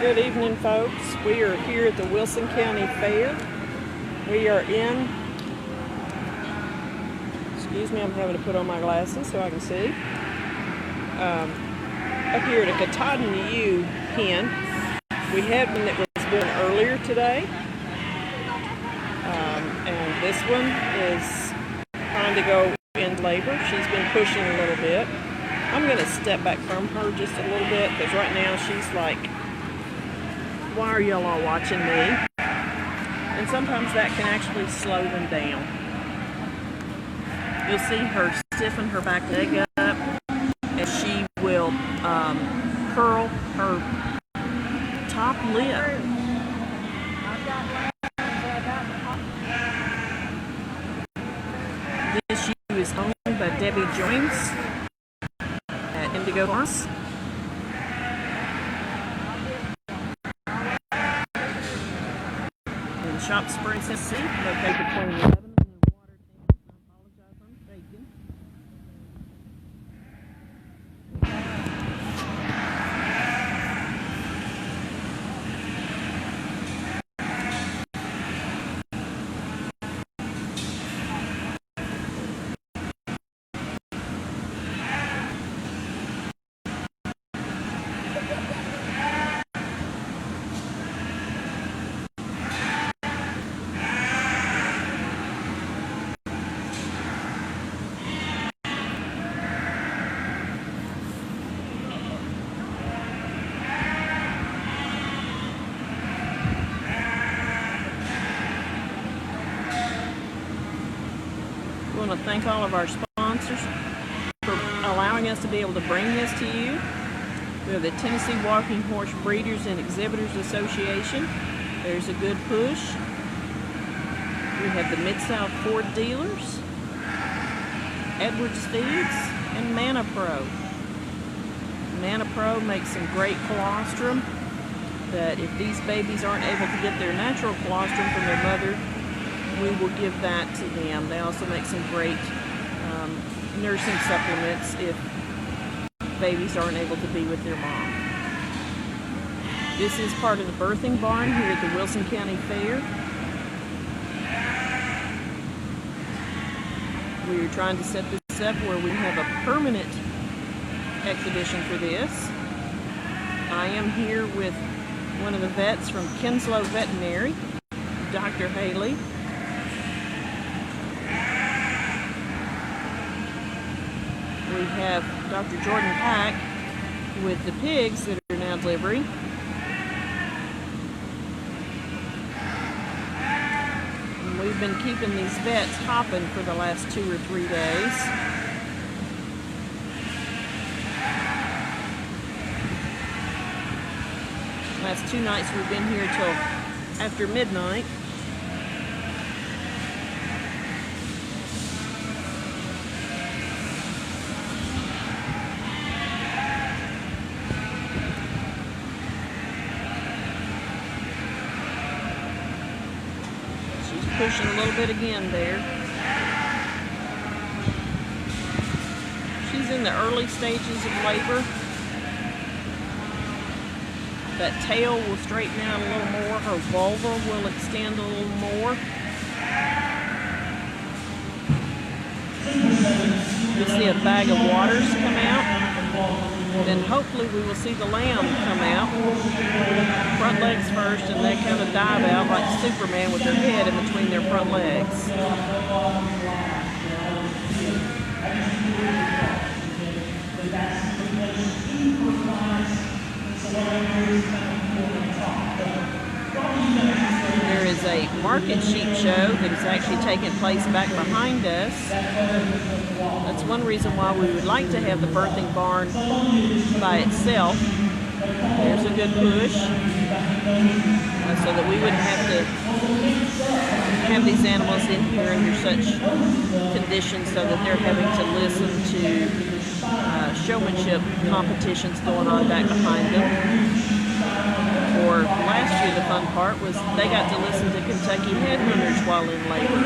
Good evening, folks. We are here at the Wilson County Fair. We are in, excuse me, I'm having to put on my glasses so I can see. Up here at a Katahdin U pen. We had one that was born earlier today. And this one is trying to go in labor. She's been pushing a little bit. I'm going to step back from her just a little bit because right now she's like, why are y'all all watching me? And sometimes that can actually slow them down. You'll see her stiffen her back leg up as she will curl her top lip. This shoe is owned by Debbie Jones at Indigo Farms. Shop Spring, Tennessee, located between 11 and Watertown. I apologize, I'm shaking. I want to thank all of our sponsors for allowing us to be able to bring this to you. We have the Tennessee Walking Horse Breeders and Exhibitors Association. There's a good push. We have the Mid-South Ford Dealers, Edwards Feeds, and Mana Pro. Mana Pro makes some great colostrum that if these babies aren't able to get their natural colostrum from their mother, we will give that to them. They also make some great nursing supplements if babies aren't able to be with their mom. This is part of the birthing barn here at the Wilson County Fair. We are trying to set this up where we have a permanent exhibition for this. I am here with one of the vets from Kinslow Veterinary, Dr. Haley. We have Dr. Jordan Pack with the pigs that are now delivering. And we've been keeping these vets hopping for the last 2 or 3 days. Last 2 nights we've been here till after midnight. Pushing a little bit again there. She's in the early stages of labor. That tail will straighten out a little more. Her vulva will extend a little more. You'll see a bag of waters come out. Then hopefully we will see the lamb come out. Front legs first, and they kind of dive out like Superman with their head in between their front legs. There is a market sheep show that is actually taking place back behind us. That's one reason why we would like to have the birthing barn by itself. There's a good push so that we wouldn't have to have these animals in here under such conditions so that they're having to listen to showmanship competitions going on back behind them. Or last year the fun part was they got to listen to Kentucky headhunters while in labor.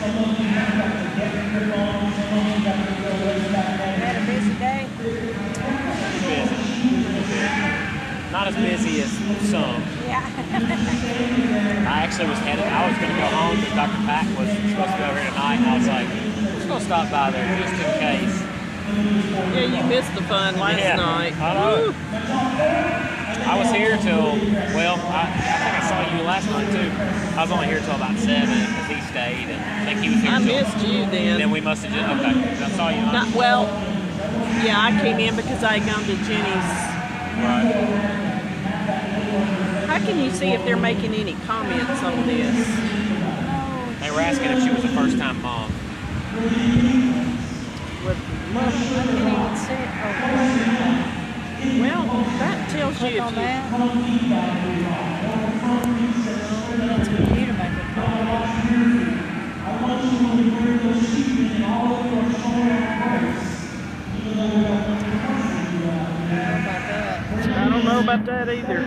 Some of you have got to get your as busy as some. Yeah. I actually was headed. I was going to go home because Dr. Pack was supposed to be over here tonight, and I was like, we're just going to stop by there just in case. Yeah, you missed the fun last night. I know. I was here till, well, I think I saw you last night too. I was only here till about 7 because he stayed, and I think he was here I till, missed you then. then we must have just, okay, I saw you. Well, yeah, I came in because I had gone to Jenny's. Right. How can you see if they're making any comments on this? They were asking if she was a first-time mom. I can't even see it. Oh, Well, that tells you click if on you... that. It's computer making it. I don't know about that either.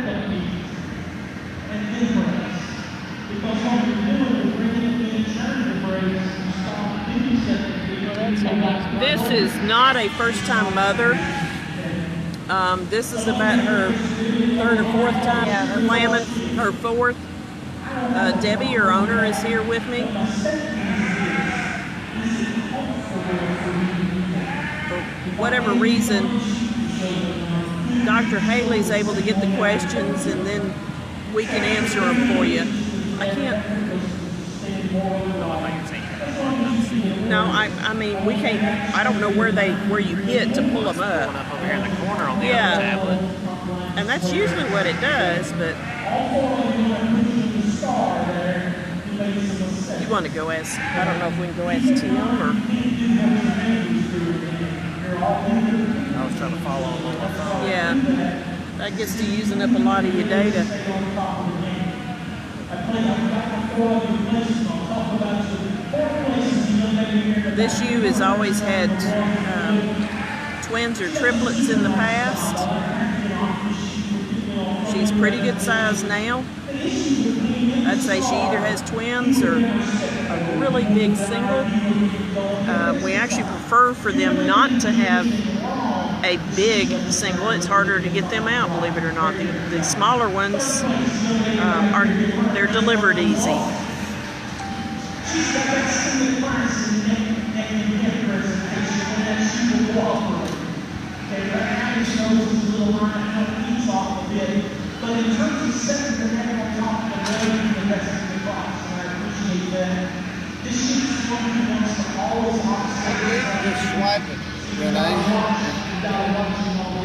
This is not a first-time mother. This is about her third or fourth time lambing, her fourth. Debbie, her owner, is here with me. For whatever reason, Dr. Haley's able to get the questions and then we can answer them for you. I can't. No, I mean we can't. I don't know where you hit to pull them up. Up over here in the corner on the other tablet. And that's usually what it does. But you want to go ask? I don't know if we can go ask Tim or. I was trying to follow him on my phone. Yeah, that gets to using up a lot of your data. This ewe has always had twins or triplets in the past. She's pretty good size now. I'd say she either has twins or a really big single. We actually prefer for them not to have a big single. It's harder to get them out, believe it or not. The smaller ones they're delivered easy. But in terms of setting the neck on top of the leg and the rest of the box, and I appreciate that, this sheep is one who wants to always Just swipe it,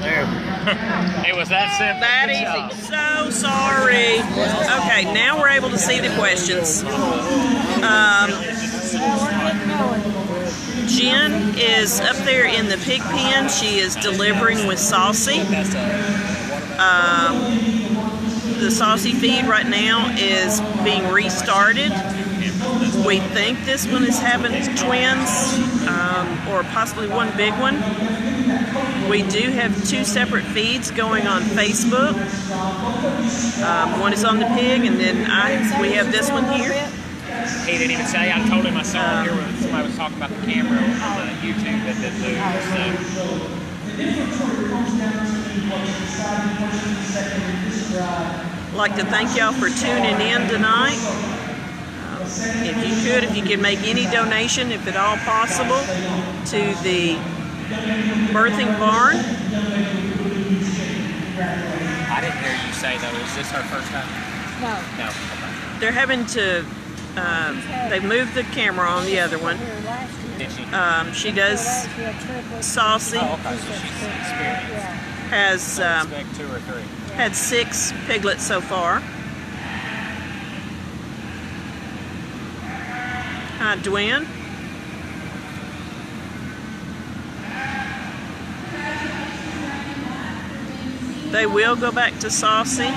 There. It was that simple. That Good easy. job. So sorry. Okay, now we're able to see the questions. Jen is up there in the pig pen. She is delivering with Saucy. The Saucy feed right now is being restarted. We think this one is having twins, or possibly one big one. We do have 2 separate feeds going on Facebook. One is on the pig, and then we have this one here. He didn't even say. I told him I saw him here when somebody was talking about the camera on YouTube that did move. I'd like to thank y'all for tuning in tonight. If you could make any donation, if at all possible, to the birthing barn. I didn't hear you say though. Is this her first time? No. No. Okay. They're having to. They've moved the camera on the other one. Did she? She does Saucy. Oh, okay. So she's experienced. Has Expect 2 or 3. had 6 piglets so far. Hi, Dwayne. They will go back to Saucy.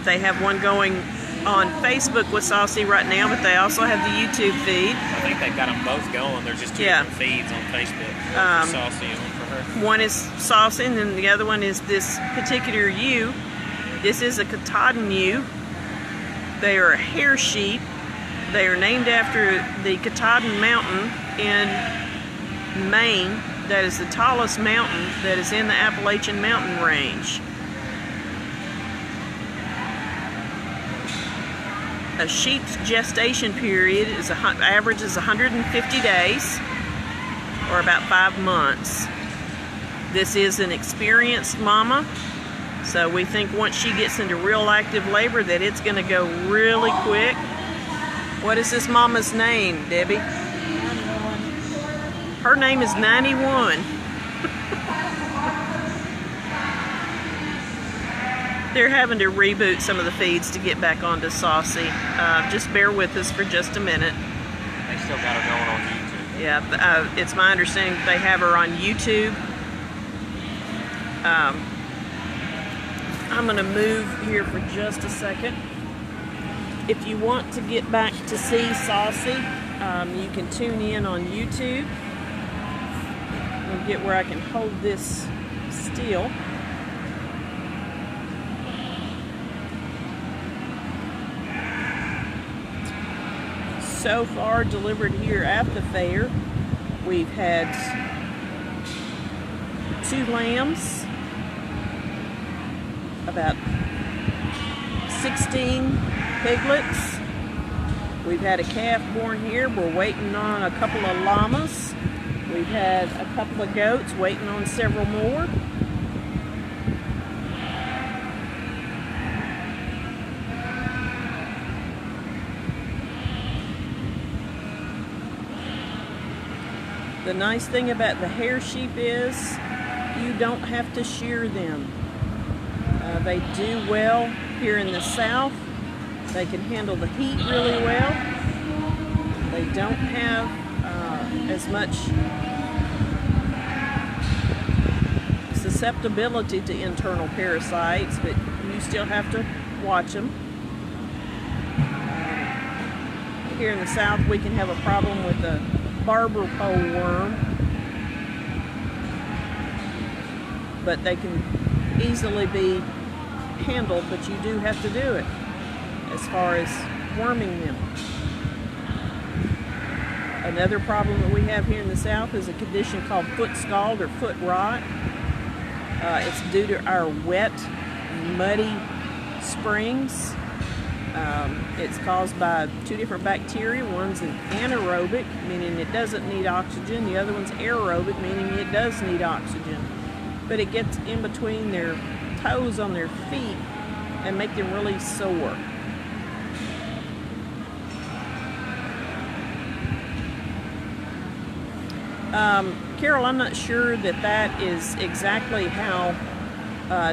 They have one going on Facebook with Saucy right now, but they also have the YouTube feed. I think they've got them both going. There's just 2 different feeds on Facebook. Saucy on for her. One is Saucy, and then the other one is this particular ewe. This is a Katahdin ewe. They are a hair sheep. They are named after the Katahdin Mountain in Maine. That is the tallest mountain that is in the Appalachian Mountain Range. A sheep's gestation period is average is 150 days, or about 5 months. This is an experienced mama, so we think once she gets into real active labor that it's going to go really quick. What is this mama's name, Debbie? 91. Her name is 91. They're having to reboot some of the feeds to get back onto Saucy. Just bear with us for just a minute. They still got her going on YouTube. Yeah, it's my understanding that they have her on YouTube. I'm going to move here for just a second. If you want to get back to see Saucy, you can tune in on YouTube. I'll get where I can hold this still. So far delivered here at the fair, we've had 2 lambs, about 16 piglets. We've had a calf born here. We're waiting on a couple of llamas. We've had a couple of goats, waiting on several more. The nice thing about the hair sheep is you don't have to shear them. They do well here in the south. They can handle the heat really well. They don't have as much susceptibility to internal parasites, but you still have to watch them. Here in the south we can have a problem with the barber pole worm, but they can easily be handled, but you do have to do it as far as worming them. Another problem that we have here in the south is a condition called foot scald or foot rot. It's due to our wet, muddy springs. It's caused by 2 different bacteria. One's an anaerobic, meaning it doesn't need oxygen. The other one's aerobic, meaning it does need oxygen. But it gets in between their toes on their feet and make them really sore. Carol, I'm not sure that is exactly how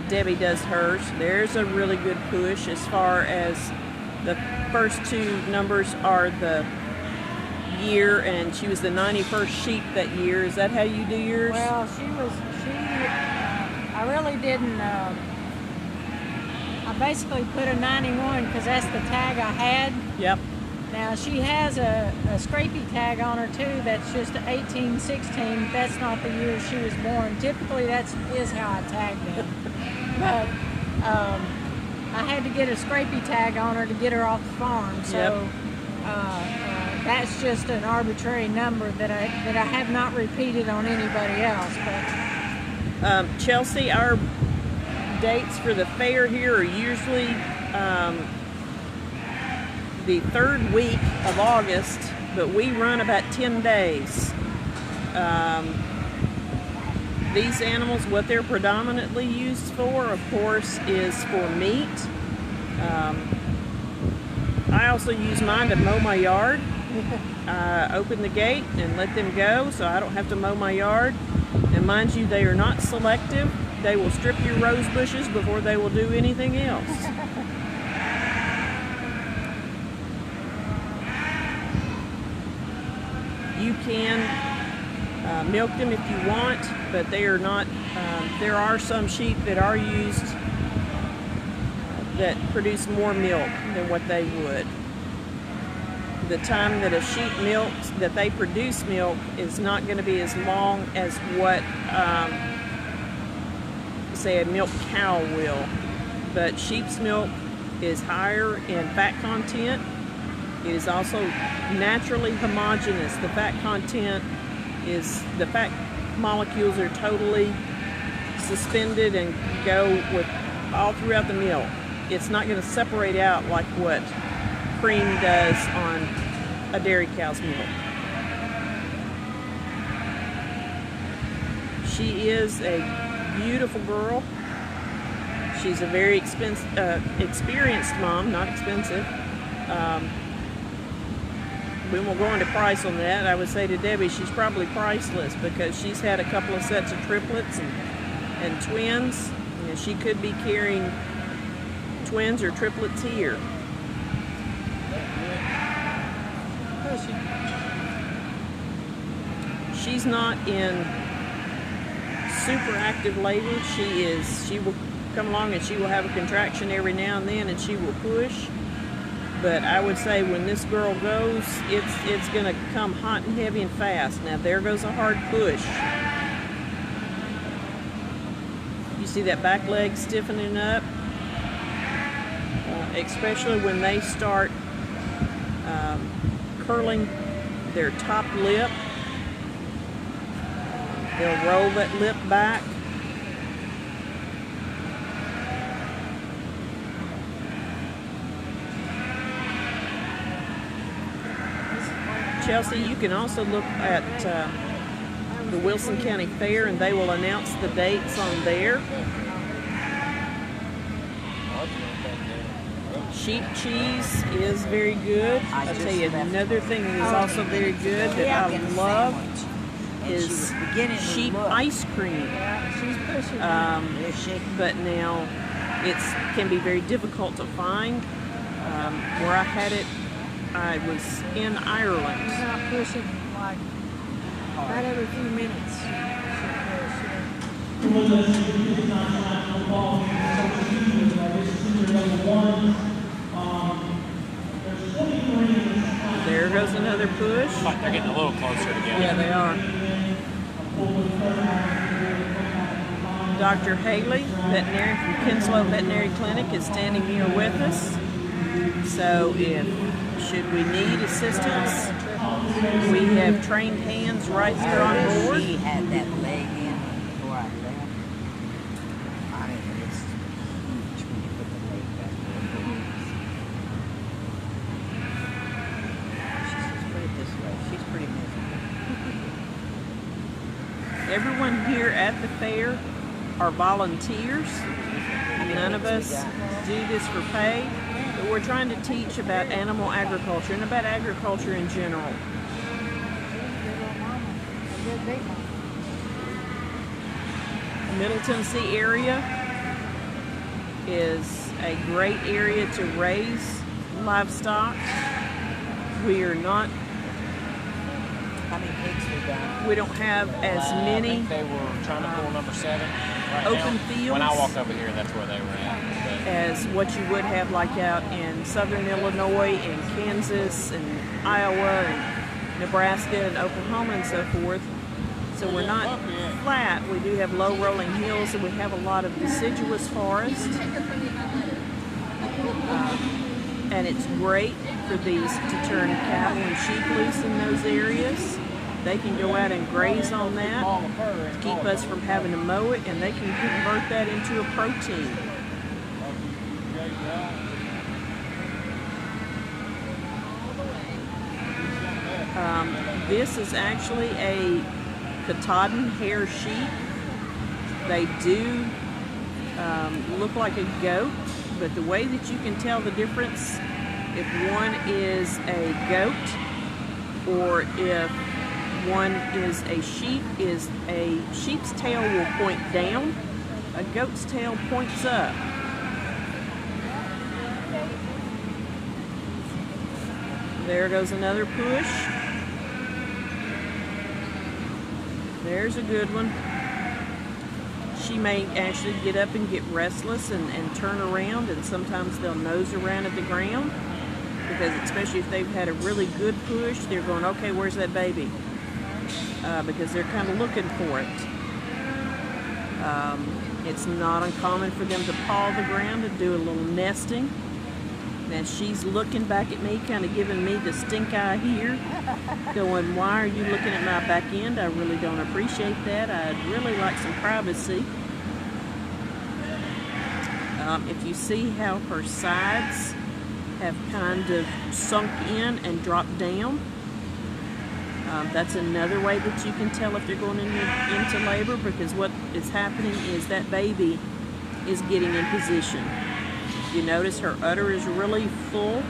Debbie does hers. There's a really good push as far as the first 2 numbers are the year, and she was the 91st sheep that year. Is that how you do yours? Well, I really didn't, I basically put a 91 because that's the tag I had. Yep. Now she has a scrapey tag on her too that's just 18, 16. That's not the year she was born. Typically is how I tag them. But I had to get a scrapey tag on her to get her off the farm. So that's just an arbitrary number that I have not repeated on anybody else. But Chelsea, our dates for the fair here are usually the 3rd week of August, but we run about 10 days. These animals, what they're predominantly used for, of course, is for meat. I also use mine to mow my yard. Open the gate and let them go so I don't have to mow my yard. And mind you, they are not selective. They will strip your rose bushes before they will do anything else. You can milk them if you want, but they are not, there are some sheep that are used that produce more milk than what they would. The time that a sheep milks, that they produce milk, is not going to be as long as what, say, a milk cow will. But sheep's milk is higher in fat content. It is also naturally homogeneous. The fat content is, the fat molecules are totally suspended and go with all throughout the milk. It's not going to separate out like what cream does on a dairy cow's milk. She is a beautiful girl. She's a very experienced mom, not expensive. We won't go into price on that. I would say to Debbie, she's probably priceless because she's had a couple of sets of triplets and twins. And she could be carrying twins or triplets here. She's not in super active labor. She will come along and she will have a contraction every now and then and she will push. But I would say when this girl goes, it's going to come hot and heavy and fast. Now there goes a hard push. You see that back leg stiffening up? Especially when they start curling their top lip. They'll roll that lip back. Chelsea, you can also look at the Wilson County Fair and they will announce the dates on there. Sheep cheese is very good. I'll tell you another thing that is also very good that I love is sheep ice cream. But now it can be very difficult to find. Where I had it, I was in Ireland. She's not pushing like right every few minutes. There goes another push. Looks like they're getting a little closer together. Yeah, they are. Dr. Haley, veterinarian from Kinslow Veterinary Clinic, is standing here with us. So should we need assistance, we have trained hands right here on board. She had that leg in before I left. I mean, it's huge when you put the leg back there. She's just put it this way. She's pretty miserable. Everyone here at the fair are volunteers. None of us do this for pay. But we're trying to teach about animal agriculture and about agriculture in general. The Middle Tennessee area is a great area to raise livestock. We are not, How many pigs we got? we don't have as I many think they were trying to pull number 7 right open now. fields. When I walked over here, that's where they were at. as what you would have like out in southern Illinois and Kansas and Iowa and Nebraska and Oklahoma and so forth. So we're not flat. We do have low rolling hills and we have a lot of deciduous forest. And it's great for these to turn cattle and sheep loose in those areas. They can go out and graze on that to keep us from having to mow it, and they can convert that into a protein. This is actually a Katahdin hair sheep. They do look like a goat, but the way that you can tell the difference if one is a goat or if one is a sheep is a sheep's tail will point down, a goat's tail points up. There goes another push. There's a good one. She may actually get up and get restless and turn around, and sometimes they'll nose around at the ground because especially if they've had a really good push, they're going, okay, where's that baby? Because they're kind of looking for it. It's not uncommon for them to paw the ground and do a little nesting. Now she's looking back at me, kind of giving me the stink eye here, going, why are you looking at my back end? I really don't appreciate that. I'd really like some privacy. If you see how her sides have kind of sunk in and dropped down. That's another way that you can tell if they're going into labor, because what is happening is that baby is getting in position. You notice her udder is really full.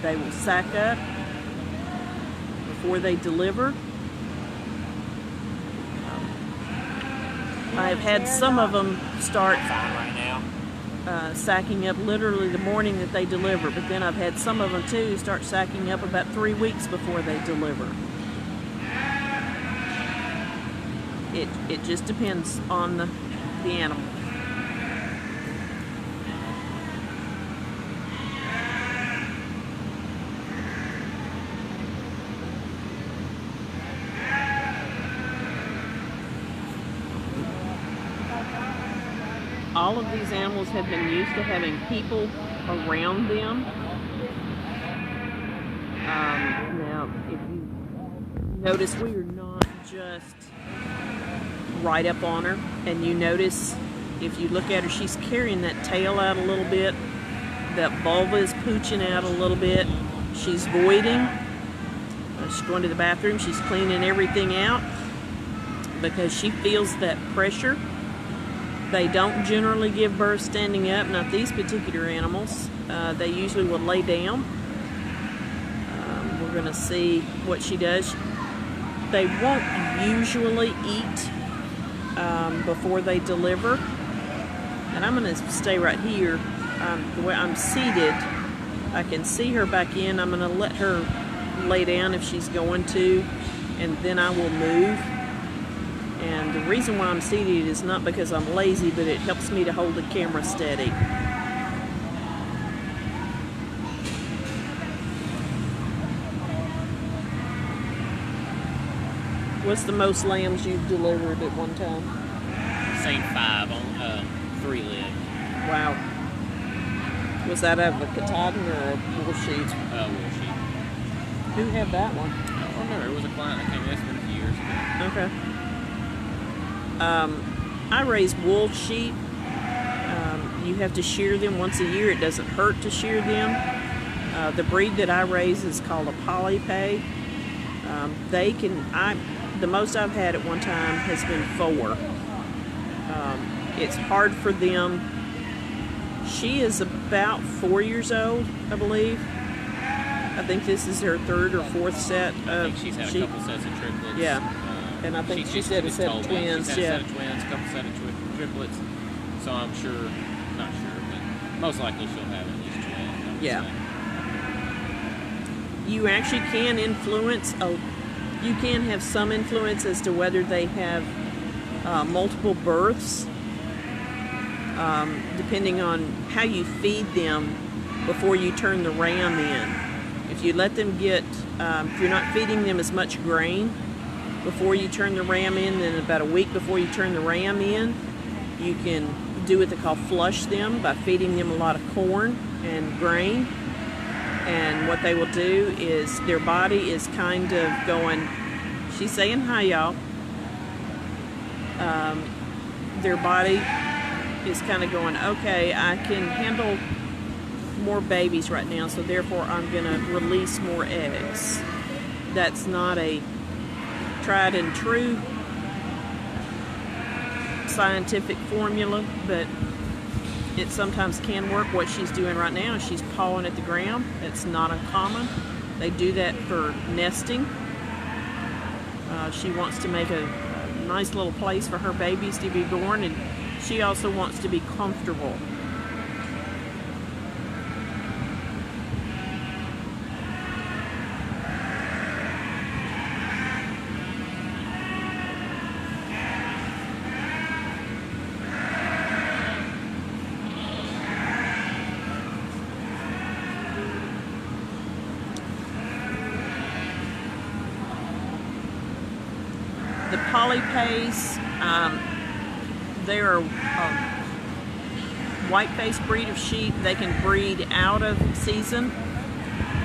They will sack up before they deliver. I've had some of them start Fine right now. sacking up literally the morning that they deliver, but then I've had some of them too start sacking up about 3 weeks before they deliver. It just depends on the animal. All of these animals have been used to having people around them. Now, if you notice, we are not just right up on her. And you notice, if you look at her, she's carrying that tail out a little bit. That vulva is pooching out a little bit. She's voiding. She's going to the bathroom. She's cleaning everything out because she feels that pressure. They don't generally give birth standing up, not these particular animals. They usually will lay down. We're going to see what she does. They won't usually eat before they deliver. And I'm going to stay right here. The way I'm seated, I can see her back in. I'm going to let her lay down if she's going to, and then I will move. And the reason why I'm seated is not because I'm lazy, but it helps me to hold the camera steady. What's the most lambs you've delivered at one time? Same 5 on 3 leg. Wow. Was that out of a Katahdin or a wool sheet? Wool sheet. Who had that one? I don't remember. It was a client that came in. It's been a few years ago. Okay. I raise wool sheep. You have to shear them once a year. It doesn't hurt to shear them. The breed that I raise is called a polypay. The most I've had at one time has been 4. It's hard for them. She is about 4 years old, I believe. I think this is her 3rd or 4th set of I think she's had a couple sets of triplets. Yeah. And I think she said a set of twins. She's had a set of twins, a couple set of triplets. So I'm sure, not sure, but most likely she'll have at least twins. I would Yeah. say. You actually can influence, you can have some influence as to whether they have multiple births, depending on how you feed them before you turn the ram in. If you let them get, if you're not feeding them as much grain before you turn the ram in, then about a week before you turn the ram in, you can do what they call flush them by feeding them a lot of corn and grain. And what they will do is their body is kind of going, she's saying hi, y'all. Their body is kind of going, okay, I can handle more babies right now, so therefore I'm going to release more eggs. That's not a tried and true scientific formula, but it sometimes can work. What she's doing right now is she's pawing at the ground. It's not uncommon. They do that for nesting. She wants to make a nice little place for her babies to be born, and she also wants to be comfortable. The polypays, they're a white-faced breed of sheep. They can breed out of season,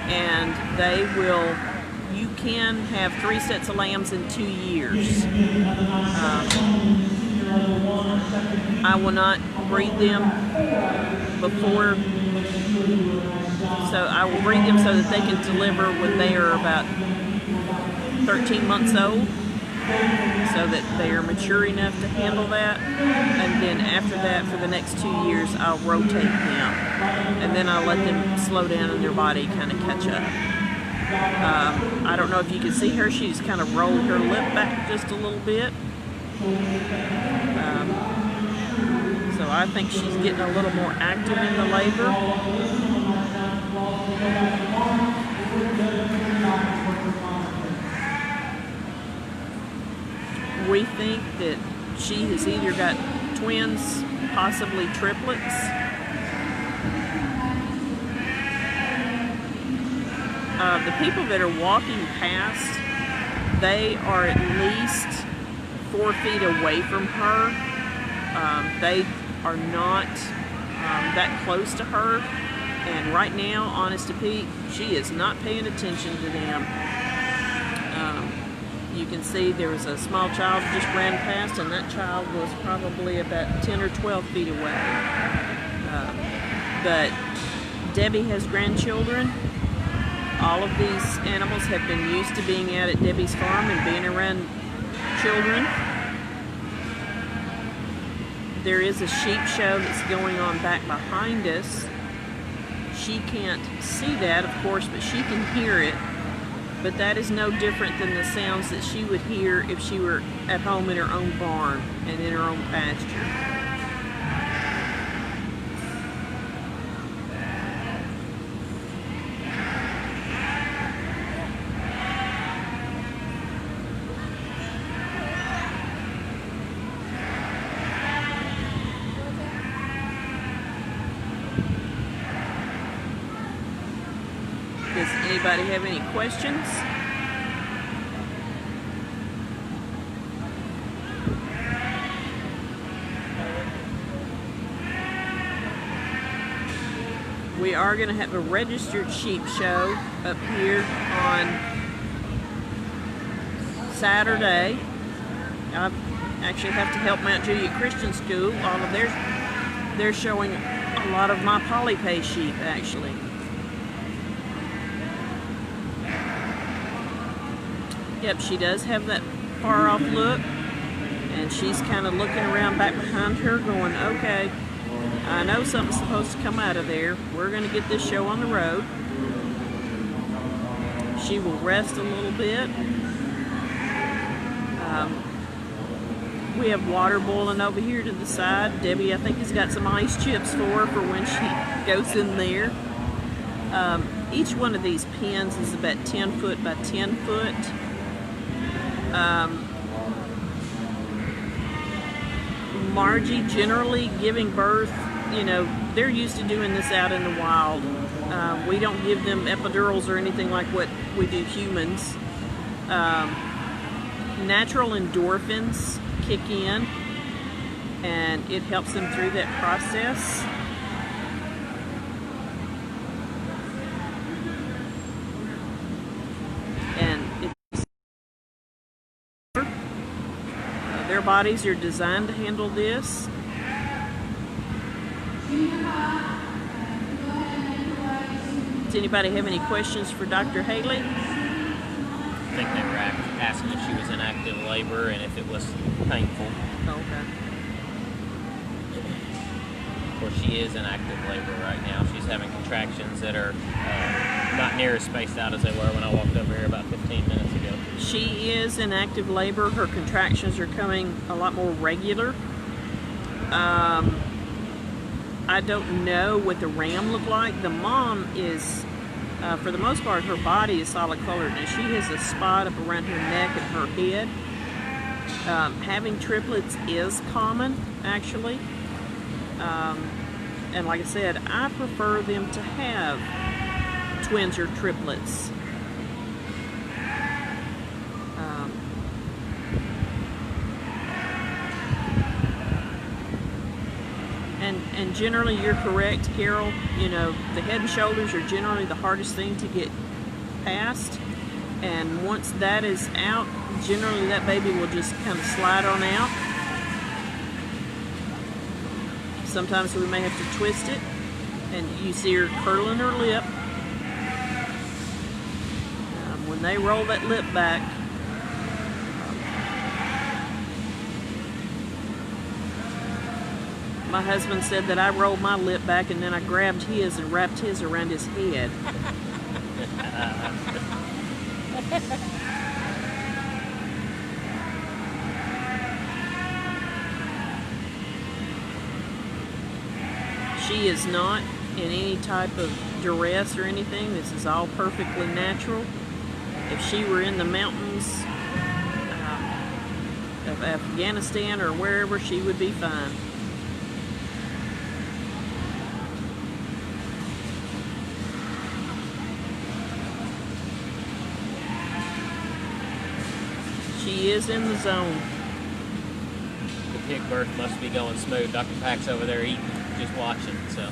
and they will, you can have 3 sets of lambs in 2 years. I will not breed them before So I will breed them so that they can deliver when they are about 13 months old, so that they are mature enough to handle that. And then after that, for the next 2 years, I'll rotate them, and then I'll let them slow down and their body kind of catch up. I don't know if you can see her. She's kind of rolled her lip back just a little bit. So I think she's getting a little more active in the labor. We think that she has either got twins, possibly triplets. The people that are walking past, they are at least 4 feet away from her. They are not that close to her. And right now, honest to Pete, she is not paying attention to them. You can see there was a small child just ran past, and that child was probably about 10 or 12 feet away. But Debbie has grandchildren. All of these animals have been used to being out at Debbie's farm and being around children. There is a sheep show that's going on back behind us. She can't see that, of course, but she can hear it. But that is no different than the sounds that she would hear if she were at home in her own barn and in her own pasture. Does anybody have any questions? We are going to have a registered sheep show up here on Saturday. I actually have to help Mount Juliet Christian School. All of they're showing a lot of my polypay sheep, actually. Yep, she does have that far off look, and she's kind of looking around back behind her going, okay, I know something's supposed to come out of there. We're going to get this show on the road. She will rest a little bit. We have water boiling over here to the side. Debbie, I think, has got some ice chips for her for when she goes in there. Each one of these pens is about 10 foot by 10 foot. Margie generally giving birth, you know, they're used to doing this out in the wild. We don't give them epidurals or anything like what we do humans. Natural endorphins kick in, and it helps them through that process. Their bodies are designed to handle this. Does anybody have any questions for Dr. Haley? I think they were asking if she was in active labor and if it was painful. Okay. Of course, she is in active labor right now. She's having contractions that are not near as spaced out as they were when I walked over here about 15 minutes ago. She is in active labor. Her contractions are coming a lot more regular. I don't know what the ram looked like. The mom is, for the most part, her body is solid colored. Now she has a spot up around her neck and her head. Having triplets is common, actually. And like I said, I prefer them to have twins or triplets. And generally you're correct, Carol. You know, the head and shoulders are generally the hardest thing to get past. And once that is out, generally that baby will just kind of slide on out. Sometimes we may have to twist it. And you see her curling her lip. When they roll that lip back, my husband said that I rolled my lip back and then I grabbed his and wrapped his around his head. She is not in any type of duress or anything. This is all perfectly natural. If she were in the mountains of Afghanistan or wherever, she would be fine. She is in the zone. The pig birth must be going smooth. Dr. Pack's over there eating, just watching, so.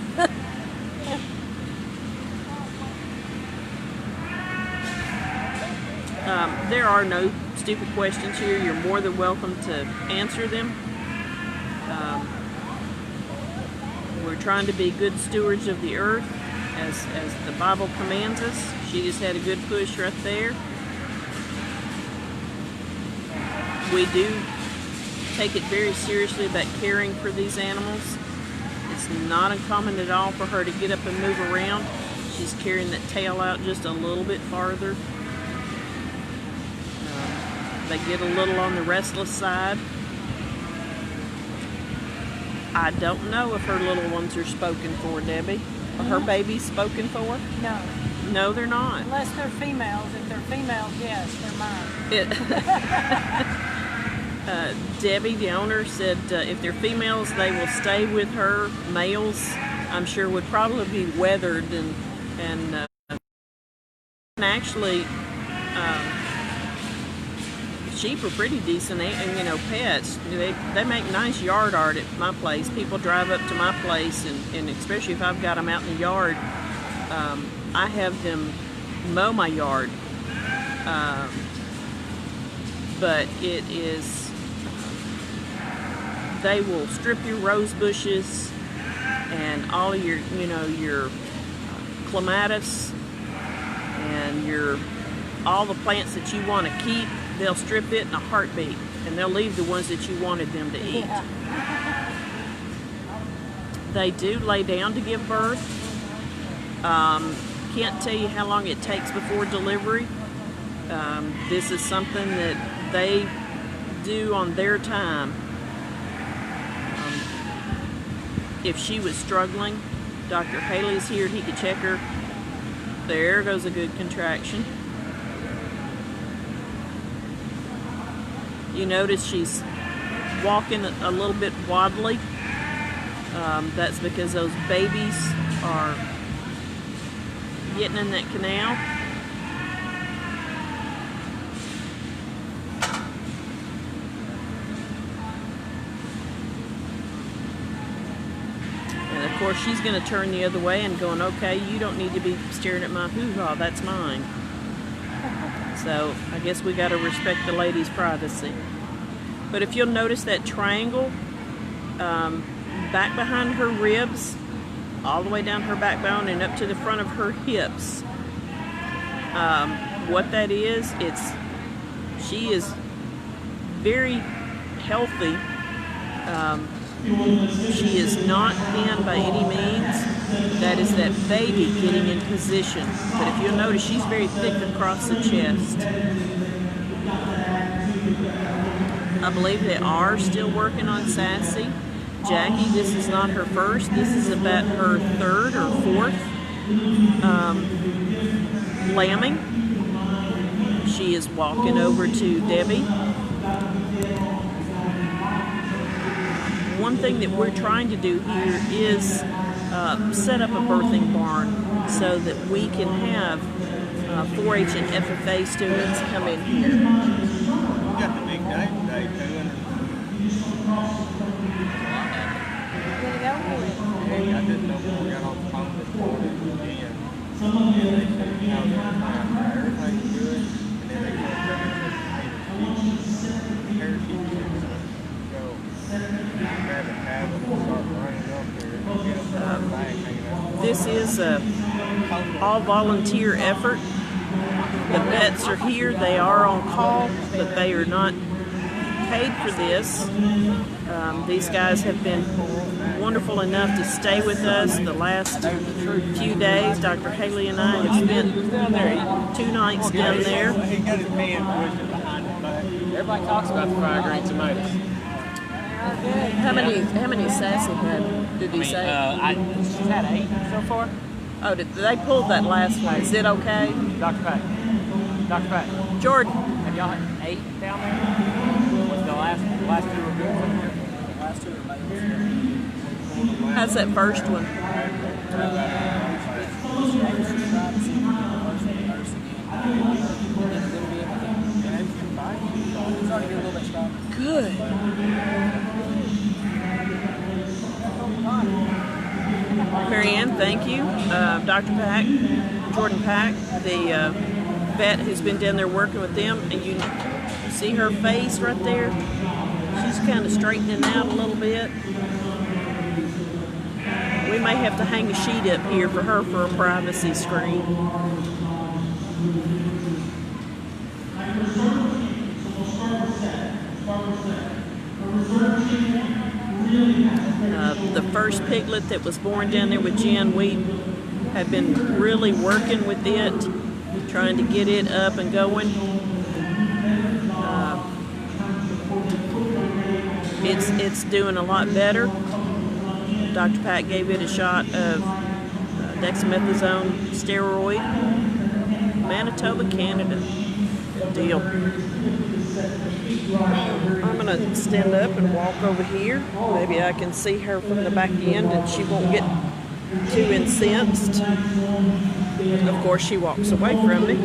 There are no stupid questions here. You're more than welcome to answer them. We're trying to be good stewards of the earth as the Bible commands us. She just had a good push right there. We do take it very seriously about caring for these animals. It's not uncommon at all for her to get up and move around. She's carrying that tail out just a little bit farther. They get a little on the restless side. I don't know if her little ones are spoken for, Debbie. Are her babies spoken for? No. No, they're not. Unless they're females. If they're females, yes, they're mine. Debbie, the owner, said if they're females, they will stay with her. Males, I'm sure, would probably be weathered and actually sheep are pretty decent, pets. They make nice yard art at my place. People drive up to my place, and especially if I've got them out in the yard, I have them mow my yard. But it is, they will strip your rose bushes and all of your, your clematis and all the plants that you want to keep. They'll strip it in a heartbeat, and they'll leave the ones that you wanted them to eat. Yeah. They do lay down to give birth. Can't tell you how long it takes before delivery. This is something that they do on their time. If she was struggling, Dr. Haley's here, he could check her. There goes a good contraction. You notice she's walking a little bit wobbly. That's because those babies are getting in that canal. And of course she's going to turn the other way and going, okay, you don't need to be staring at my hoo-ha, that's mine. So I guess we got to respect the lady's privacy. But if you'll notice that triangle back behind her ribs, all the way down her backbone and up to the front of her hips, what that is, she is very healthy. She is not thin by any means. That is that baby getting in position. But if you'll notice, she's very thick across the chest. I believe they are still working on Sassy. Jackie, this is not her first. This is about her third or fourth lambing. She is walking over to Debbie. One thing that we're trying to do here is set up a birthing barn so that we can have 4-H and FFA students come in here. We got the big day today, too. Gonna go with it. Yeah, I didn't know when we got off the phone this morning again. And they said, everything's good. And then they come down and said, parachute kids. Go grab a tablet and start running up there and get up there and back hanging out. this is a all volunteer effort. The vets are here, they are on call, but they are not paid for this. These guys have been wonderful enough to stay with us the last few days. Dr. Haley and I have spent 2 nights down there. He got his hand pushing behind his back. Everybody talks about the fried green tomatoes. How many sassy did he say? She's had 8 so far. Oh, they pulled that last one. Is it okay? Dr. Pat. Dr. Pat. Jordan. Have y'all had 8 down there? Was the last 2 were good? The last 2 were made. How's that first one? Good. Marianne, thank you. Dr. Pack, Jordan Pack, the vet who's been down there working with them, and you see her face right there? She's kind of straightening out a little bit. We may have to hang a sheet up here for her for a privacy screen. The first piglet that was born down there with Jen, we have been really working with it, trying to get it up and going. It's doing a lot better. Dr. Pat gave it a shot of dexamethasone steroid. Manitoba, Canada. Good deal. I'm going to stand up and walk over here. Maybe I can see her from the back end and she won't get too incensed. Of course, she walks away from me.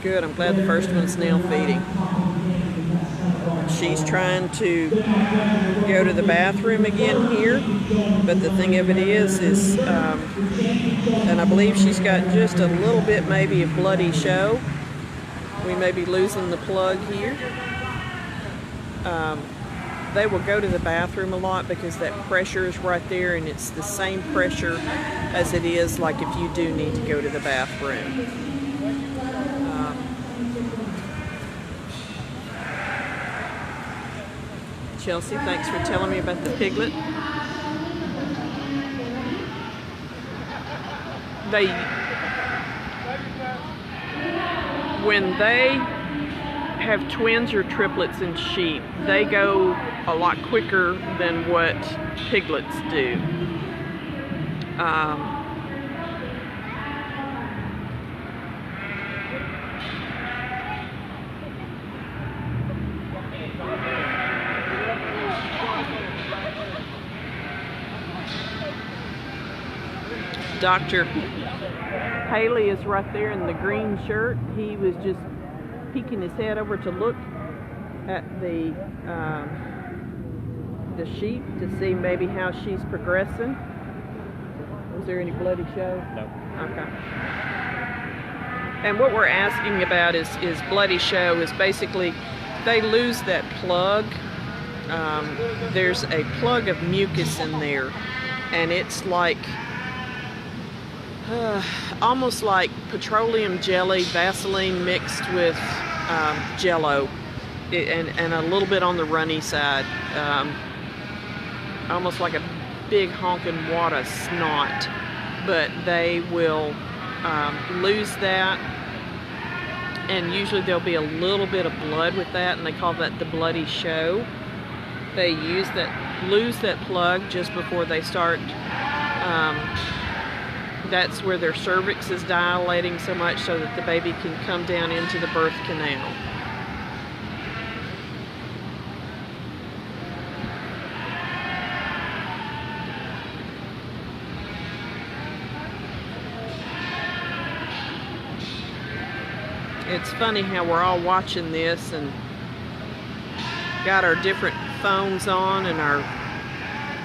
Good, I'm glad the first one's now feeding. She's trying to go to the bathroom again here, but the thing of it is and I believe she's got just a little bit maybe of bloody show. We may be losing the plug here. They will go to the bathroom a lot because that pressure is right there, and it's the same pressure as it is like if you do need to go to the bathroom. Chelsea, thanks for telling me about the piglet. When they have twins or triplets in sheep, they go a lot quicker than what piglets do. Dr. Haley is right there in the green shirt. He was just peeking his head over to look at the sheep to see maybe how she's progressing. Was there any bloody show? No. Okay. And what we're asking about is bloody show is basically they lose that plug. There's a plug of mucus in there, and it's like almost like petroleum jelly, Vaseline mixed with Jello, and a little bit on the runny side, almost like a big honking water snot. But they will lose that, and usually there'll be a little bit of blood with that, and they call that the bloody show. They lose that plug just before they start. That's where their cervix is dilating so much so that the baby can come down into the birth canal. It's funny how we're all watching this and got our different phones on, and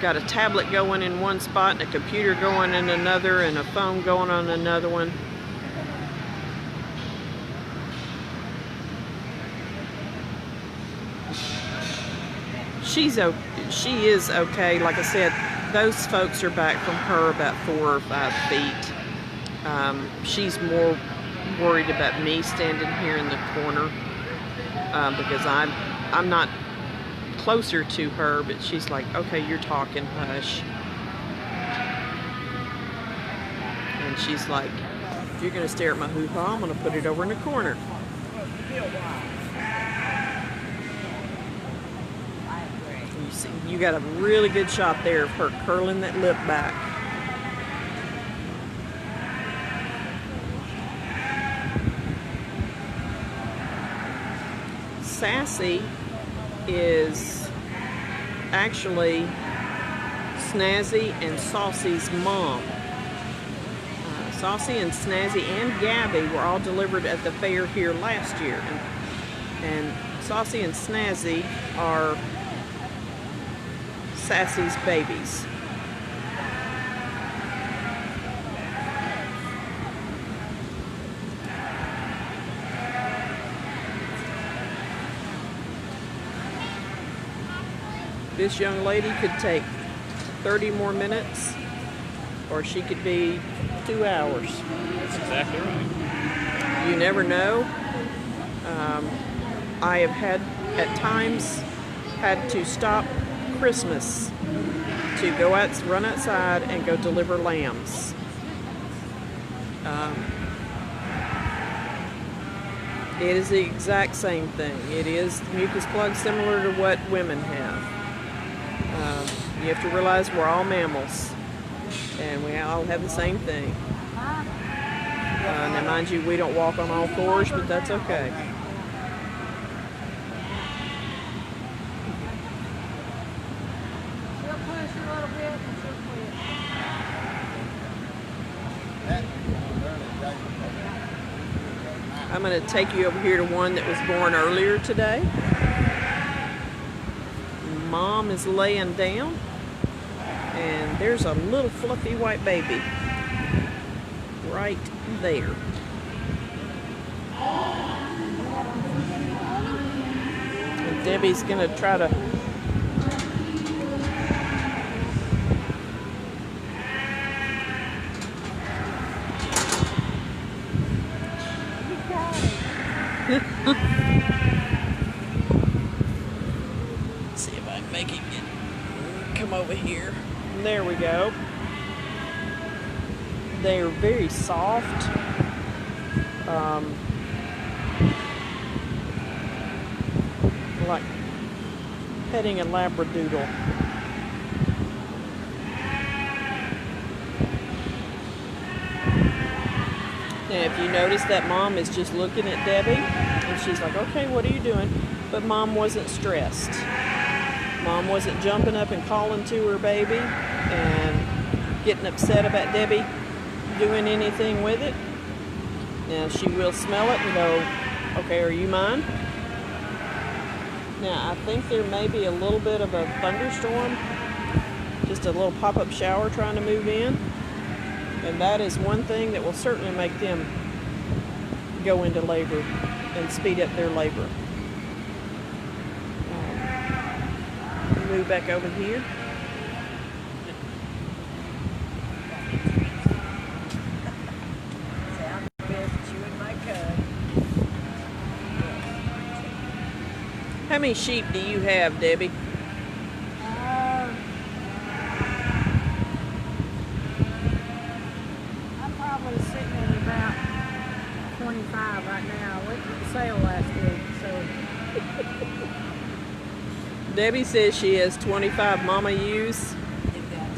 got a tablet going in one spot and a computer going in another and a phone going on another one. she is okay. Like I said, those folks are back from her about 4 or 5 feet. She's more worried about me standing here in the corner because I'm not closer to her, but she's like, okay, you're talking, hush. And she's like, if you're gonna stare at my hoo-ha, I'm gonna put it over in the corner. You see, you got a really good shot there of her curling that lip back. Sassy is actually Snazzy and Saucy's mom. Saucy and Snazzy and Gabby were all delivered at the fair here last year. And Saucy and Snazzy are Sassy's babies. This young lady could take 30 more minutes, or she could be 2 hours. That's exactly right. You never know. I have had, at times, had to stop Christmas to go out, run outside, and go deliver lambs. It is the exact same thing. It is mucus plug similar to what women have. You have to realize we're all mammals, and we all have the same thing. Now, mind you, we don't walk on all fours, but that's okay. She'll push a little bit and she'll quit. I'm going to take you over here to one that was born earlier today. Mom is laying down, and there's a little fluffy white baby right there. And Debbie's going to try to see if I can make him come over here. There we go. They are very soft. Like petting a labradoodle. Now, if you notice that Mom is just looking at Debbie, and she's like, okay, what are you doing? But Mom wasn't stressed. Mom wasn't jumping up and calling to her baby and getting upset about Debbie doing anything with it. Now, she will smell it and go, okay, are you mine? Now, I think there may be a little bit of a thunderstorm, just a little pop-up shower trying to move in. And that is one thing that will certainly make them go into labor and speed up their labor. Move back over here. Sound good, chewing my cud. How many sheep do you have, Debbie? I'm probably sitting at about 25 right now. We did sale last week, so Debbie says she has 25 mama ewes.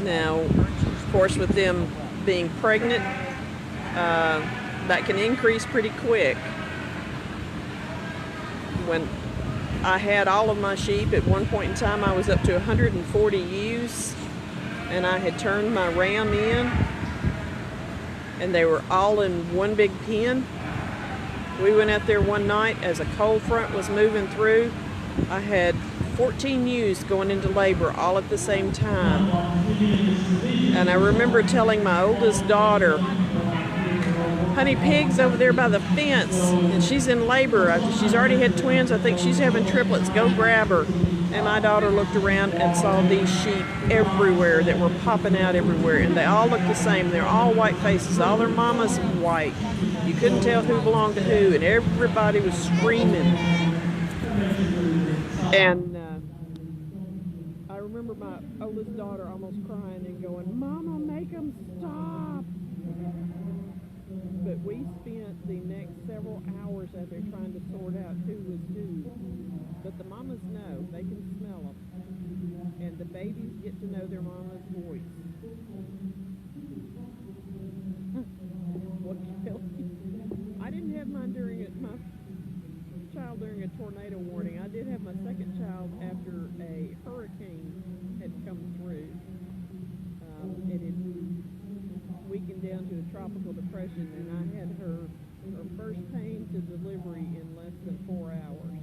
Now, of course, with them being pregnant, that can increase pretty quick. When I had all of my sheep, at one point in time, I was up to 140 ewes, and I had turned my ram in, and they were all in one big pen. We went out there one night as a cold front was moving through. I had 14 ewes going into labor all at the same time. And I remember telling my oldest daughter, honey pig's over there by the fence, and she's in labor. She's already had twins. I think she's having triplets. Go grab her. And my daughter looked around and saw these sheep everywhere that were popping out everywhere, and they all look the same. They're all white faces. All their mamas white. You couldn't tell who belonged to who, and everybody was screaming. And I remember my oldest daughter almost crying and going, "Mama, make them stop." But we spent the next several hours out there trying to sort out who was who. But the mamas know, they can smell them. And the babies get to know their mama's voice. What tell you? I didn't have mine during my child during a tornado warning. I did have my second child after a hurricane had come through. It had weakened down to a tropical depression, and I had her first pain to delivery in less than 4 hours.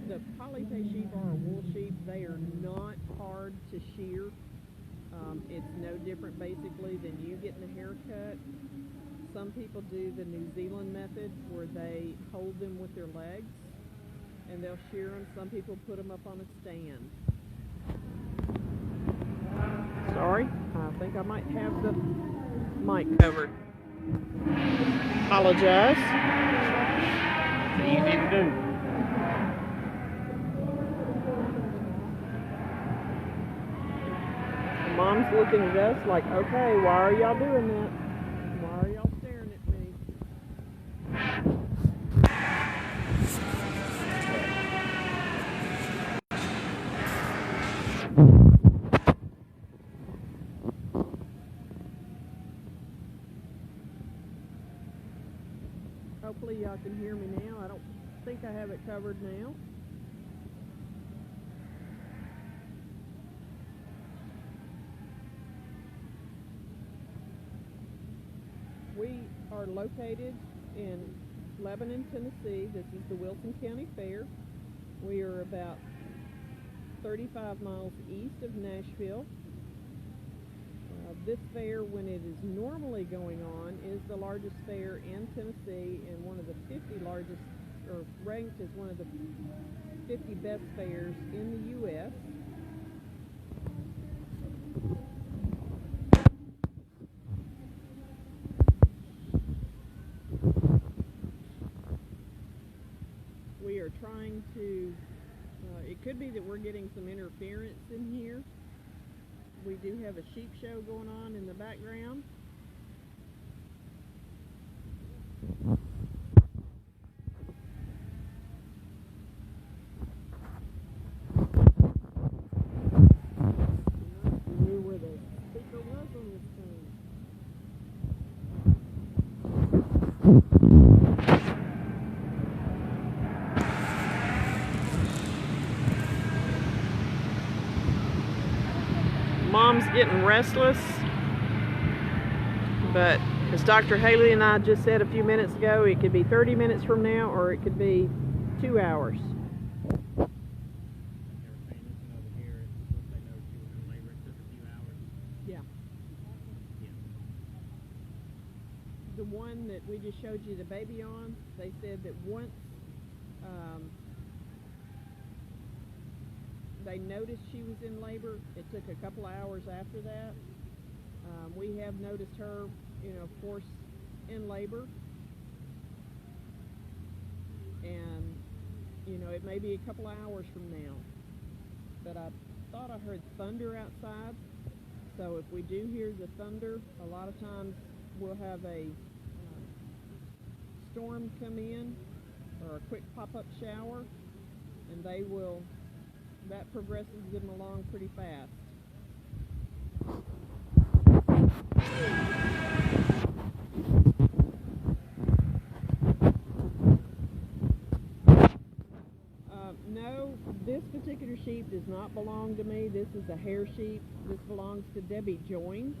The polypay sheep are a wool sheep. They are not hard to shear. It's no different basically than you getting a haircut. Some people do the New Zealand method where they hold them with their legs and they'll shear them. Some people put them up on a stand. Sorry, I think I might have the mic covered. Apologize. Easy to do. Mom's looking at us like, okay, why are y'all doing that? Why are y'all staring at me? Hopefully y'all can hear me now. I don't think I have it covered now. We are located in Lebanon, Tennessee. This is the Wilson County Fair. We are about 35 miles east of Nashville. This fair, when it is normally going on, is the largest fair in Tennessee and one of the 50 largest, or ranked as one of the 50 best fairs in the U.S. We are trying to, it could be that we're getting some interference in here. We do have a sheep show going on in the background. I knew where the speaker was on this thing. Mom's getting restless, but as Dr. Haley and I just said a few minutes ago, it could be 30 minutes from now or it could be 2 hours. Yeah. The one that we just showed you the baby on, they said that once they noticed she was in labor, it took a couple hours after that. We have noticed her, of course, in labor. And, it may be a couple hours from now. But I thought I heard thunder outside. So if we do hear the thunder, a lot of times we'll have a storm come in or a quick pop-up shower, and that progresses them along pretty fast. No, this particular sheep does not belong to me. This is a hair sheep. This belongs to Debbie Joins.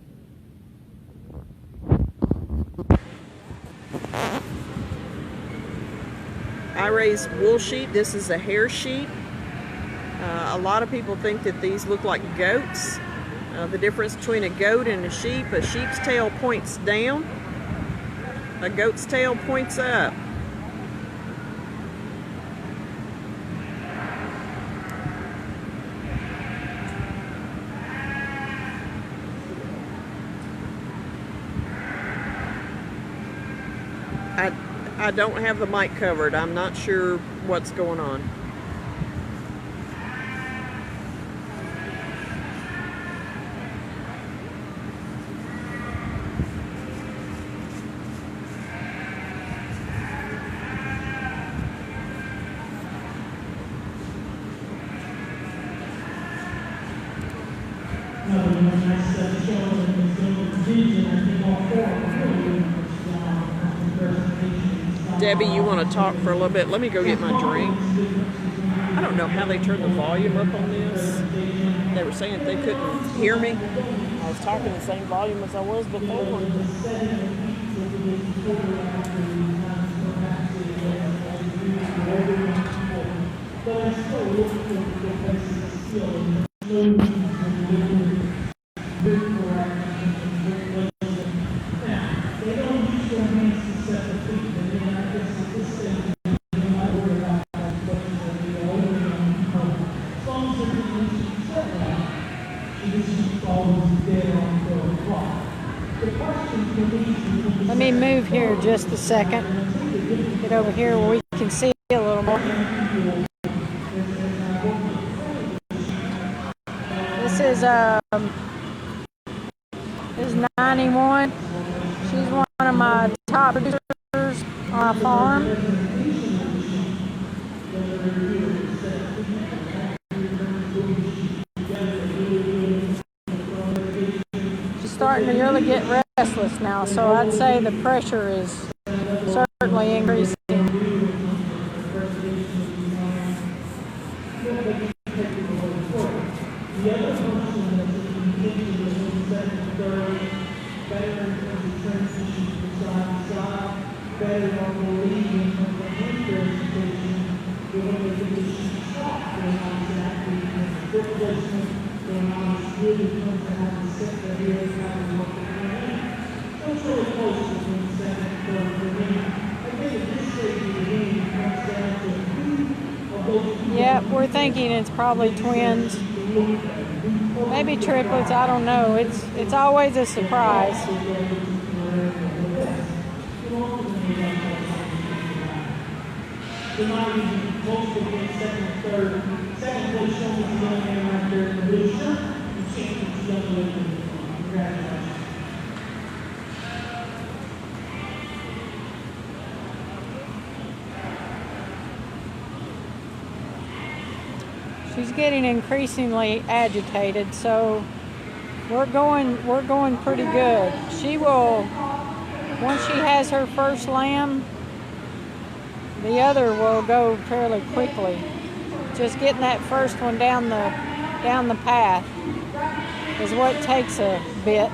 I raise wool sheep. This is a hair sheep. A lot of people think that these look like goats. The difference between a goat and a sheep's tail points down, a goat's tail points up. I don't have the mic covered. I'm not sure what's going on. Debbie, you want to talk for a little bit? Let me go get my drink. I don't know how they turned the volume up on this. They were saying they couldn't hear me. I was talking the same volume as I was before. Let me move here just a second. Get over here where we can see a little more. This is 91. She's one of my top producers on my farm. She's starting to really get restless now, so I'd say the pressure is certainly increasing. Yeah, we're thinking it's probably twins, maybe triplets. I don't know. It's always a surprise. She's getting increasingly agitated, so we're going pretty good. She will, once she has her first lamb, the other will go fairly quickly. Just getting that first one down the path is what takes a bit.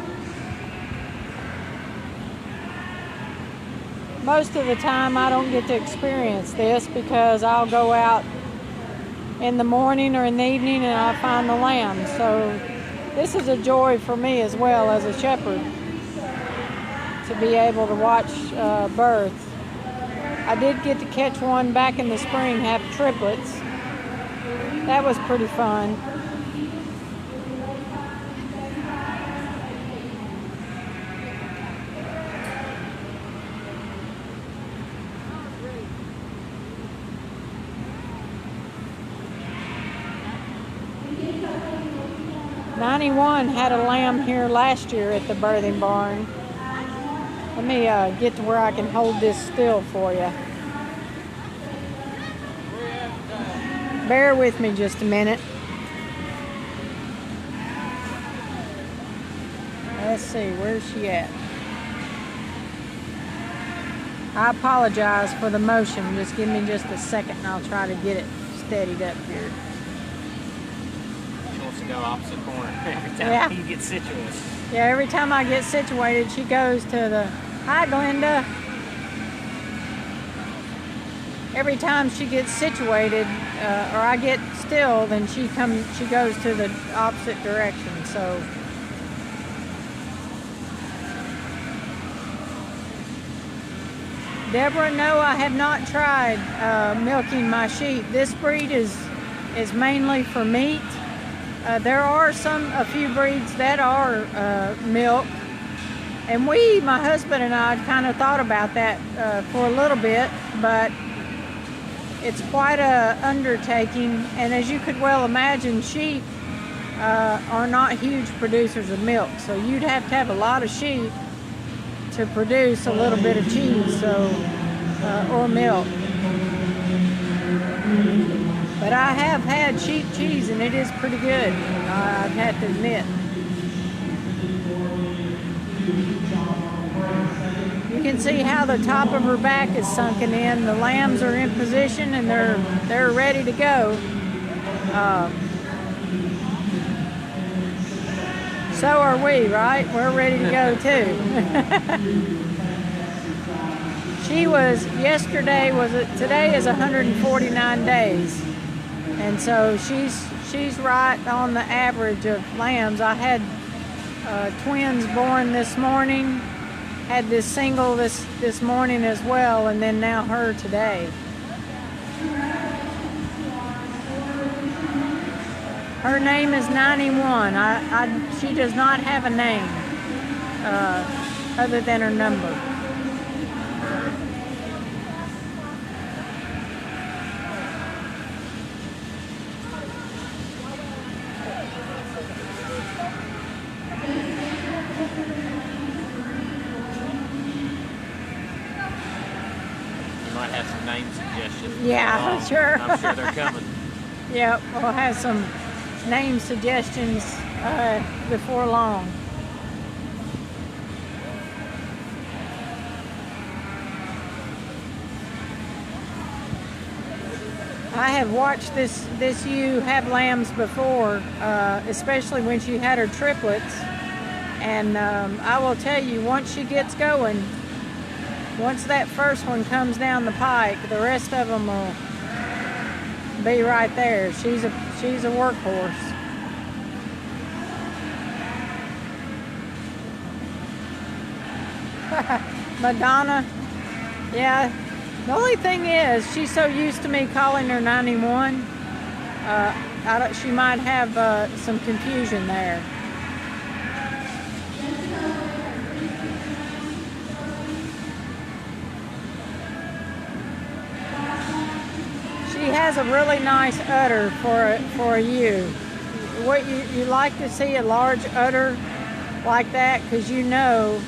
Most of the time I don't get to experience this because I'll go out in the morning or in the evening and I find the lamb. So this is a joy for me as well as a shepherd to be able to watch birth. I did get to catch one back in the spring, have triplets. That was pretty fun. '91 had a lamb here last year at the birthing barn. Let me get to where I can hold this still for you. Bear with me just a minute. Let's see, where's she at? I apologize for the motion. Just give me just a second and I'll try to get it steadied up here. She wants to go opposite corner every time you get situated. Yeah, every time I get situated, she goes to the, hi Glenda. Every time she gets situated, or I get still, then she goes to the opposite direction. So Deborah, no, I have not tried milking my sheep. This breed is mainly for meat. There are a few breeds that are milk. And my husband and I, kind of thought about that for a little bit, but it's quite a undertaking. And as you could well imagine, sheep are not huge producers of milk. So you'd have to have a lot of sheep to produce a little bit of cheese, or milk. But I have had sheep cheese and it is pretty good, I'd have to admit. You can see how the top of her back is sunken in. The lambs are in position and they're ready to go. So are we, right? We're ready to go too. Today is 149 days. And so she's right on the average of lambs. I had twins born this morning, had this single this morning as well, and then now her today. Her name is 91. She does not have a name other than her number. Might have some name suggestions. Yeah, sure. I'm sure they're coming. Yep, we'll have some name suggestions before long. I have watched this ewe have lambs before, especially when she had her triplets. And I will tell you, once she gets going, once that first one comes down the pike, the rest of them will be right there. She's a workhorse. Madonna, yeah. The only thing is, she's so used to me calling her 91. She might have some confusion there. She has a really nice udder for a ewe. What you like to see a large udder like that, because you know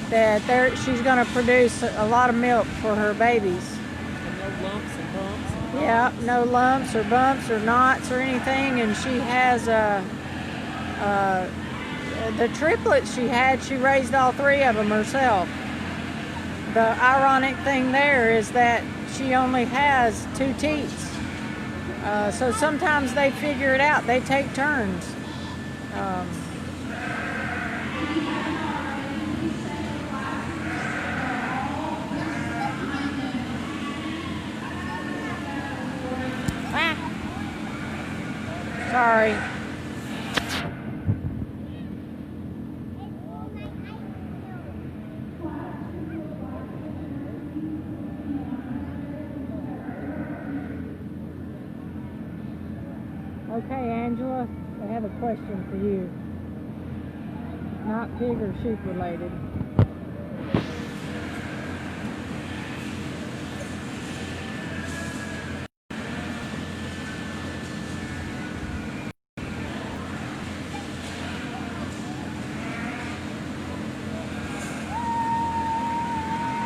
that she's going to produce a lot of milk for her babies. And no lumps and bumps. Yeah, no lumps or bumps or knots or anything. And she has the triplets she had, she raised all three of them herself. The ironic thing there is that she only has 2 teats. So sometimes they figure it out. They take turns. Sorry. Okay, Angela, I have a question for you. Not pig or sheep related.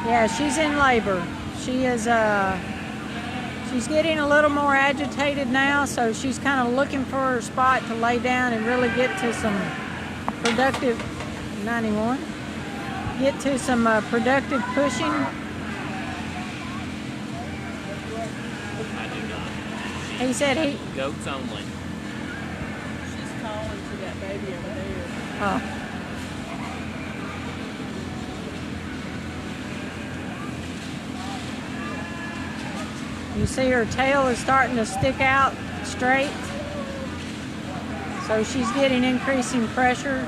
Yeah, she's in labor. She is she's getting a little more agitated now, so she's kind of looking for her spot to lay down and really get to some productive 91. Get to some productive pushing. I do not. He said he. Goats only. She's calling to that baby over there. Oh. You see her tail is starting to stick out straight. So she's getting increasing pressure.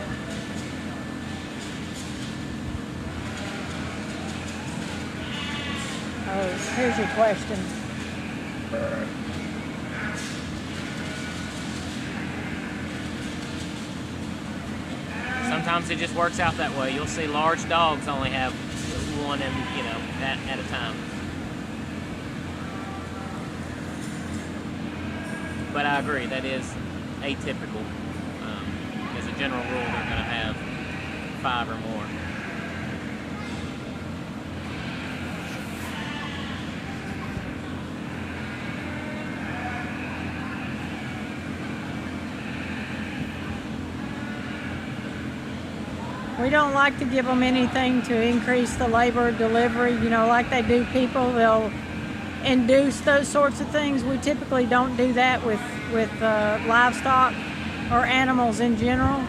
here's your question. Sometimes it just works out that way. You'll see large dogs only have one, and at a time. But I agree, that is atypical. As a general rule, they're going to have 5 or more. We don't like to give them anything to increase the labor of delivery, like they do people. They'll induce those sorts of things. We typically don't do that with livestock or animals in general.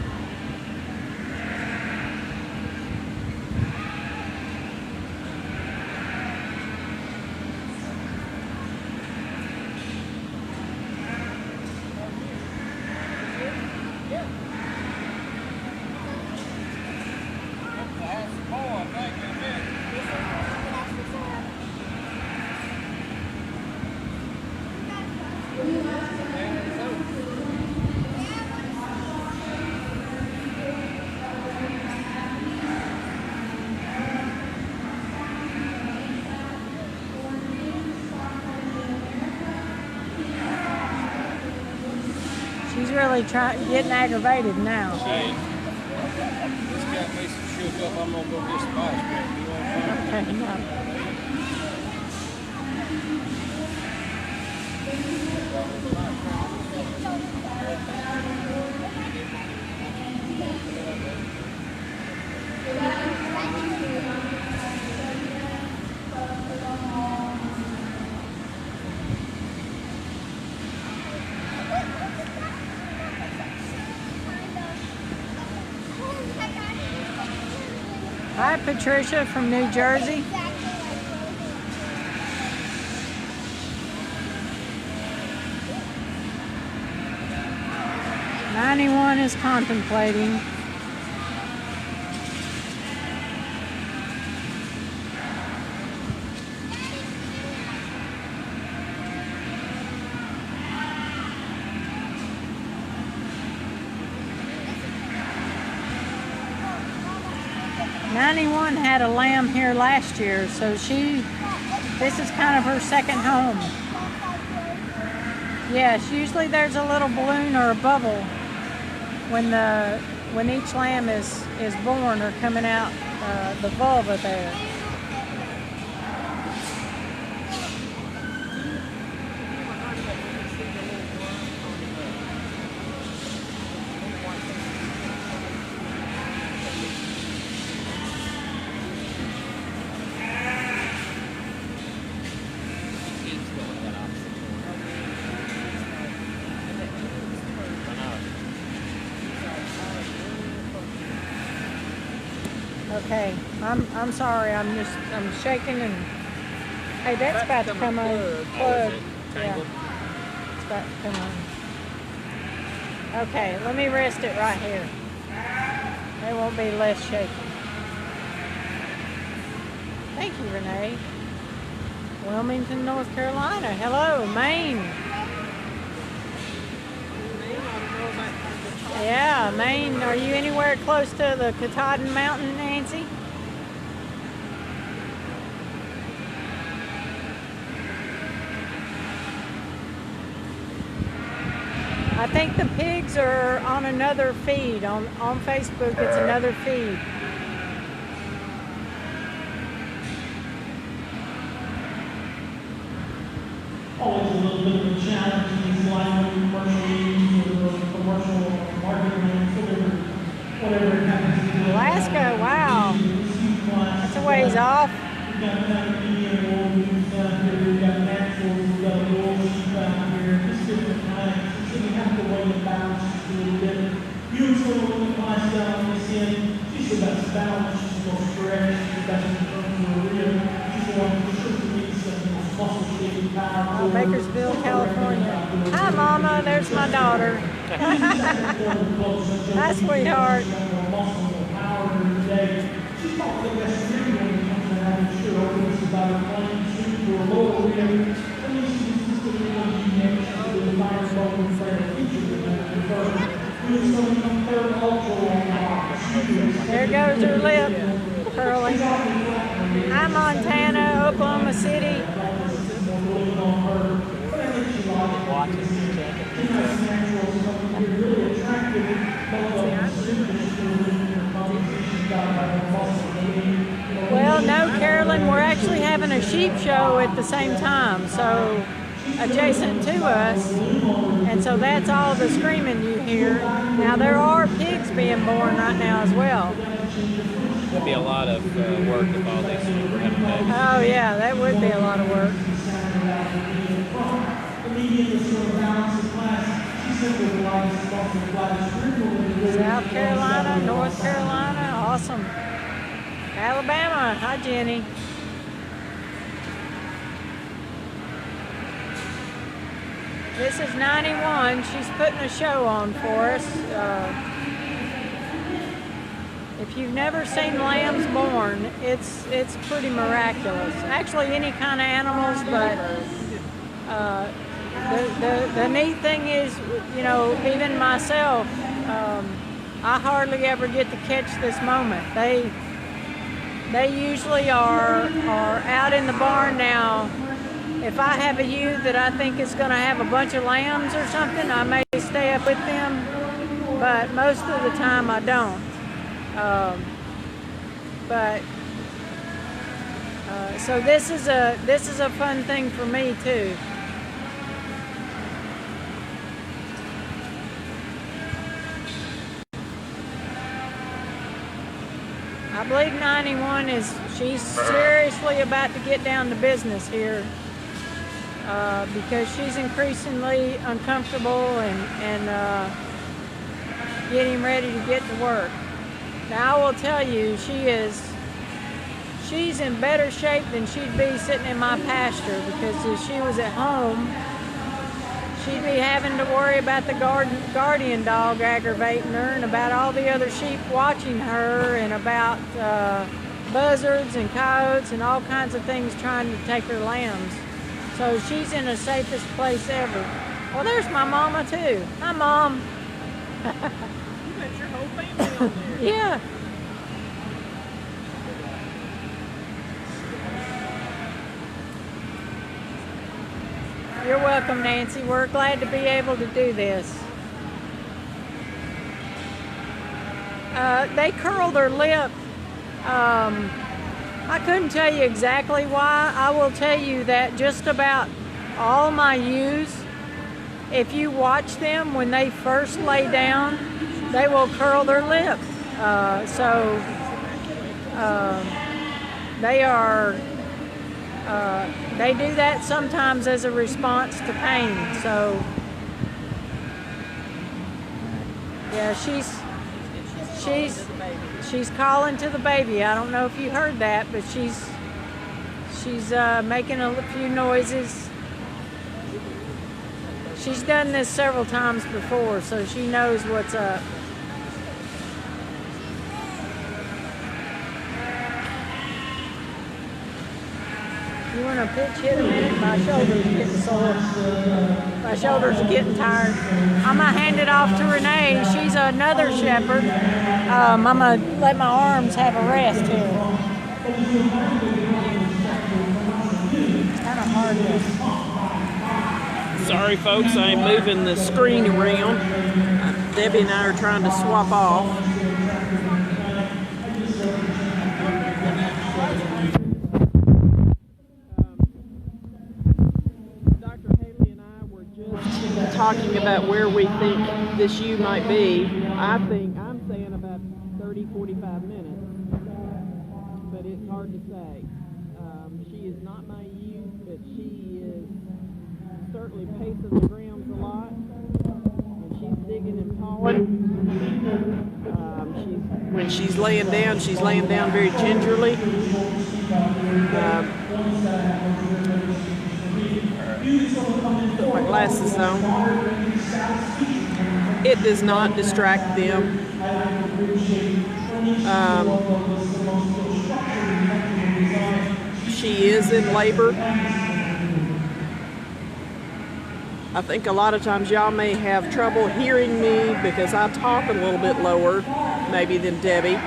She's really getting aggravated now. Hey, this got me some shook up. I'm gonna go get some ice cream. You want some? Okay, no. Hi, Patricia from New Jersey. '91 is contemplating. '91 had a lamb here last year, so this is kind of her second home. Yes, usually there's a little balloon or a bubble when each lamb is born or coming out the vulva there. Okay, I'm sorry. I'm shaking and hey, that's about to come unplugged. Yeah, it's about to come on. Okay, let me rest it right here. There won't be less shaking. Thank you, Renee. Wilmington, North Carolina. Hello, Maine. Yeah, Maine. Are you anywhere close to the Katahdin Mountain, Nancy? I think the pigs are on another feed. On Facebook, it's another feed. Always a little bit of a challenge in these line commercial meetings or commercial marketing, whatever it happens to be. Alaska, wow. That's a ways off. We've got medium wolves down here, we've got naturals, we've got little sheep out here, just different kinds. So we have to weigh the balance just a little bit. Usually when we buy stuff on this end, she's got some balance, she's going to stretch, she's got some terms for a rib, she's going to push her meat, some muscle shaking power. Oh, Bakersfield, California. Hi, Mama. There's my daughter. Hi, sweetheart. She's probably the best thing when it comes to having sure openness about her playing super There goes her lip curling. Hi, Montana, Oklahoma City. Well, no, Carolyn, we're actually having a sheep show at the same time, so adjacent to us, and so that's all the screaming you hear. Now, there are pigs being born right now as well. That'd be a lot of work if all these sheep were having babies. Oh, yeah, that would be a lot of work. South Carolina, North Carolina, awesome. Alabama, hi Jenny. This is 91. She's putting a show on for us. If you've never seen lambs born, it's pretty miraculous. Actually, any kind of animals, but the neat thing is, you know, even myself, I hardly ever get to catch this moment. They usually are out in the barn now. If I have a ewe that I think is going to have a bunch of lambs or something, I may stay up with them, but most of the time I don't. So this is a fun thing for me too. I believe 91 she's seriously about to get down to business here because she's increasingly uncomfortable and getting ready to get to work. Now I will tell you, she's in better shape than she'd be sitting in my pasture, because if she was at home, she'd be having to worry about the guardian dog aggravating her, and about all the other sheep watching her, and about buzzards and coyotes and all kinds of things trying to take her lambs. So she's in the safest place ever. Well, there's my mama too. Hi, Mom. You got your whole family on there. Yeah. You're welcome, Nancy. We're glad to be able to do this. They curl their lip. I couldn't tell you exactly why. I will tell you that just about all my ewes, if you watch them when they first lay down, they will curl their lip. They do that sometimes as a response to pain. So, yeah, she's calling to the baby. I don't know if you heard that, but she's making a few noises. She's done this several times before, so she knows what's up. You want to pitch hit a minute? My shoulder's getting sore. My shoulders are getting tired. I'm going to hand it off to Renee. She's another shepherd. I'm going to let my arms have a rest here. It's kind of hard to... Sorry, folks, I'm moving the screen around. Debbie and I are trying to swap off. Talking about where we think this ewe might be. I'm saying about 30-45 minutes, but it's hard to say. She is not my ewe, but she is certainly pacing the grounds a lot, and she's digging and pawing. When she's laying down very gingerly. Put my glasses on. It does not distract them. She is in labor. I think a lot of times y'all may have trouble hearing me because I talk a little bit lower, maybe than Debbie.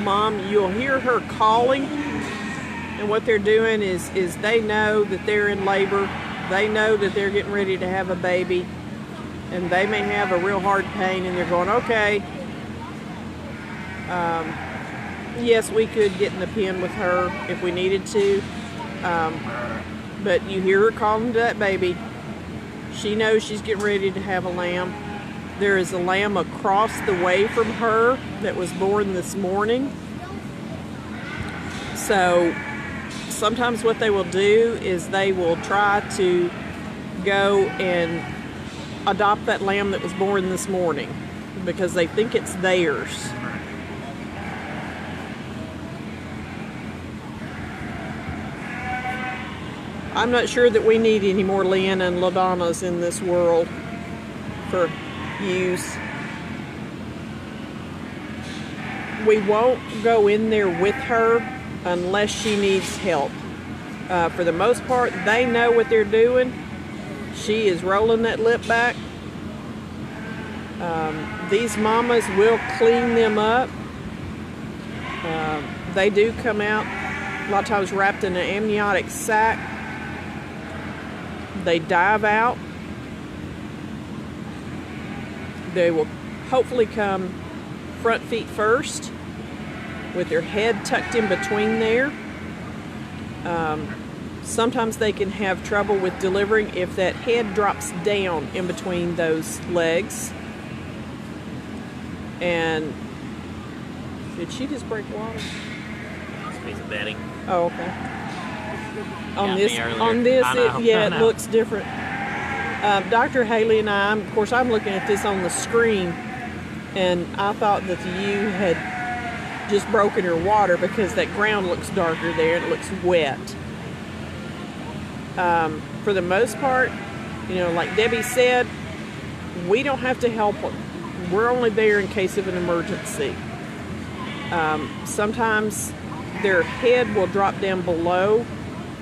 Mom, you'll hear her calling, and what they're doing is they know that they're in labor. They know that they're getting ready to have a baby, and they may have a real hard pain, and they're going, okay, yes, we could get in the pen with her if we needed to, but you hear her calling to that baby. She knows she's getting ready to have a lamb. There is a lamb across the way from her that was born this morning. So sometimes what they will do is they will try to go and adopt that lamb that was born this morning because they think it's theirs. I'm not sure that we need any more Leanna and LaDonnas in this world for use. We won't go in there with her unless she needs help. For the most part, they know what they're doing. She is rolling that lip back. These mamas will clean them up. They do come out a lot of times wrapped in an amniotic sac. They dive out. They will hopefully come front feet first with their head tucked in between there. Sometimes they can have trouble with delivering if that head drops down in between those legs. And did she just break water? It's a piece of bedding. Oh, okay. Got me earlier. It looks different. Dr. Haley and I, of course, I'm looking at this on the screen, and I thought that the ewe had just broken her water because that ground looks darker there and it looks wet. For the most part, like Debbie said, we don't have to help them. We're only there in case of an emergency. Sometimes their head will drop down below.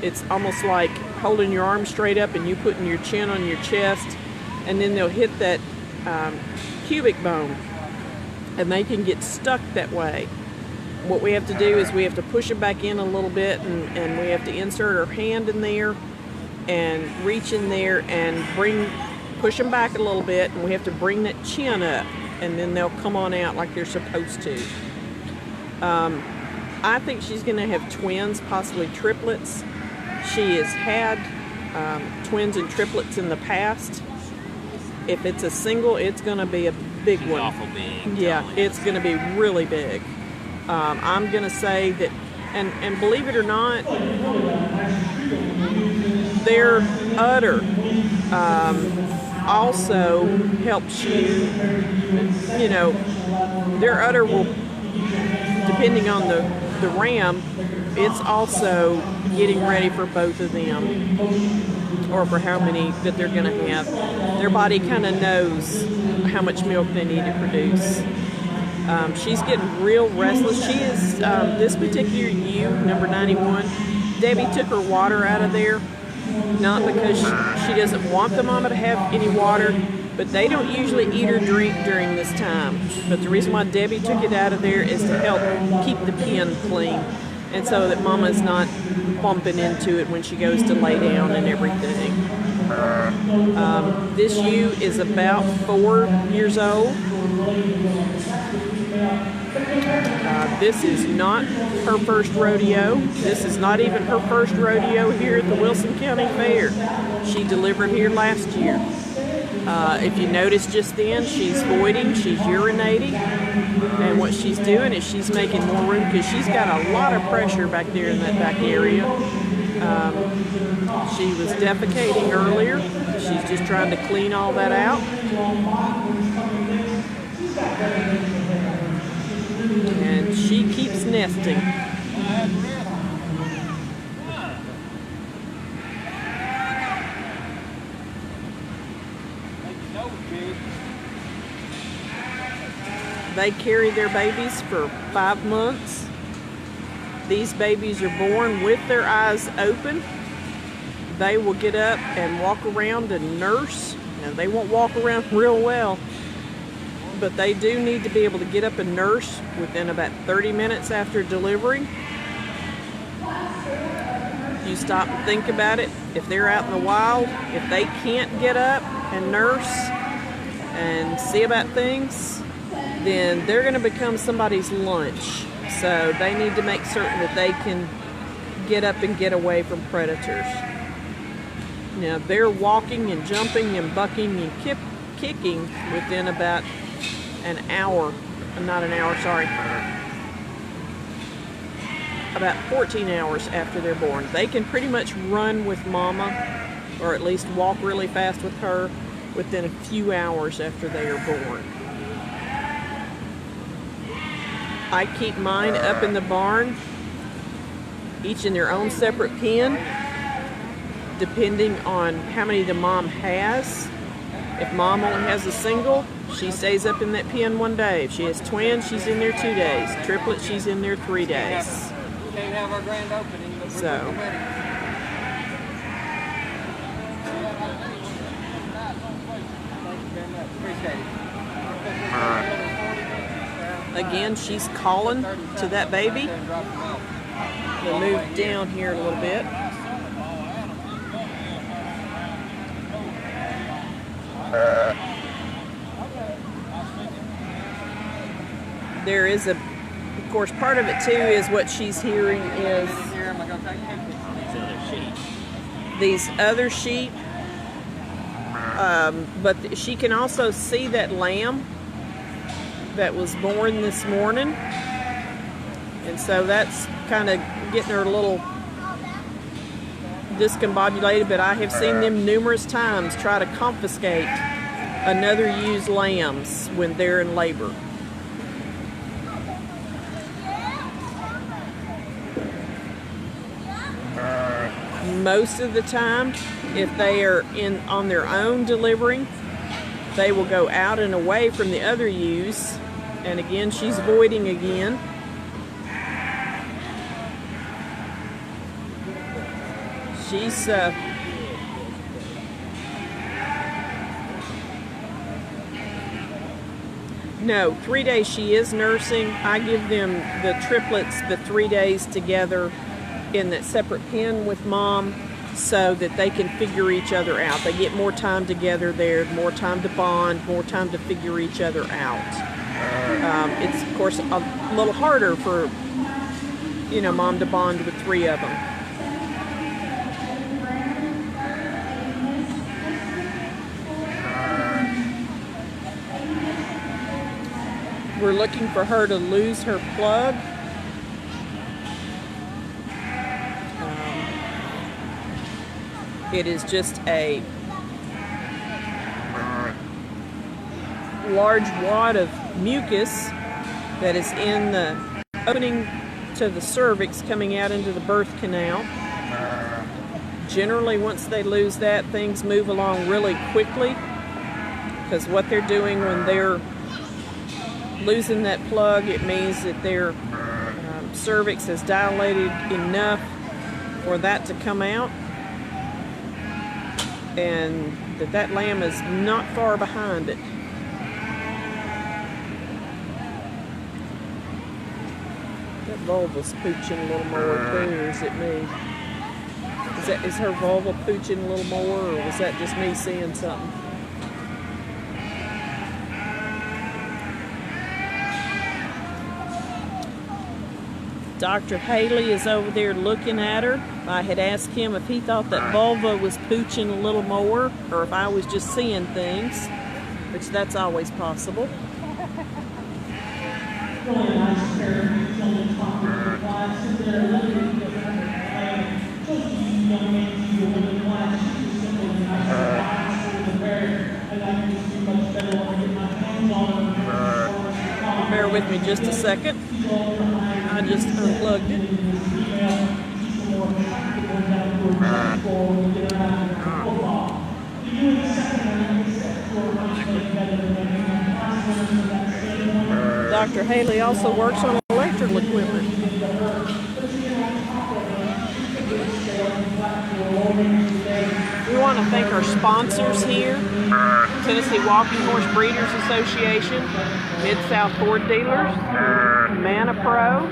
It's almost like holding your arm straight up and you putting your chin on your chest, and then they'll hit that pubic bone, and they can get stuck that way. What we have to do is we have to push them back in a little bit, and we have to insert our hand in there and reach in there and push them back a little bit, and we have to bring that chin up, and then they'll come on out like they're supposed to. I think she's going to have twins, possibly triplets. She has had twins and triplets in the past. If it's a single, it's going to be a big one. Awful big. Yeah, it's going to be really big. I'm going to say that, and believe it or not, their udder also helps you, their udder will, depending on the ram, it's also getting ready for both of them, or for how many that they're going to have. Their body kind of knows how much milk they need to produce. She's getting real restless. She is, this particular ewe, number 91, Debbie took her water out of there, not because she doesn't want the mama to have any water, but they don't usually eat or drink during this time. But the reason why Debbie took it out of there is to help keep the pen clean, and so that mama's not bumping into it when she goes to lay down and everything. This ewe is about 4 years old. This is not her first rodeo. This is not even her first rodeo here at the Wilson County Fair. She delivered here last year. If you notice just then, she's voiding, she's urinating, and what she's doing is she's making more room because she's got a lot of pressure back there in that back area. She was defecating earlier. She's just trying to clean all that out. And she keeps nesting. They carry their babies for 5 months. These babies are born with their eyes open. They will get up and walk around and nurse. Now, they won't walk around real well, but they do need to be able to get up and nurse within about 30 minutes after delivery. You stop and think about it. If they're out in the wild, if they can't get up and nurse and see about things, then they're going to become somebody's lunch. So they need to make certain that they can get up and get away from predators. Now, they're walking and jumping and bucking and kicking within about an hour. Not an hour, sorry. About 14 hours after they're born. They can pretty much run with mama, or at least walk really fast with her, within a few hours after they are born. I keep mine up in the barn, each in their own separate pen, depending on how many the mom has. If mom only has a single, she stays up in that pen 1 day. If she has twins, she's in there 2 days. Triplets, she's in there 3 days. Can't have our grand opening, but we're So, ready. Thank you very much. Appreciate it. again, she's calling to that baby. We'll move down here a little bit. There is of course, part of it too is what she's hearing is these other sheep, but she can also see that lamb that was born this morning, and so that's kind of getting her a little discombobulated, but I have seen them numerous times try to confiscate another ewe's lambs when they're in labor. Most of the time, if they are on their own delivering, they will go out and away from the other ewes. And again, she's voiding again. She's no, 3 days she is nursing. I give them the triplets the 3 days together in that separate pen with mom so that they can figure each other out. They get more time together there, more time to bond, more time to figure each other out. It's, of course, a little harder for, mom to bond with 3 of them. We're looking for her to lose her plug. It is just a large wad of mucus that is in the opening to the cervix coming out into the birth canal. Generally, once they lose that, things move along really quickly, because what they're doing when they're losing that plug, it means that their cervix is dilated enough for that to come out, and that lamb is not far behind it. That vulva's pooching a little more too, or is it me? Is her vulva pooching a little more, or was that just me seeing something? Dr. Haley is over there looking at her. I had asked him if he thought that vulva was pooching a little more, or if I was just seeing things, which that's always possible. Really nice pair of boots on the top of the class. Sit there looking at the just to use young men to the women class. She's just simply a nice class for the pair. And I can just do much better when I get my hands on them. Bear with me just a second. I just unplugged it. Dr. Haley also works on electrical equipment. We want to thank our sponsors here: Tennessee Walking Horse Breeders Association, Mid-South Ford Dealers, Mana Pro,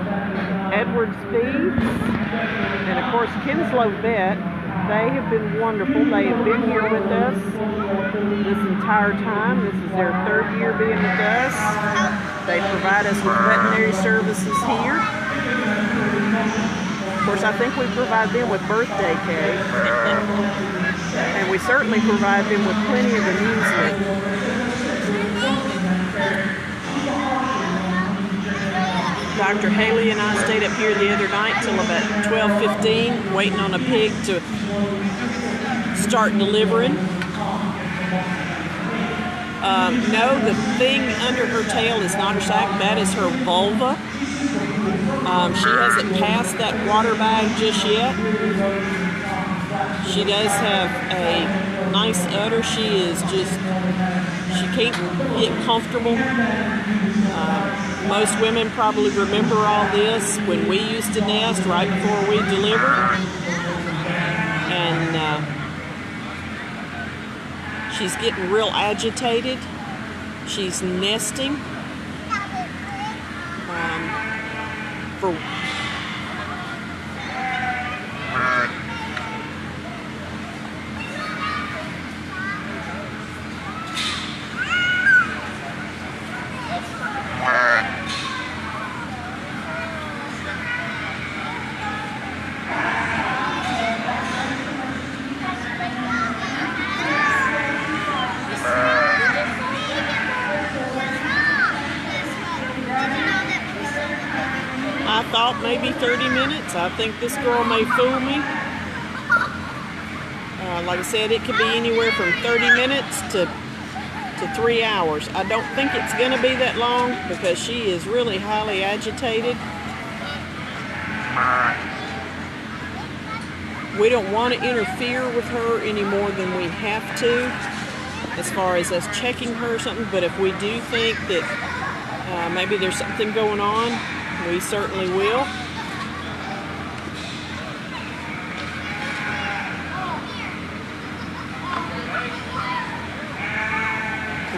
Edwards Feeds, and of course Kinslow Vet. They have been wonderful. They have been here with us this entire time. This is their 3rd year being with us. They provide us with veterinary services here. Of course, I think we provide them with birthday cake. And we certainly provide them with plenty of amusement. Dr. Haley and I stayed up here the other night till about 12:15, waiting on a pig to start delivering. No, the thing under her tail is not her sac, that is her vulva. She hasn't passed that water bag just yet. She does have a nice udder. She can't get comfortable. Most women probably remember all this when we used to nest right before we delivered. And she's getting real agitated. She's nesting. For I thought maybe 30 minutes. I think this girl may fool me. Like I said, it could be anywhere from 30 minutes to 3 hours. I don't think it's going to be that long because she is really highly agitated. We don't want to interfere with her any more than we have to as far as us checking her or something, but if we do think that maybe there's something going on, we certainly will.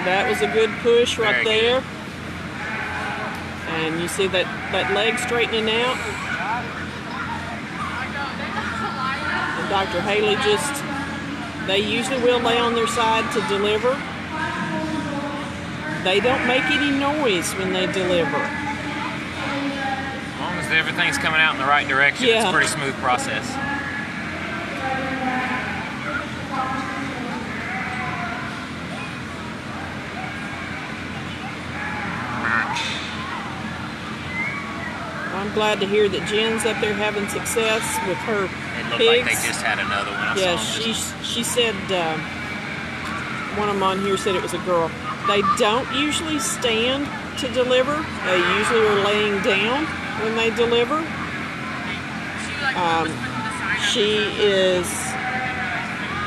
That was a good push right there. And you see that leg straightening out. And Dr. Haley they usually will lay on their side to deliver. They don't make any noise when they deliver. As long as everything's coming out in the right direction, it's a pretty smooth process. I'm glad to hear that Jen's up there having success with her It looked pigs. like they just had another one. I saw them she said, one of them on here said it was a girl. They don't usually stand to deliver. They usually are laying down when they deliver.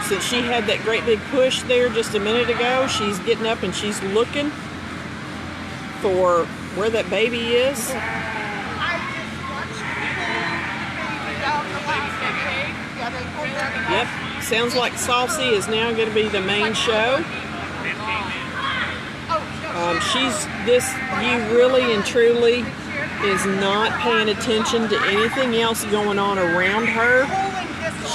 Since she had that great big push there just a minute ago, she's getting up and she's looking for where that baby is. Yep, sounds like Saucy is now going to be the main show. This ewe really and truly is not paying attention to anything else going on around her.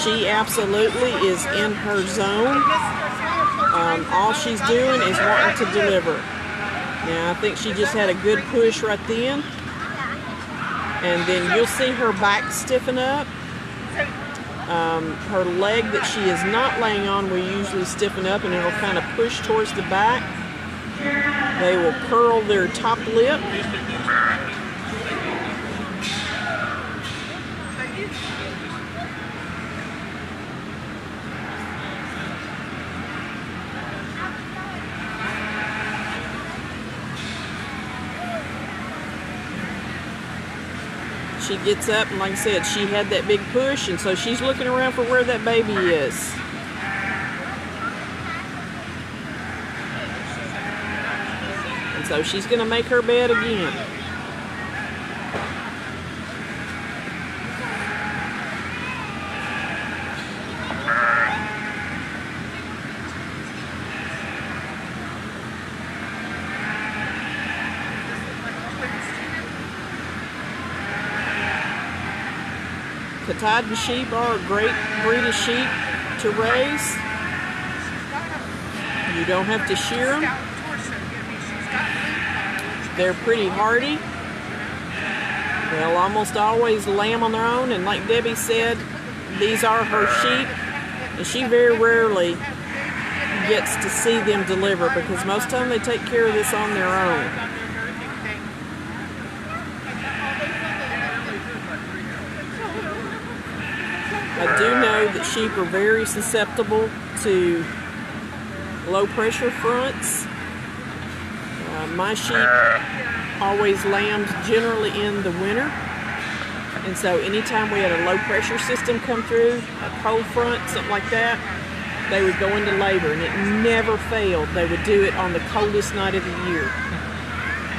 She absolutely is in her zone. All she's doing is wanting to deliver. Now, I think she just had a good push right then. And then you'll see her back stiffen up. Her leg that she is not laying on will usually stiffen up and it'll kind of push towards the back. They will curl their top lip. She gets up, and like I said, she had that big push, and so she's looking around for where that baby is. And And so she's going to make her bed again. Katahdin sheep are a great breed of sheep to raise. You don't have to shear them. They're pretty hardy. They'll almost always lamb on their own, and like Debbie said, these are her sheep, and she very rarely gets to see them deliver because most of the time they take care of this on their own. I do know that sheep are very susceptible to low pressure fronts. My sheep always lambed generally in the winter, and so anytime we had a low pressure system come through, a cold front, something like that, they would go into labor, and it never failed. They would do it on the coldest night of the year.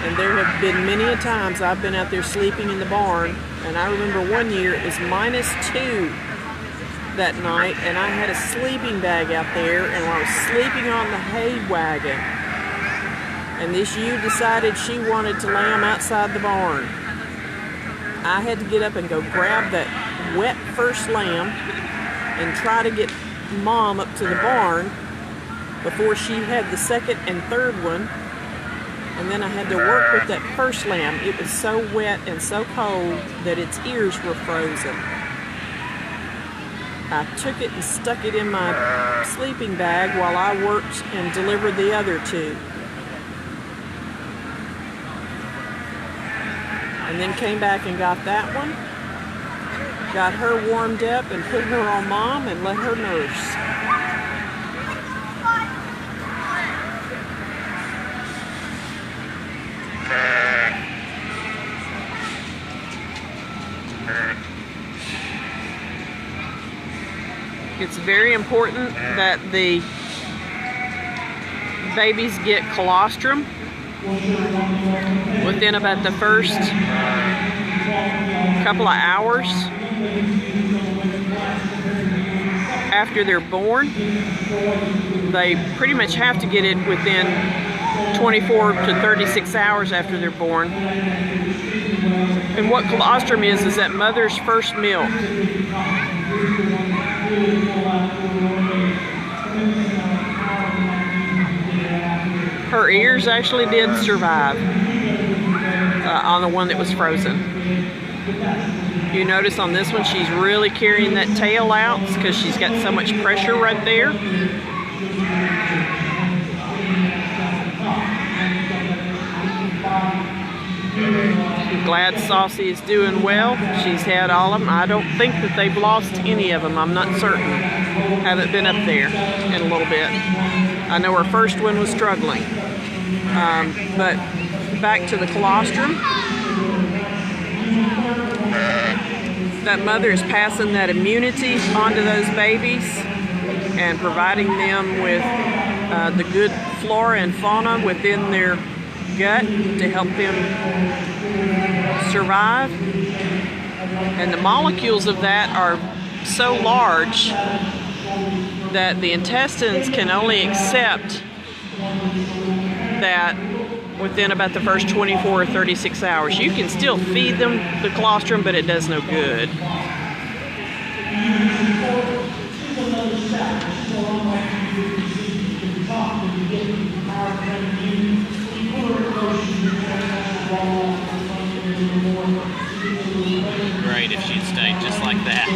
And there have been many a times I've been out there sleeping in the barn, and I remember one year it was -2 that night, and I had a sleeping bag out there, and I was sleeping on the hay wagon. And this ewe decided she wanted to lamb outside the barn. I had to get up and go grab that wet first lamb and try to get Mom up to the barn before she had the second and third one. And then I had to work with that first lamb. It was so wet and so cold that its ears were frozen. I took it and stuck it in my sleeping bag while I worked and delivered the other two. And then came back and got that one, got her warmed up and put her on Mom and let her nurse. It's very important that the babies get colostrum within about the first couple of hours after they're born. They pretty much have to get it within 24 to 36 hours after they're born. And what colostrum is that mother's first milk. Her ears actually did survive on the one that was frozen. You notice on this one she's really carrying that tail out because she's got so much pressure right there. I'm glad Saucy is doing well. She's had all of them. I don't think that they've lost any of them. I'm not certain. Haven't been up there in a little bit. I know her first one was struggling. But back to the colostrum. That mother is passing that immunity onto those babies and providing them with the good flora and fauna within their gut to help them survive. And the molecules of that are so large that the intestines can only accept that within about the first 24 or 36 hours. You can still feed them the colostrum, but it does no good. Great if she'd stayed just like that.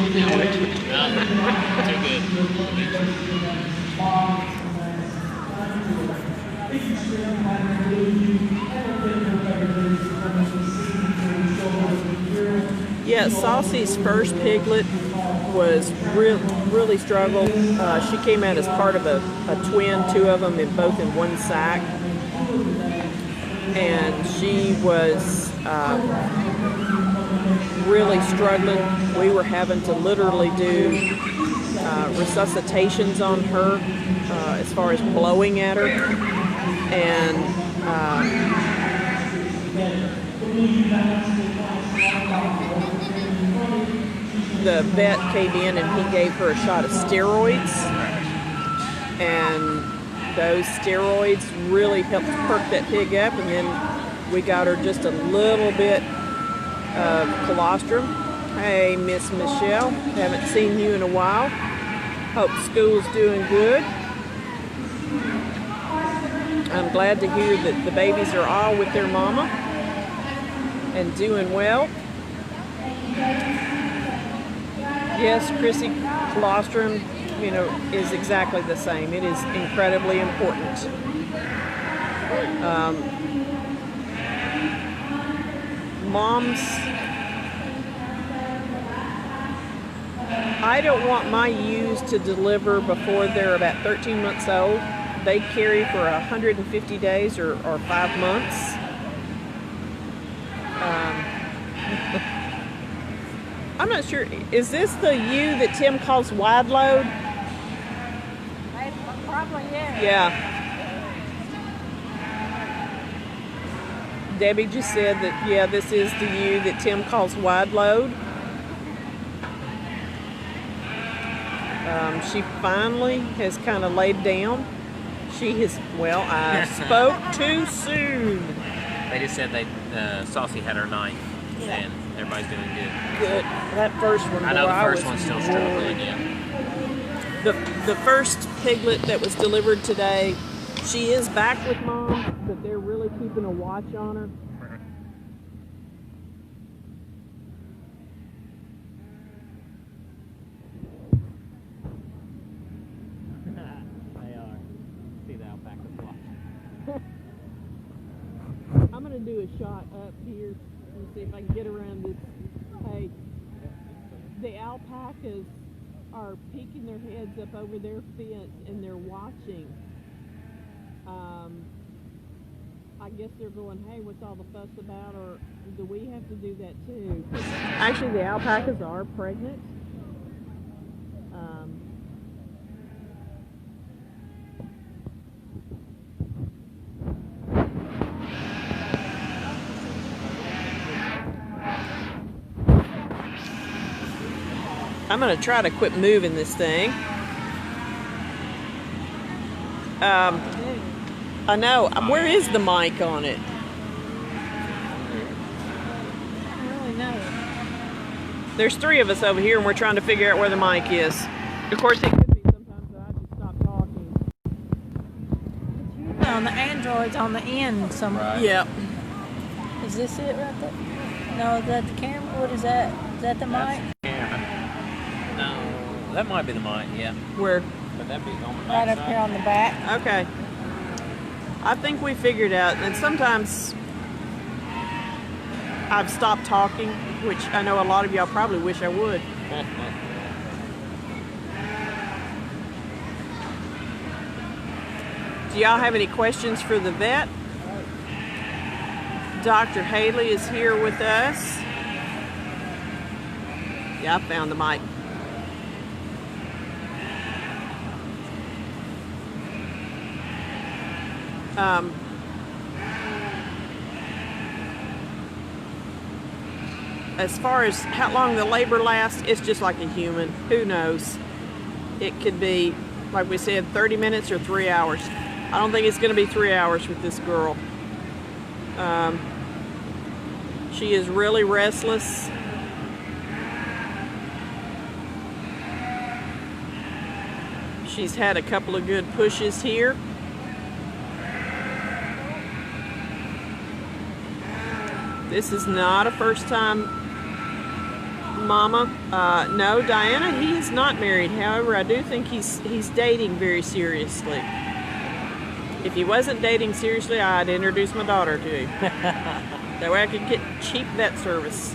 Too good. Yeah, Saucy's first piglet was really struggled. She came out as part of a twin, two of them both in one sack. And she was really struggling. We were having to literally do resuscitations on her as far as blowing at her. And The vet came in and he gave her a shot of steroids, and those steroids really helped perk that pig up, and then we got her just a little bit of colostrum. Hey, Miss Michelle, haven't seen you in a while. Hope school's doing good. I'm glad to hear that the babies are all with their mama and doing well. Yes, Chrissy, colostrum, you know, is exactly the same. It is incredibly important. Moms, I don't want my ewes to deliver before they're about 13 months old. They carry for 150 days or 5 months. I'm not sure. Is this the ewe that Tim calls wide load? Probably, yeah. Yeah. Debbie just said that, yeah, this is the ewe that Tim calls wide load. She finally has kind of laid down. She has, well, I spoke too soon. They just said Saucy had her ninth, and everybody's doing good. Good. That first one, I know boy, the first was one's still worried. struggling, yeah. The first piglet that was delivered today, she is back with mom, but they're really keeping a watch on her. They are. See the alpaca watch. I'm gonna do a shot up here and see if I can get around this. Hey, the alpacas are peeking their heads up over their fence and they're watching. I guess they're going, hey, what's all the fuss about? Or do we have to do that too? Actually, the alpacas are pregnant. I'm going to try to quit moving this thing. I know. Where is the mic on it? I don't really know. There's 3 of us over here, and we're trying to figure out where the mic is. Of course, it could be sometimes that I just stop talking. On the Android's on the end somewhere. Right. Yeah. Is this it right there? No, is that the camera? What is that? Is that the mic? No, that might be the mic, yeah. Where? But that'd be on the Right back up here on the back. Okay. I think we figured out, and sometimes I've stopped talking, which I know a lot of y'all probably wish I would. Do y'all have any questions for the vet? Dr. Haley is here with us. Yeah, I found the mic. As far as how long the labor lasts, it's just like a human. Who knows? It could be, like we said, 30 minutes or 3 hours. I don't think it's going to be 3 hours with this girl. She is really restless. She's had a couple of good pushes here. This is not a first time mama. No, Diana, he is not married. However, I do think he's dating very seriously. If he wasn't dating seriously, I'd introduce my daughter to him. That way I could get cheap vet service.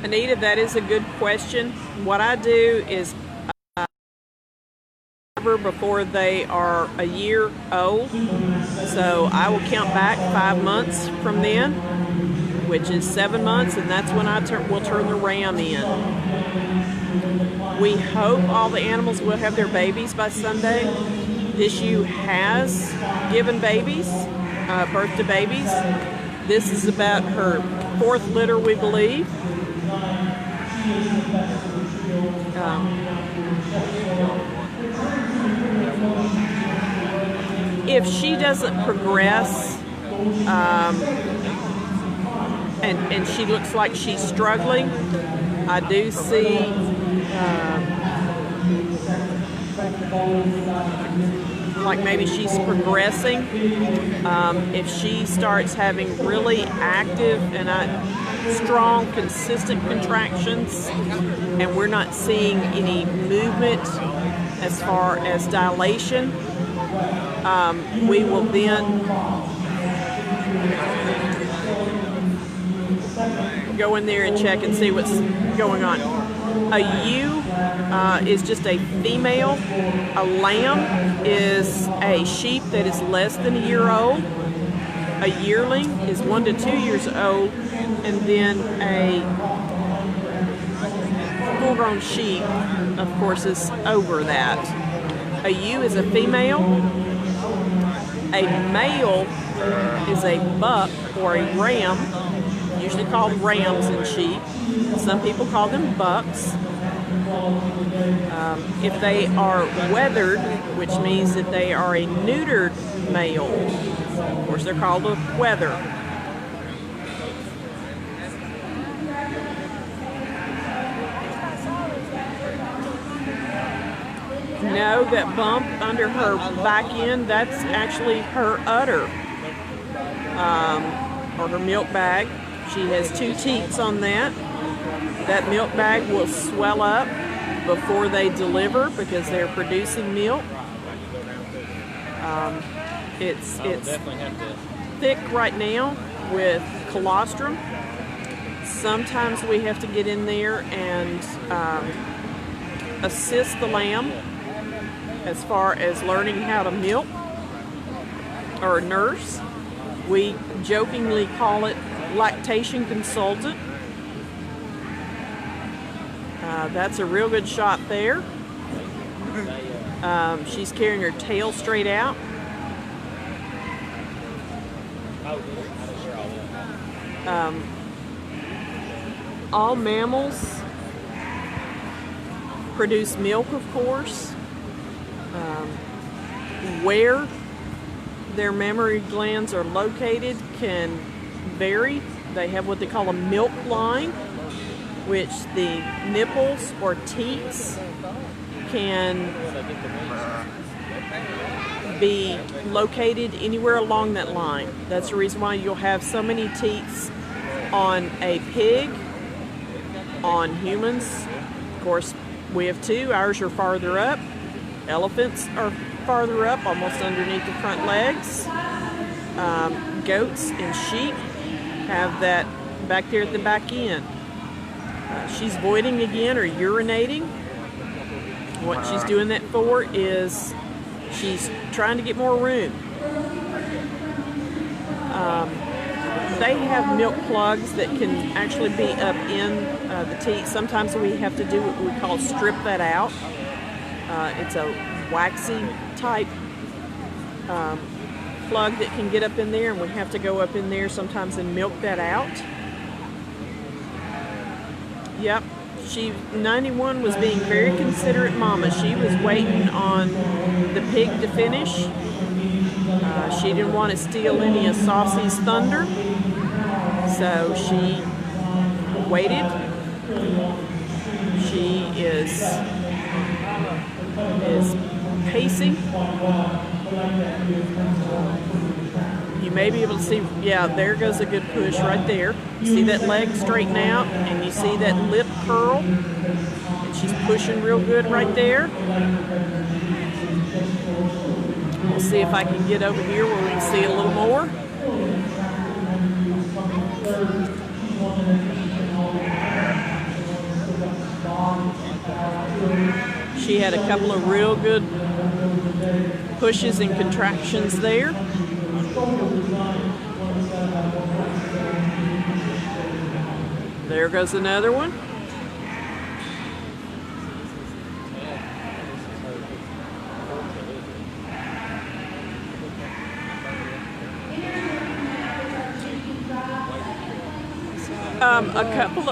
Anita, that is a good question. What I do is before they are a year old, so I will count back 5 months from then. which is 7 months, and that's when we'll turn the ram in. We hope all the animals will have their babies by Sunday. This ewe has given babies, birth to babies. This is about her 4th litter, we believe. If she doesn't progress, and she looks like she's struggling, I do see like maybe she's progressing. If she starts having really active and strong, consistent contractions, and we're not seeing any movement as far as dilation, we will then go in there and check and see what's going on. A ewe is just a female. A lamb is a sheep that is less than a year old. A yearling is 1 to 2 years old, and then a full-grown sheep, of course, is over that. A ewe is a female. A male is a buck or a ram, usually called rams in sheep. Some people call them bucks. If they are weathered, which means that they are a neutered male, of course they're called a wether. No, that bump under her back end, that's actually her udder, or her milk bag. She has 2 teats on that. That milk bag will swell up before they deliver because they're producing milk. It's thick right now with colostrum. Sometimes we have to get in there and assist the lamb as far as learning how to milk or nurse. We jokingly call it lactation consultant. That's a real good shot there. She's carrying her tail straight out. All mammals produce milk, of course. Where their mammary glands are located can vary. They have what they call a milk line, which the nipples or teats can be located anywhere along that line. That's the reason why you'll have so many teats on a pig, on humans. Of course, we have 2. Ours are farther up. Elephants are farther up, almost underneath the front legs. Goats and sheep have that back there at the back end. She's voiding again, or urinating. What she's doing that for is she's trying to get more room. They have milk plugs that can actually be up in the teat. Sometimes we have to do what we call strip that out. It's a waxy type plug that can get up in there, and we have to go up in there sometimes and milk that out. Yep, 91 was being very considerate mama. She was waiting on the pig to finish. She didn't want to steal any of Saucy's thunder, so she waited. She is pacing. You may be able to see, yeah, there goes a good push right there. You see that leg straighten out, and you see that lip curl, and she's pushing real good right there. We'll see if I can get over here where we can see it a little more. She had a couple of real good pushes and contractions there. There goes another one.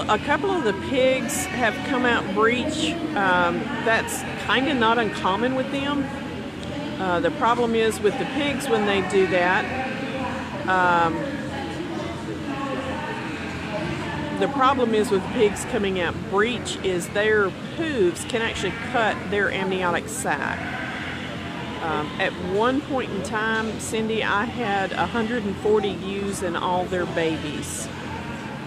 A couple of the pigs have come out breech. That's kind of not uncommon with them. The problem is with the pigs when they do that. The problem is with pigs coming out breech is their hooves can actually cut their amniotic sac. At one point in time, Cindy, I had 140 ewes and all their babies.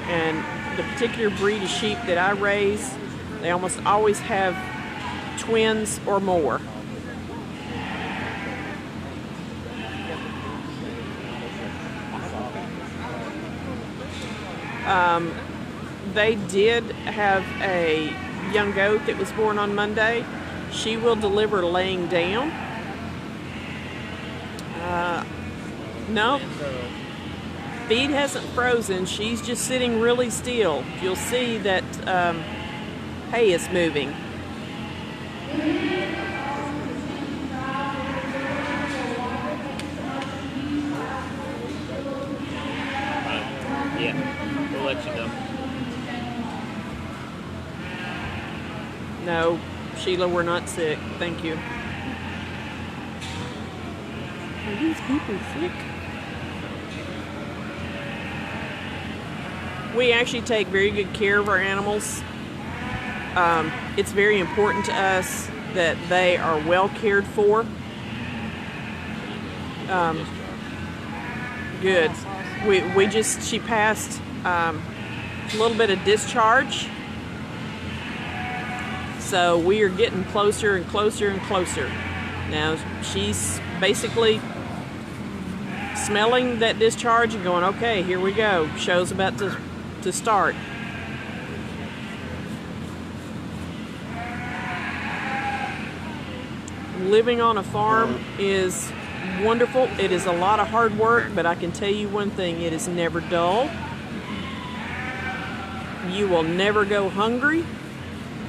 And the particular breed of sheep that I raise, they almost always have twins or more. They did have a young goat that was born on Monday. She will deliver laying down. No, feed hasn't frozen. She's just sitting really still. You'll see that hay is moving. Yeah, we'll let you know. No, Sheila, we're not sick. Thank you. Are these people sick? We actually take very good care of our animals. It's very important to us that they are well cared for. Good. She passed a little bit of discharge. So we are getting closer and closer and closer. Now she's basically smelling that discharge and going, okay, here we go. Show's about to start. Living on a farm is wonderful. It is a lot of hard work, but I can tell you one thing, it is never dull. You will never go hungry,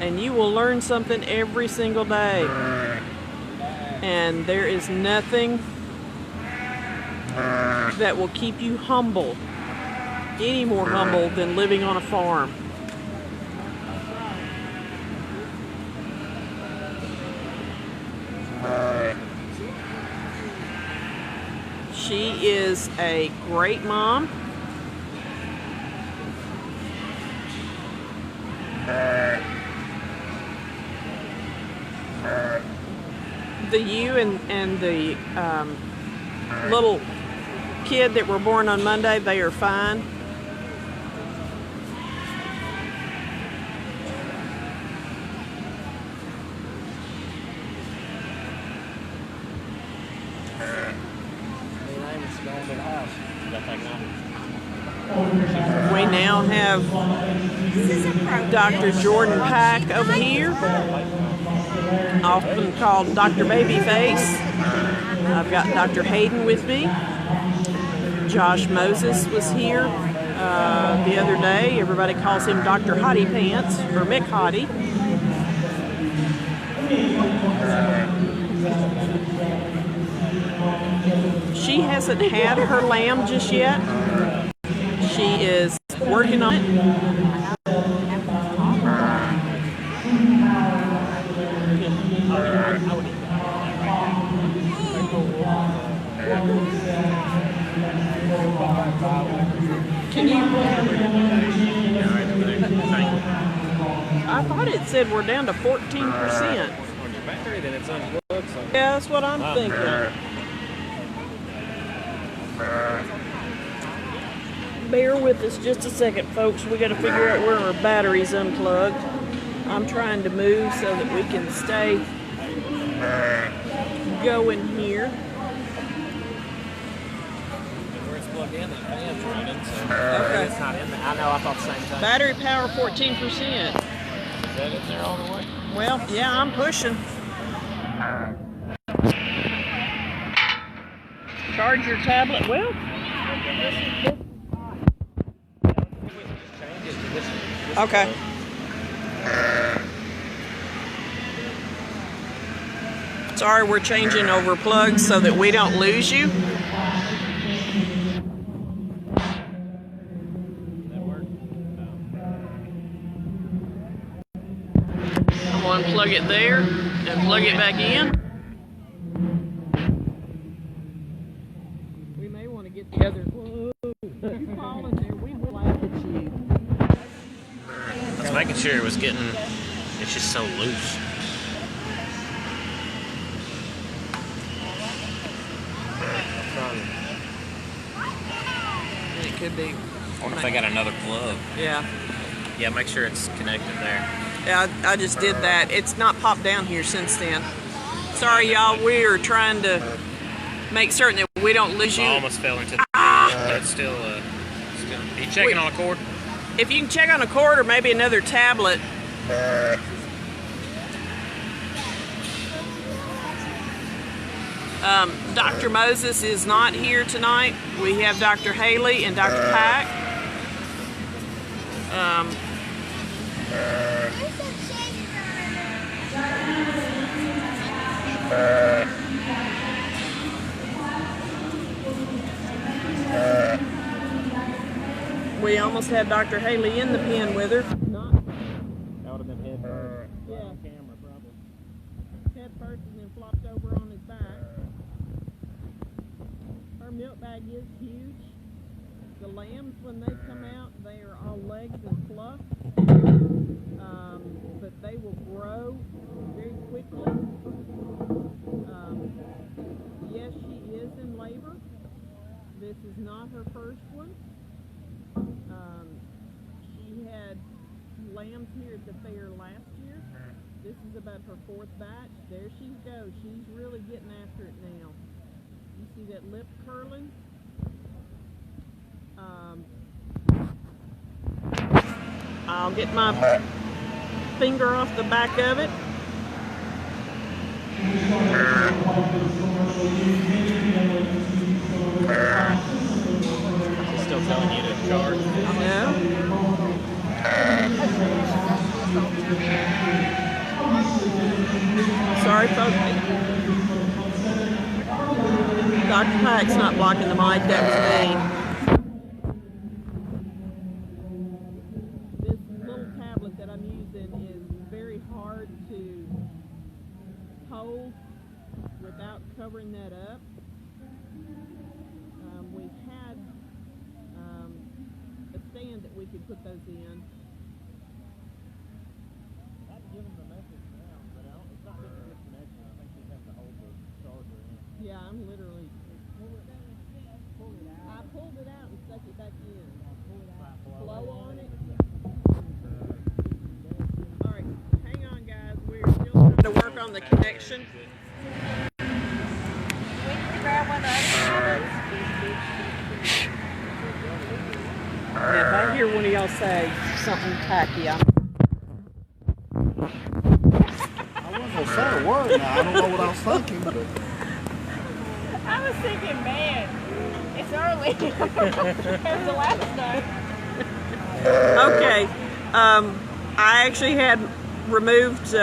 and you will learn something every single day. And there is nothing that will keep you humble, any more humble than living on a farm. She is a great mom. The ewe and the little kid that were born on Monday, they are fine. We now have Dr. Jordan Pack over here, often called Dr. Babyface. I've got Dr. Hayden with me. Josh Moses was here the other day. Everybody calls him Dr. Hottie Pants, or Mick Hottie. She hasn't had her lamb just yet. She is working on it. Can you? I thought it said we're down to 14%. On your battery, then it's unplugged. So. Yeah, that's what I'm thinking. Bear with us just a second, folks. We got to figure out where our battery's unplugged. I'm trying to move so that we can stay going here. Where it's plugged in, the fan's running. So Okay. it's not in there. I know. I thought the same thing. Battery power 14%. Is that in there all the way? Well, yeah, I'm pushing. Charge your tablet. Well, Change it to this one. Okay. Sorry, we're changing over plugs so that we don't lose you. That work? I'm going to plug it there and plug it back in. We may want to get the other. Whoa! If you fall in there, we will laugh at you. I was making sure it was getting. It's just so loose. It could be. I wonder if they got another plug. Yeah. Yeah, make sure it's connected there. Yeah, I just did that. It's not popped down here since then. Sorry, y'all. We are trying to make certain that we don't lose I you. almost fell into the but it's still. Are you checking on a cord? If you can check on a cord or maybe another tablet. Dr. Moses is not here tonight. We have Dr. Haley and Dr. Pack. We almost had Dr. Haley in the pen with her. Not. That would have been head first. Yeah. On camera, probably. Head first and then flopped over on his back. Her milk bag is huge. The lambs, when they come out, they are all legs and fluff. But they will grow very quickly. Yes, she is in labor. This is not her first one. She had lambs here at the fair last year. This is about her fourth batch. There she goes. She's really getting after it now. You see that lip curling? I'll get my finger off the back of it. She's still telling you to charge. No. Sorry, folks. Dr. Pack's not blocking the mic. That was me. This little tablet that I'm using is very hard to hold without covering that up. We had a stand that we could put those in. I'd give them the message now, but it's not getting a good connection. I think you have to hold the charger in. Yeah, I'm literally. I pulled it out and stuck it back in. Blow on it. All right, hang on, guys. We're still trying to work on the connection. We need to grab one of the other tablets. If I hear one of y'all say something tacky, I wasn't gonna say a word now. I don't know what I was thinking, but I was thinking, man, it's early. It was the last night. Okay. I actually had removed.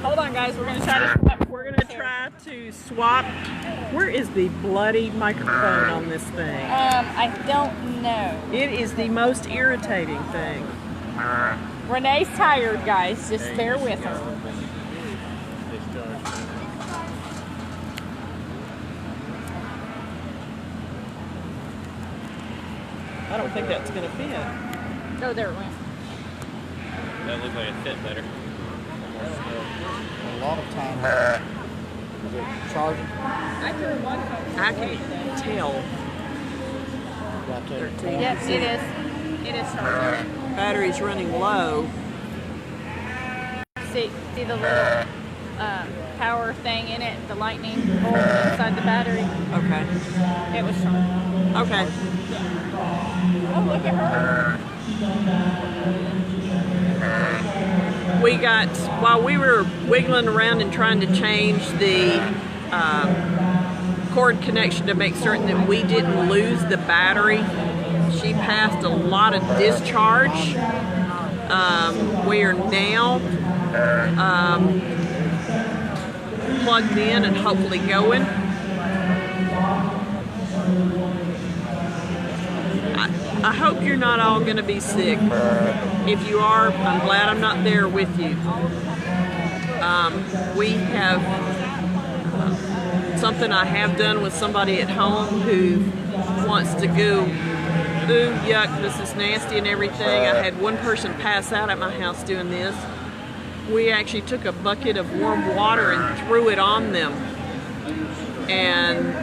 Hold on, guys. We're gonna try to swap. We're gonna try to swap. Where is the bloody microphone on this thing? I don't know. It is the most irritating thing. Renee's tired, guys. Just bear with her. I don't think that's gonna fit. Oh, there it went. That looked like it fit better. a lot of times is it charging? I threw one phone. I can tell. Right there. 13. Yes, it is. It is charging. Battery's running low. See the little power thing in it, the lightning bolt inside the battery. Okay. It was charging. Okay. Oh, look at her. We got, while we were wiggling around and trying to change the cord connection to make certain that we didn't lose the battery, she passed a lot of discharge. We are now plugged in and hopefully going. I hope you're not all going to be sick. If you are, I'm glad I'm not there with you. We have something I have done with somebody at home who wants to go, ooh, yuck, this is nasty and everything. I had one person pass out at my house doing this. We actually took a bucket of warm water and threw it on them and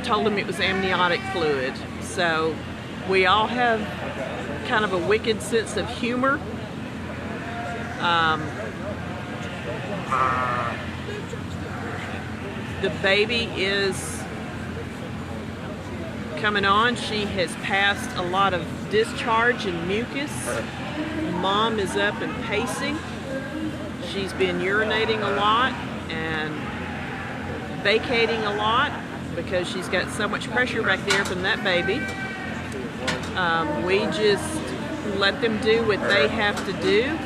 told them it was amniotic fluid. So we all have kind of a wicked sense of humor. The baby is coming on. She has passed a lot of discharge and mucus. Mom is up and pacing. She's been urinating a lot and vacating a lot because she's got so much pressure back there from that baby. We just let them do what they have to do.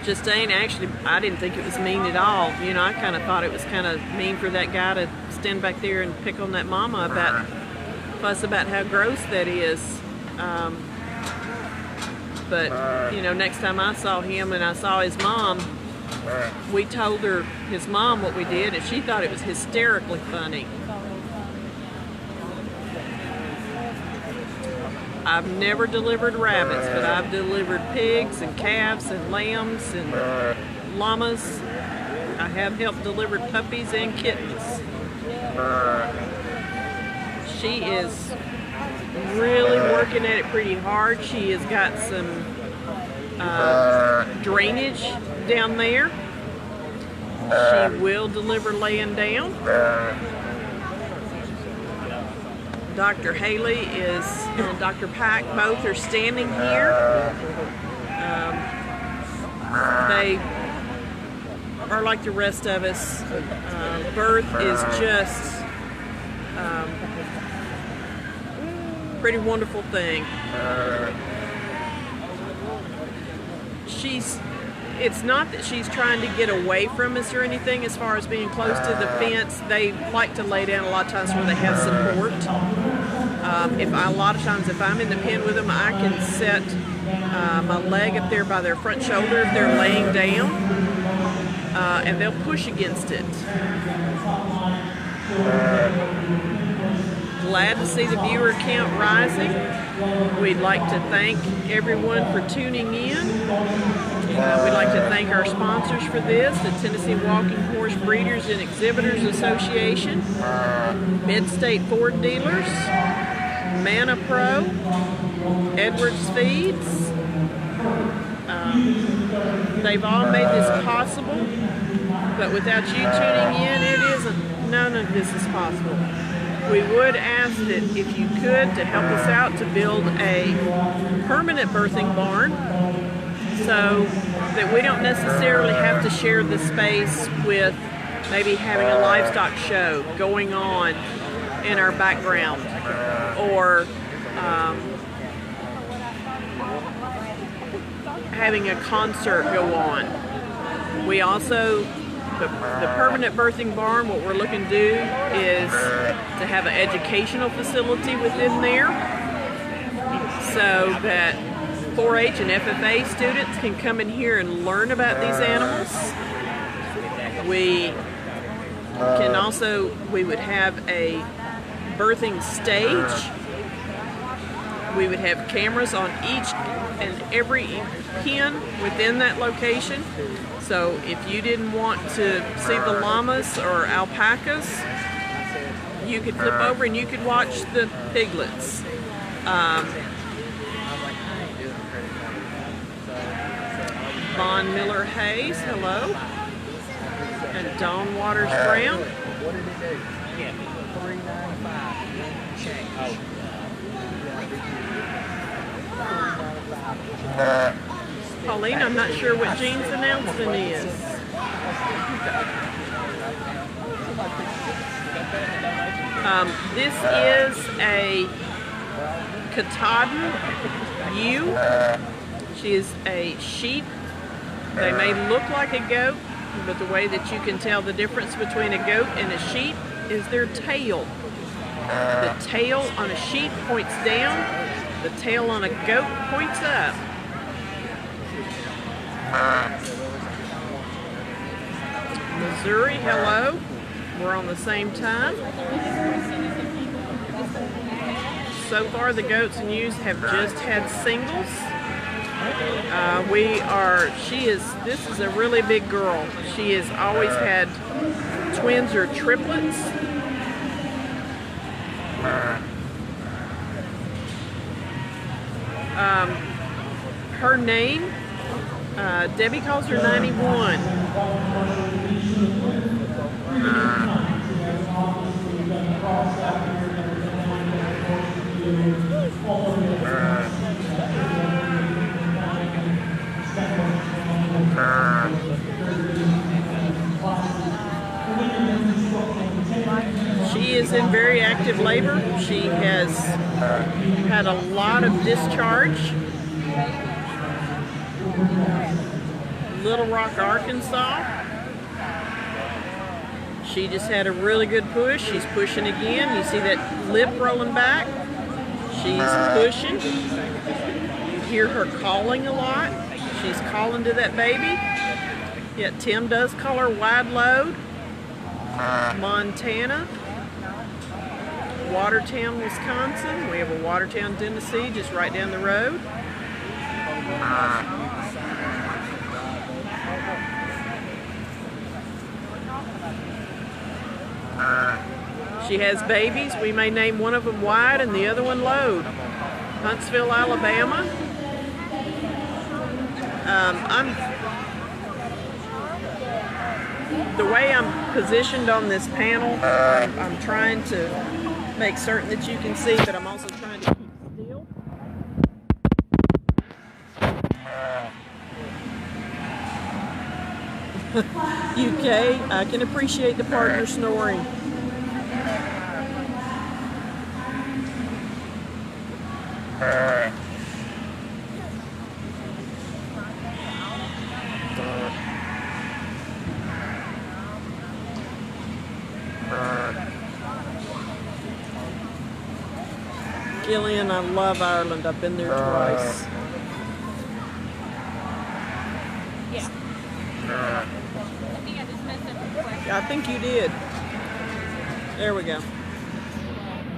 Justine, actually, I didn't think it was mean at all. You know, I kind of thought it was kind of mean for that guy to stand back there and pick on that mama about, fuss about how gross that is. But, you know, next time I saw him and I saw his mom, we told her, his mom, what we did, and she thought it was hysterically funny. I've never delivered rabbits, but I've delivered pigs and calves and lambs and llamas. I have helped deliver puppies and kittens. She is really working at it pretty hard. She has got some drainage down there. She will deliver laying down. Dr. Haley and Dr. Pack both are standing here. They are like the rest of us. Birth is just pretty wonderful thing. It's not that she's trying to get away from us or anything as far as being close to the fence. They like to lay down a lot of times where they have support. A lot of times if I'm in the pen with them, I can set my leg up there by their front shoulder if they're laying down, and they'll push against it. Glad to see the viewer count rising. We'd like to thank everyone for tuning in. We'd like to thank our sponsors for this, the Tennessee Walking Horse Breeders and Exhibitors Association, Mid-State Ford Dealers, Mana Pro, Edwards Feeds. They've all made this possible, but without you tuning in, none of this is possible. We would ask that if you could, to help us out to build a permanent birthing barn so that we don't necessarily have to share the space with maybe having a livestock show going on in our background, or having a concert go on. We also, the permanent birthing barn, what we're looking to do is to have an educational facility within there so that 4-H and FFA students can come in here and learn about these animals. We would have a birthing stage. We would have cameras on each and every pen within that location. So if you didn't want to see the llamas or alpacas, you could flip over and you could watch the piglets. Von Miller Hayes, hello. And Dawn Waters Brown. Pauline, I'm not sure what Jean's announcement is. This is a Katahdin ewe. She is a sheep. They may look like a goat, but the way that you can tell the difference between a goat and a sheep is their tail. The tail on a sheep points down, the tail on a goat points up. Missouri, hello. We're on the same time. So far the goats and ewes have just had singles. This is a really big girl. She has always had twins or triplets. Her name, Debbie calls her 91. She is in very active labor. She has had a lot of discharge. Little Rock, Arkansas. She just had a really good push. She's pushing again. You see that lip rolling back? She's pushing. You hear her calling a lot. She's calling to that baby. Yeah, Tim does call her wide load. Montana. Watertown, Wisconsin. We have a Watertown, Tennessee, just right down the road. She has babies. We may name one of them Wide and the other one Load. Huntsville, Alabama. The way I'm positioned on this panel, I'm trying to make certain that you can see, but I'm also trying to keep still. UK, I can appreciate the partner snoring. Gillian, I love Ireland. I've been there twice. Yeah. I think I just messed up the question. I think you did. There we go.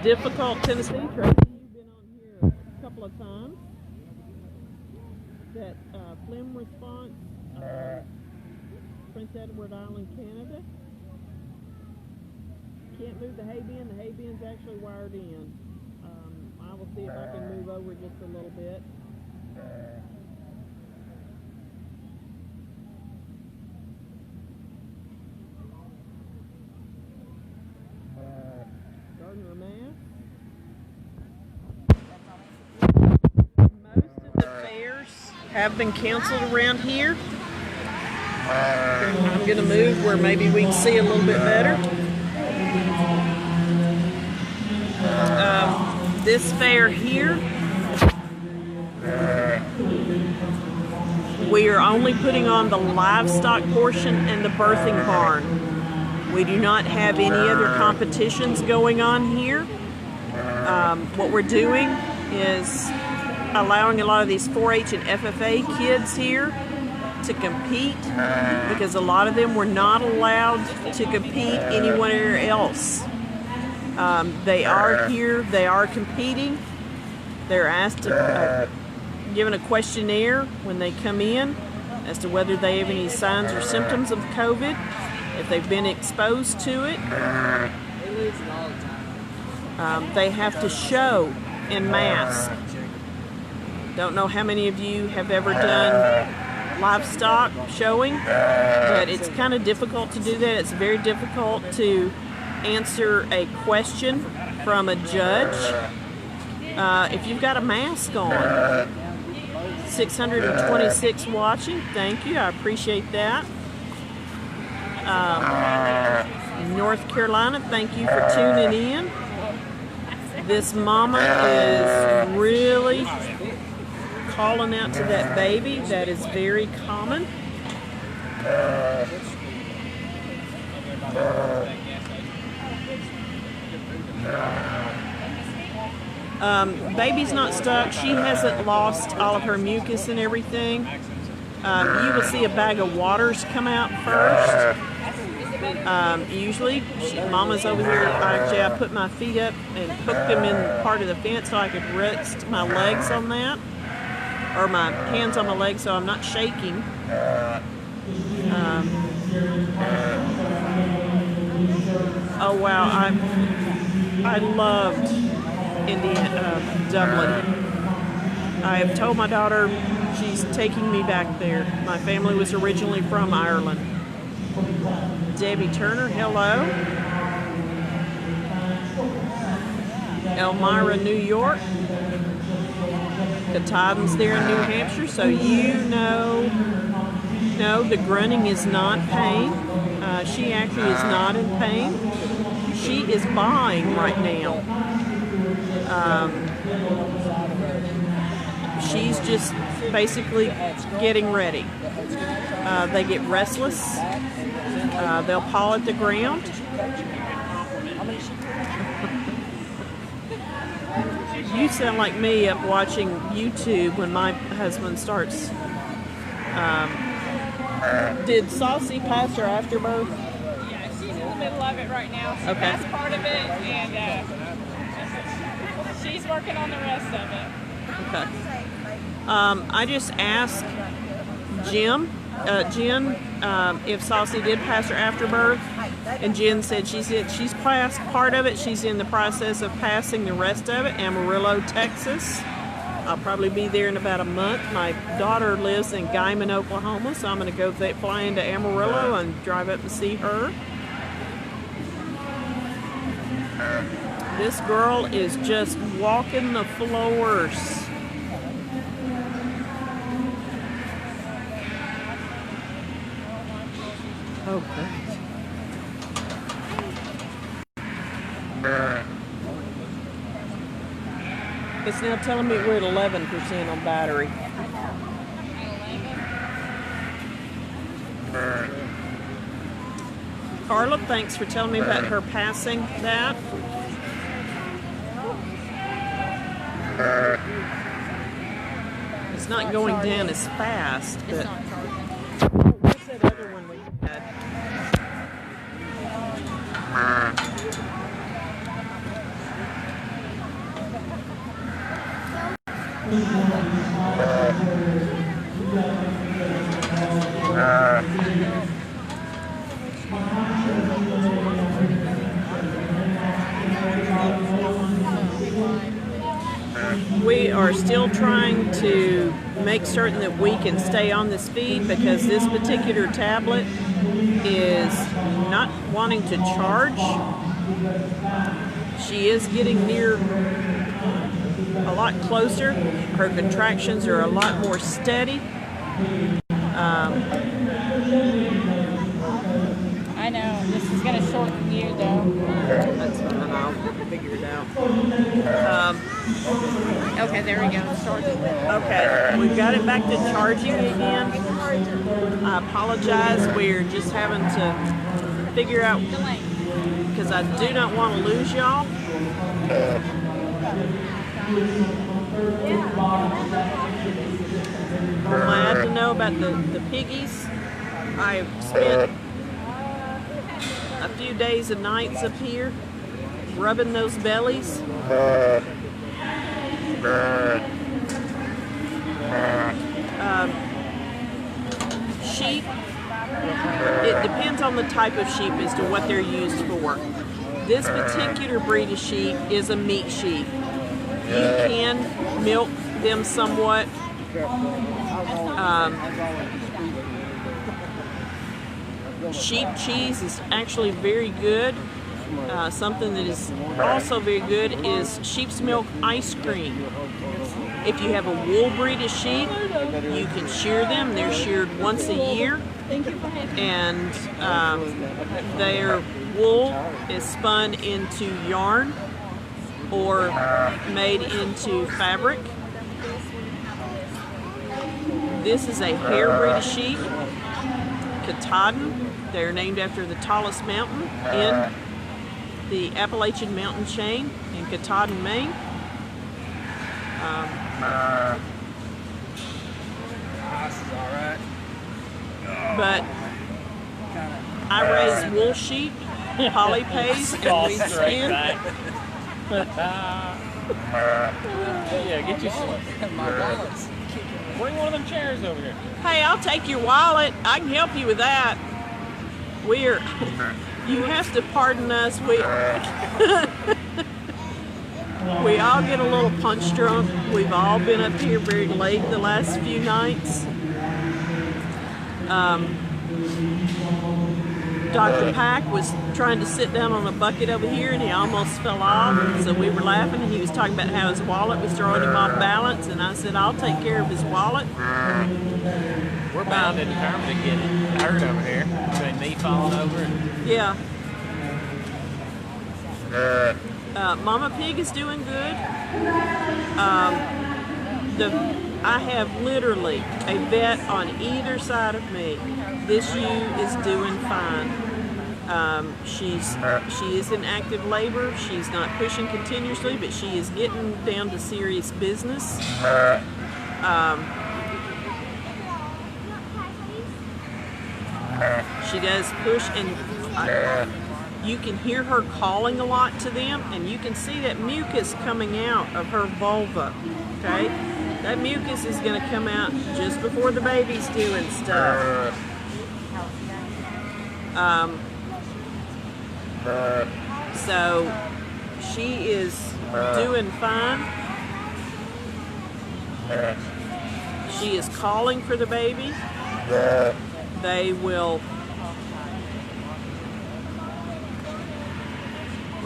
Difficult Tennessee. Tracy, you've been on here a couple of times. That phlegm response, Prince Edward Island, Canada. Can't move the hay bin. The hay bin's actually wired in. I will see if I can move over just a little bit. Gardner, Mass. Most of the fairs have been canceled around here. I'm going to move where maybe we can see a little bit better. This fair here, we are only putting on the livestock portion and the birthing barn. We do not have any other competitions going on here. What we're doing is allowing a lot of these 4-H and FFA kids here to compete, because a lot of them were not allowed to compete anywhere else. They are here, they are competing. They're asked to, given a questionnaire when they come in as to whether they have any signs or symptoms of COVID, if they've been exposed to it. They lose it all the time. They have to show in mask. Don't know how many of you have ever done livestock showing, but it's kind of difficult to do that. It's very difficult to answer a question from a judge if you've got a mask on. 626 watching. Thank you. I appreciate that. North Carolina, thank you for tuning in. This mama is really calling out to that baby. That is very common. Baby's not stuck. She hasn't lost all of her mucus and everything. You will see a bag of waters come out first. Usually, Mama's over here. Actually, I put my feet up and hooked them in part of the fence so I could rest my legs on that, or my hands on my legs so I'm not shaking. Oh wow, I loved Dublin. I have told my daughter she's taking me back there. My family was originally from Ireland. Debbie Turner, hello. Elmira, New York. Katahdin's there in New Hampshire, so you know, no, the grunting is not pain. She actually is not in pain. She is buying right now. She's just basically getting ready. They get restless. They'll paw at the ground. You sound like me up watching YouTube when my husband starts. Did Saucy pass her afterbirth? Yeah, she's in the middle of it right now. She Okay. passed part of it, and she's working on the rest of it. Okay. I just asked Jen, if Saucy did pass her afterbirth, and Jen said she's passed part of it. She's in the process of passing the rest of it. Amarillo, Texas. I'll probably be there in about a month. My daughter lives in Guyman, Oklahoma, so I'm going to go fly into Amarillo and drive up and see her. This girl is just walking the floors. Oh, great. It's now telling me we're at 11% on battery. Carla, thanks for telling me about her passing that. It's not going down as fast, but what's that other one we had? We are still trying to make certain that we can stay on this feed because this particular tablet is not wanting to charge. She is getting near a lot closer. Her contractions are a lot more steady. I know, this is going to shorten you though. That's fine, I'll figure it out. Okay, there we go. Okay, we've got it back to charging again. I apologize, we're just having to figure out, because I do not want to lose y'all. Glad to know about the piggies. I spent a few days and nights up here rubbing those bellies. Sheep, it depends on the type of sheep as to what they're used for. This particular breed of sheep is a meat sheep. You can milk them somewhat. Sheep cheese is actually very good. Something that is also very good is sheep's milk ice cream. If you have a wool breed of sheep, you can shear them. They're sheared once a year, and their wool is spun into yarn or made into fabric. This is a hair breed of sheep, Katahdin. They're named after the tallest mountain in the Appalachian mountain chain in Katahdin, Maine. But I raise wool sheep, polypays, and we skin. Yeah, get you some. Bring one of them chairs over here. Hey, I'll take your wallet. I can help you with that. You have to pardon us. We all get a little punch drunk. We've all been up here very late the last few nights. Dr. Pack was trying to sit down on a bucket over here and he almost fell off. So we were laughing and he was talking about how his wallet was throwing him off balance. And I said, I'll take care of his wallet. We're bound and determined to get it hurt over here. Between me falling over and... Yeah. Mama Pig is doing good. I have literally a vet on either side of me. This ewe is doing fine. She is in active labor. She's not pushing continuously, but she is getting down to serious business. She does push, and you can hear her calling a lot to them, and you can see that mucus coming out of her vulva. Okay, that mucus is going to come out just before the baby's doing stuff. So she is doing fine. She is calling for the baby. They will.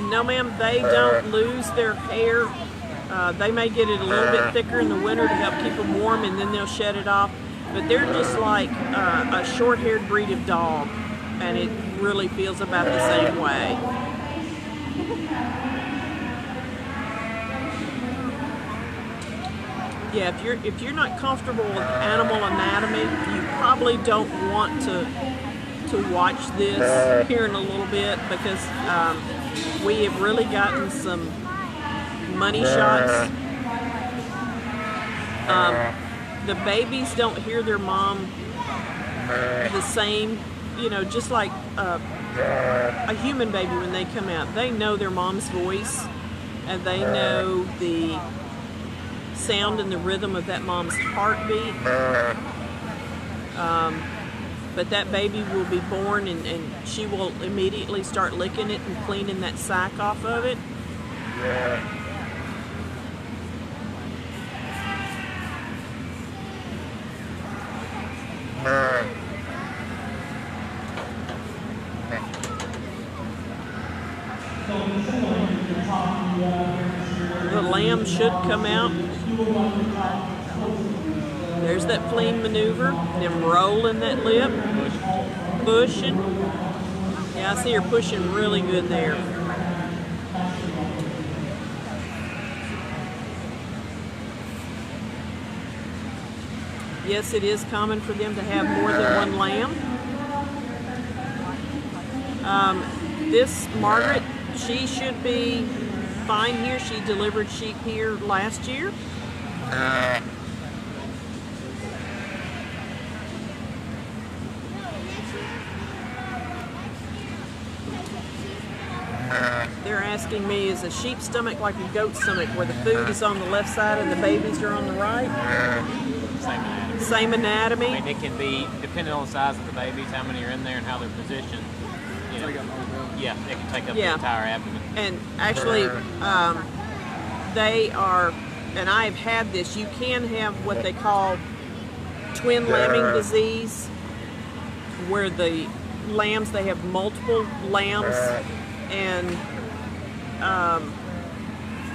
No, ma'am, they don't lose their hair. They may get it a little bit thicker in the winter to help keep them warm, and then they'll shed it off. But they're just like a short-haired breed of dog, and it really feels about the same way. Yeah, if you're not comfortable with animal anatomy, you probably don't want to watch this here in a little bit, because we have really gotten some money shots. The babies don't hear their mom the same, you know, just like a human baby when they come out. They know their mom's voice, and they know the sound and the rhythm of that mom's heartbeat. But that baby will be born, and she will immediately start licking it and cleaning that sack off of it. The lamb should come out. There's that fleeing maneuver, them rolling that lip, pushing. Yeah, I see her pushing really good there. Yes, it is common for them to have more than one lamb. This Margaret, she should be fine here. She delivered sheep here last year. They're asking me, is a sheep's stomach like a goat's stomach, where the food is on the left side and the babies are on the right? Same anatomy. I mean, it can be, depending on the size of the babies, how many are in there and how they're positioned. You know, yeah, they can take up the entire abdomen. And actually, they are, and I've had this, you can have what they call twin lambing disease, where the lambs, they have multiple lambs, and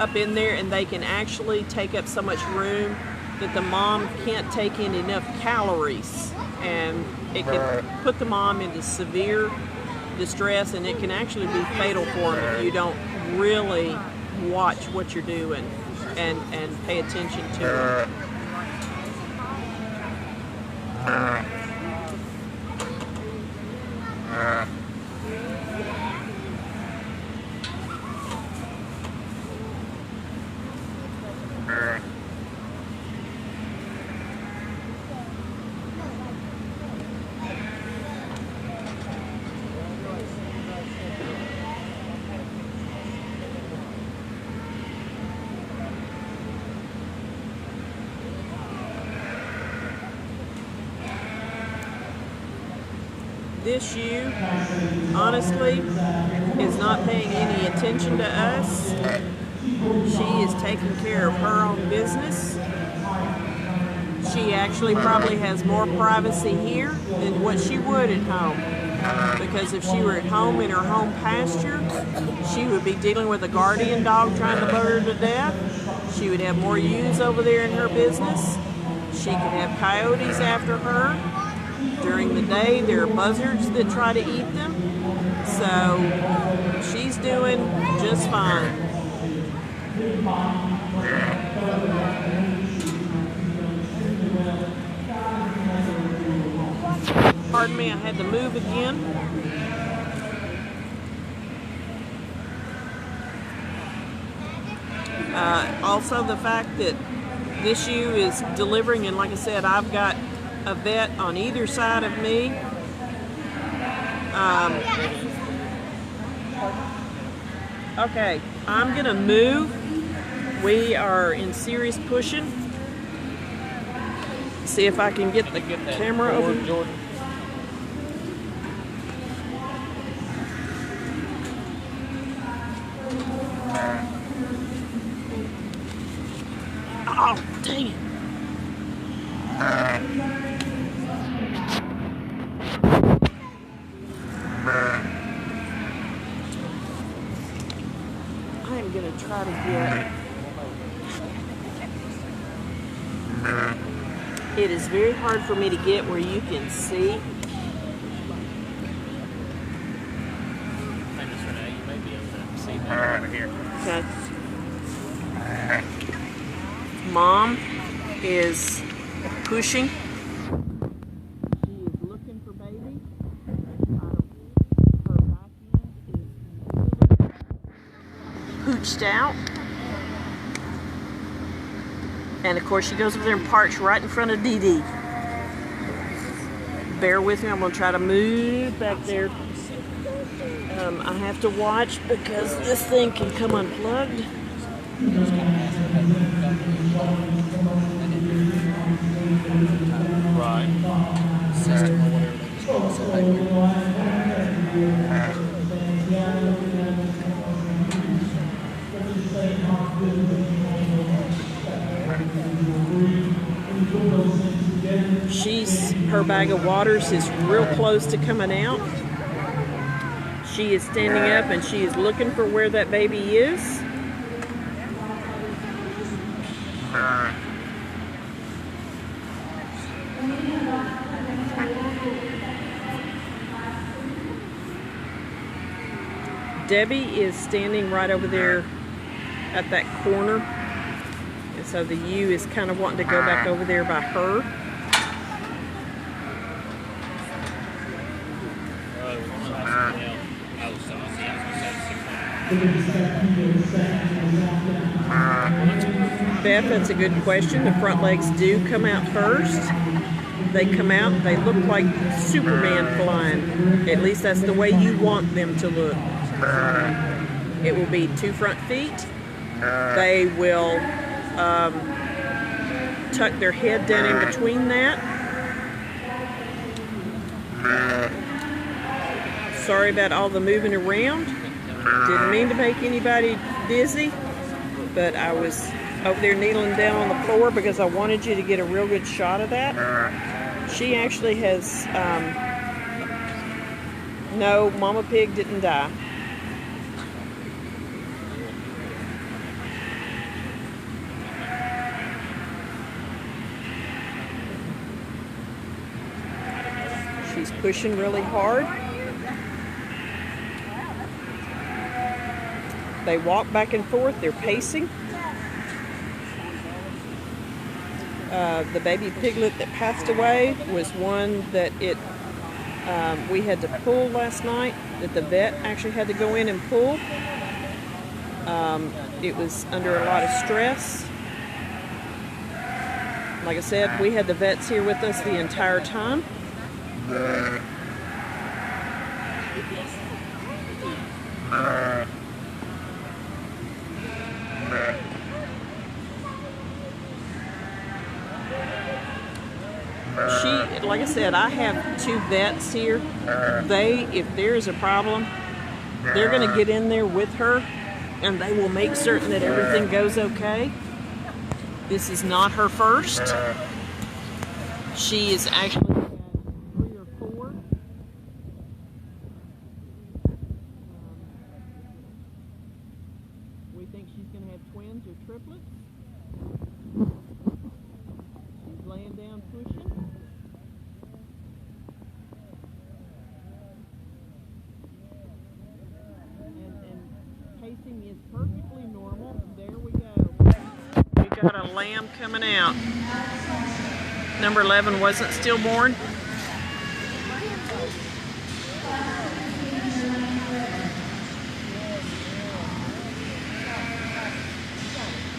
up in there, and they can actually take up so much room that the mom can't take in enough calories, and it can put the mom into severe distress, and it can actually be fatal for them if you don't really watch what you're doing and pay attention to it. This ewe, honestly, is not paying any attention to us. She is taking care of her own business. She actually probably has more privacy here than what she would at home. Because if she were at home in her home pasture, she would be dealing with a guardian dog trying to murder her to death. She would have more ewes over there in her business. She could have coyotes after her. During the day, there are buzzards that try to eat them. So she's doing just fine. Pardon me, I had to move again. Also the fact that this ewe is delivering, and like I said, I've got a vet on either side of me. Okay, I'm gonna move. We are in serious pushing. See if I can get the camera over. Jordan. Oh, dang it. I am going to try to get... It is very hard for me to get where you can see. I think this Renee, you may be able to see that over here. Okay. Mom is pushing. She is looking for baby. Her back end is pooched out. And of course she goes over there and parks right in front of Dee Dee. Bear with me, I'm going to try to move back there. I have to watch because this thing can come unplugged. Right. System or whatever they just call Her bag of waters is real close to coming out. She is standing up and she is looking for where that baby is. Debbie is standing right over there at that corner. And so the ewe is kind of wanting to go back over there by her. Beth, that's a good question. The front legs do come out first. They come out, they look like Superman flying. At least that's the way you want them to look. It will be 2 front feet. They will tuck their head down in between that. Sorry about all the moving around. Didn't mean to make anybody dizzy, but I was over there kneeling down on the floor because I wanted you to get a real good shot of that. She actually has, no, Mama Pig didn't die. She's pushing really hard. They walk back and forth. They're pacing. The baby piglet that passed away was one that we had to pull last night, that the vet actually had to go in and pull. It was under a lot of stress. Like I said, we had the vets here with us the entire time. Like I said, I have 2 vets here. If there's a problem, they're going to get in there with her and they will make certain that everything goes okay. This is not her first. She is actually had 3 or 4. We think she's going to have twins or triplets. She's laying down pushing. Pacing is perfectly normal. There we go. We got a lamb coming out. Number 11 wasn't stillborn.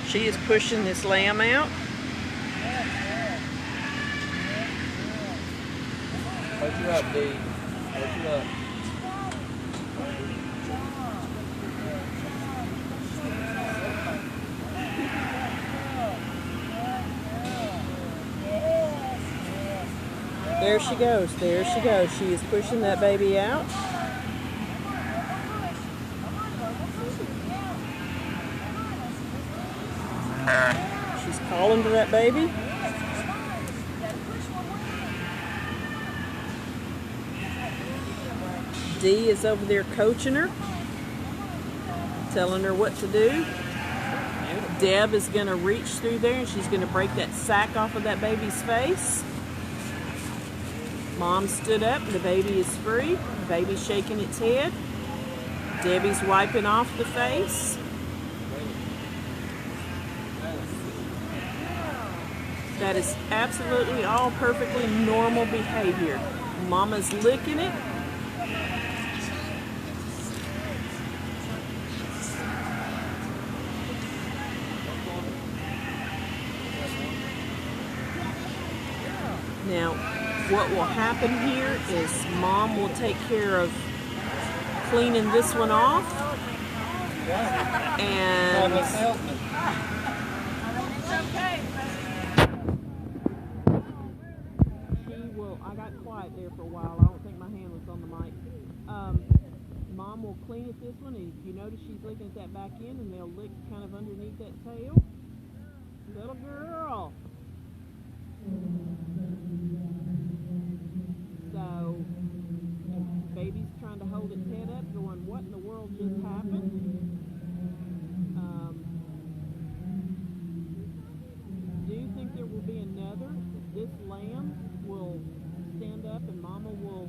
She is pushing this lamb out. What you up, D? What you up? There she goes. There she goes. She is pushing that baby out. She's calling to that baby. Dee is over there coaching her, telling her what to do. Deb is going to reach through there and she's going to break that sack off of that baby's face. Mom stood up, the baby is free. The baby's shaking its head. Debbie's wiping off the face. That is absolutely all perfectly normal behavior. Mama's licking it. Now, what will happen here is Mom will take care of cleaning this one off. And she will, I got quiet there for a while. I don't think my hand was on the mic. Mom will clean at this one, and if you notice she's licking at that back end, and they'll lick kind of underneath that tail. Little girl. So, baby's trying to hold its head up, going, what in the world just happened? Do you think there will be another? This lamb will stand up and Mama will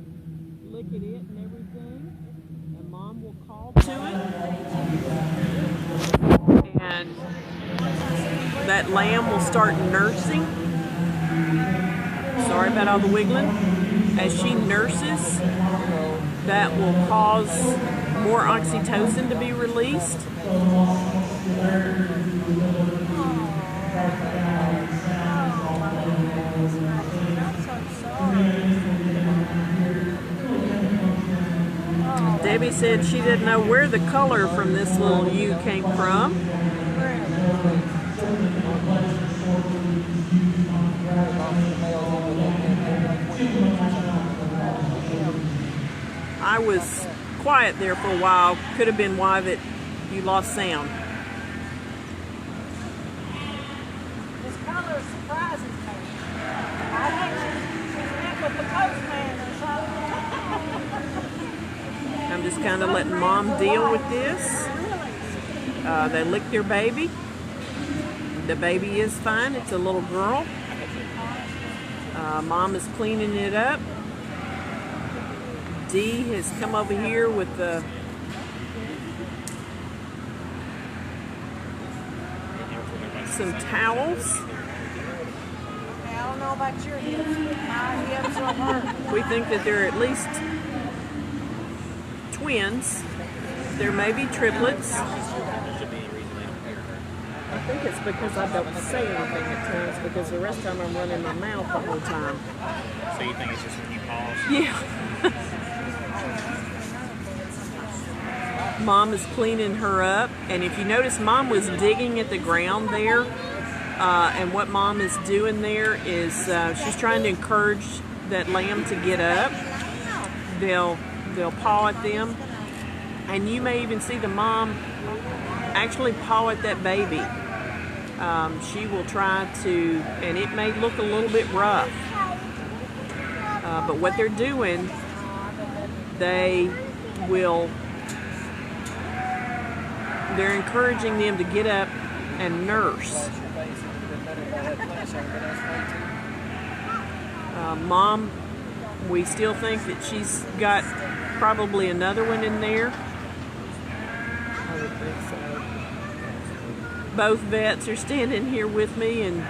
lick at it and everything, and Mom will call to it, and that lamb will start nursing. Sorry about all the wiggling. As she nurses, that will cause more oxytocin to be released. Debbie said she didn't know where the color from this little ewe came from. I was quiet there for a while. Could have been why that you lost sound. This color surprises me. I think she's met with the postman or something. I'm just kind of letting Mom deal with this. They licked their baby. The baby is fine. It's a little girl. Mom is cleaning it up. Dee has come over here with the some towels. I don't know about your hips, but my hips are hurt. We think that they're at least twins. There may be triplets. I think it's because I don't say anything at times, because the rest of the time I'm running my mouth the whole time. So you think it's just when you pause? Yeah. Mom is cleaning her up, and if you notice, Mom was digging at the ground there, and what Mom is doing there is she's trying to encourage that lamb to get up. They'll paw at them, and you may even see the mom actually paw at that baby. She will try to, and it may look a little bit rough, but what they're doing, they're encouraging them to get up and nurse. Mom, we still think that she's got probably another one in there. I would think so. Both vets are standing here with me, and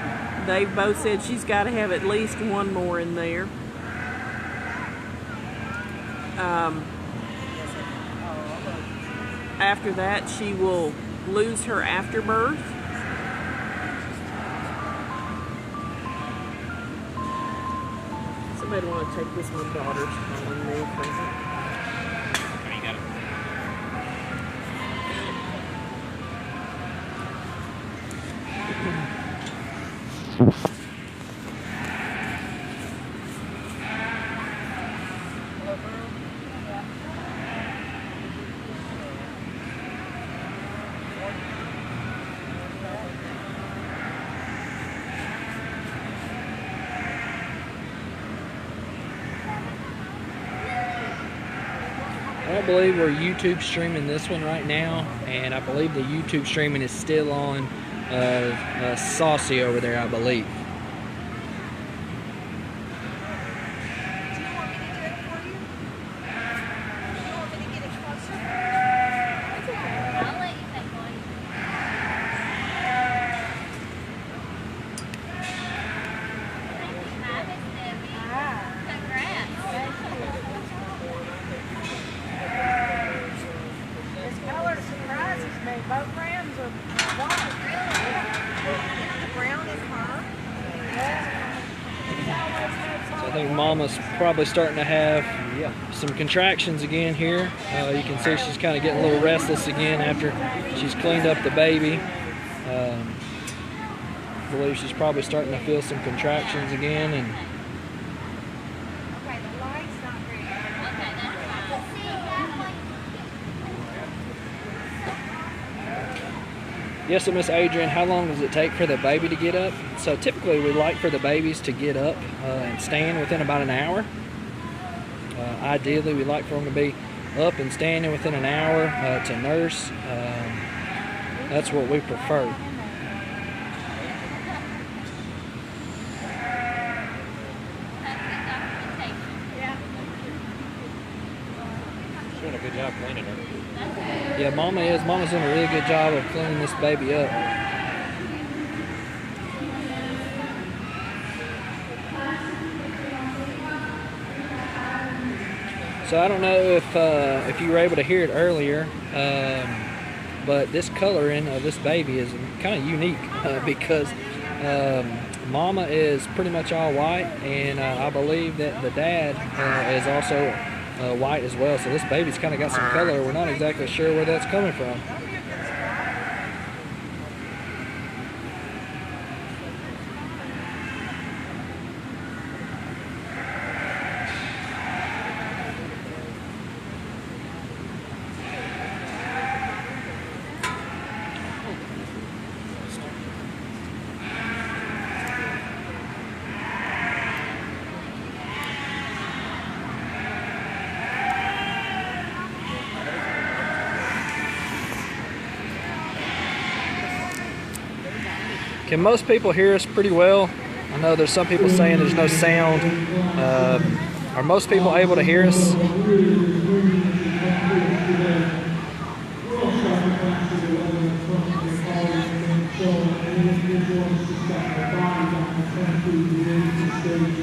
they've both said she's got to have at least one more in there. After that, she will lose her afterbirth. Somebody want to take this? My daughter's calling me. You got it. I believe we're YouTube streaming this one right now, and I believe the YouTube streaming is still on Saucy over there, I believe. Do you want me to do it for you? Do you want me to get it closer? I'll let you take one. Hi, Miss Debbie. Congrats. This color surprises me. Both rams are white. The brown is her. So I think Mama's probably starting to have some contractions again here. You can see she's kind of getting a little restless again after she's cleaned up the baby. I believe she's probably starting to feel some contractions again, and Okay, the light's not very good. Okay, that's fine. yes, so Miss Adrian, how long does it take for the baby to get up? So typically we like for the babies to get up and stand within about an hour. Ideally, we like for them to be up and standing within an hour to nurse. That's what we prefer. She's doing a good job cleaning her. Yeah, Mama's doing a really good job of cleaning this baby up. So I don't know if you were able to hear it earlier, but this coloring of this baby is kind of unique because Mama is pretty much all white, and I believe that the dad is also white as well. So this baby's kind of got some color. We're not exactly sure where that's coming from. Can most people hear us pretty well? I know there's some people saying there's no sound. Are most people able to hear us?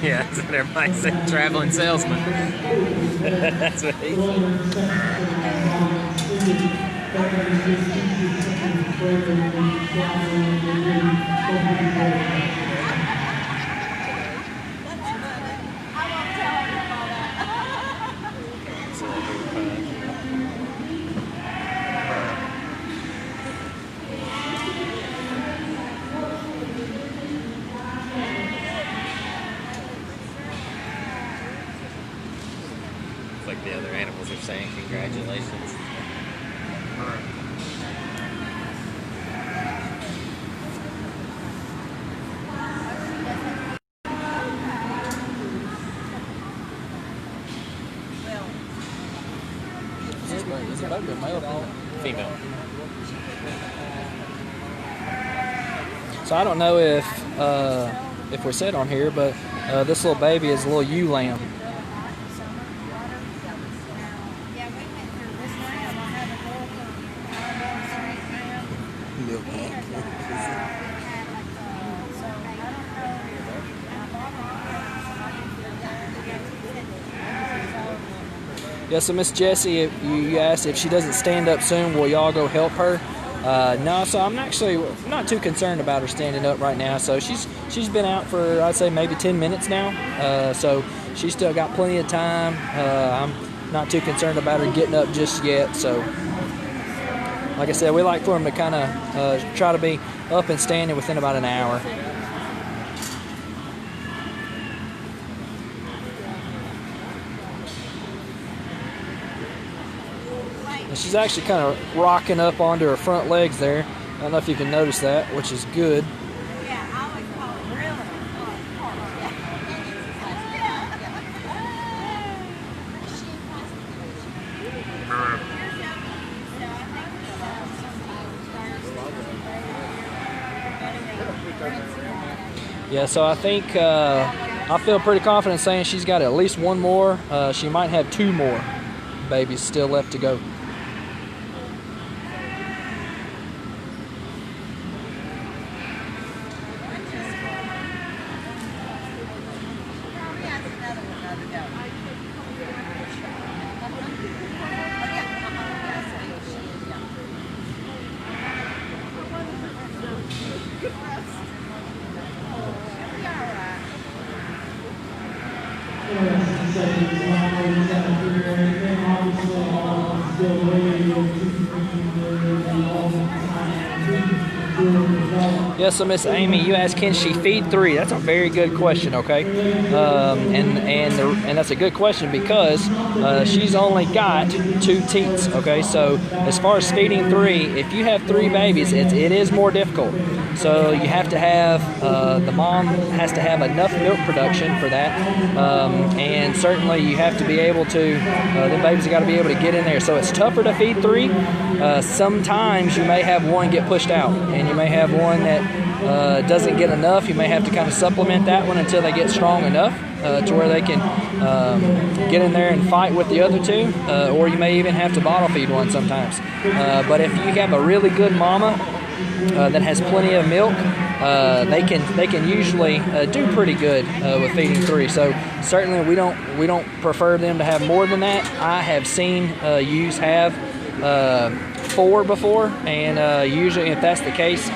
Yeah, that's what everybody said. Traveling salesman. That's what he It's like the other animals are saying congratulations. Female. So I don't know if we said on here, but this little baby is a little ewe lamb. Yeah, so Miss Jessie, you asked if she doesn't stand up soon, will y'all go help her? No, so I'm actually not too concerned about her standing up right now. So she's been out for, I'd say, maybe 10 minutes now. So she's still got plenty of time. I'm not too concerned about her getting up just yet. So like I said, we like for them to kind of try to be up and standing within about an hour. And she's actually kind of rocking up onto her front legs there. I don't know if you can notice that, which is good. Yeah, I always call it really. Yeah, so I think I feel pretty confident saying she's got at least one more. She might have two more babies still left to go. Yeah, so Miss Amy, you asked, can she feed three? That's a very good question, okay? And that's a good question because she's only got 2 teats, okay? So as far as feeding three, if you have 3 babies, it is more difficult. So you have to have, the mom has to have enough milk production for that. And certainly you have to be able to, the babies have got to be able to get in there. So it's tougher to feed 3. Sometimes you may have one get pushed out, and you may have one that doesn't get enough. You may have to kind of supplement that one until they get strong enough to where they can get in there and fight with the other 2, or you may even have to bottle feed one sometimes. But if you have a really good mama that has plenty of milk, they can usually do pretty good with feeding 3. So certainly we don't prefer them to have more than that. I have seen ewes have 4 before, and usually if that's the case,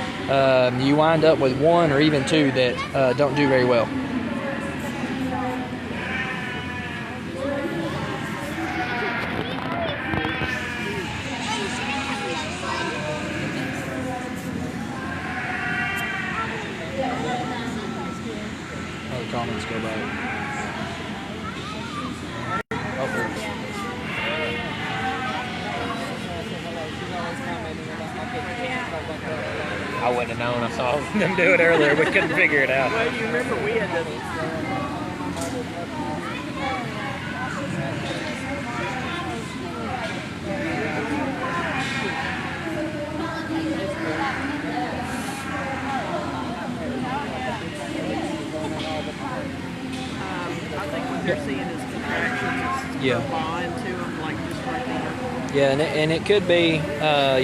you wind up with 1 or even 2 that don't do very well. Other comments go by. I wouldn't have known. I saw them do it earlier. We couldn't figure it out. Well, you remember we had to. I think what they're seeing is Yeah. buying to them, like just right there. Yeah, and it could be,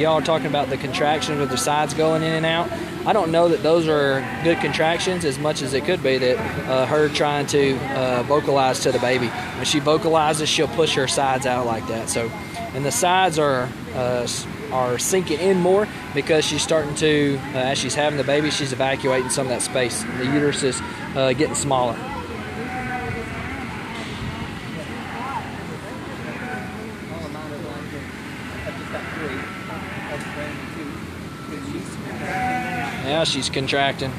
y'all are talking about the contractions with the sides going in and out. I don't know that those are good contractions as much as it could be that her trying to vocalize to the baby. When she vocalizes, she'll push her sides out like that. So, and the sides are sinking in more because she's starting to, as she's having the baby, she's evacuating some of that space. The uterus is getting smaller. Now she's contracting.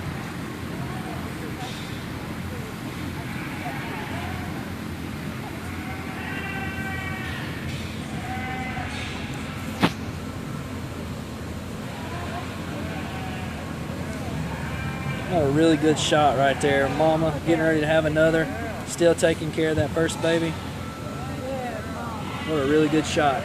Got a really good shot right there. Mama getting ready to have another. Still taking care of that first baby. What a really good shot.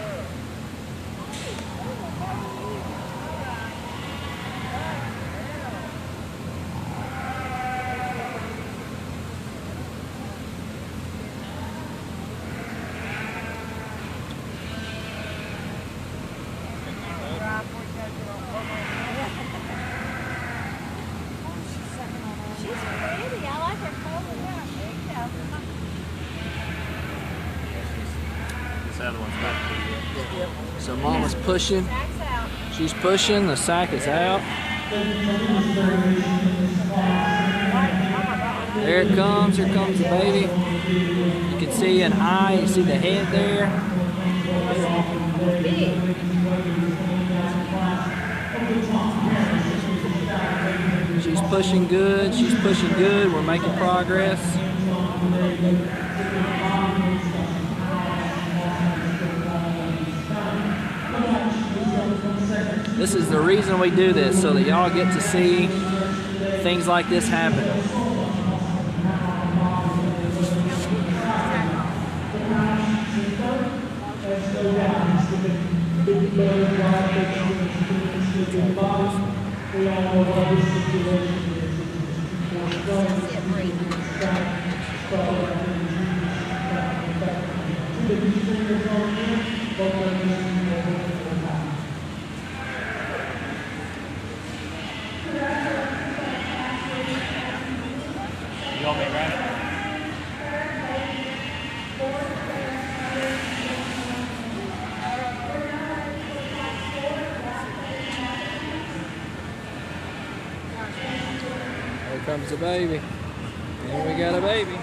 This other one's about to be it. So Mama's pushing. She's pushing. The sack is out. There it comes. Here comes the baby. You can see an eye. You see the head there. She's pushing good. She's pushing good. We're making progress. This is the reason we do this, so that y'all get to see things like this happen. You want me to grab it? Here comes the baby. And we got a baby.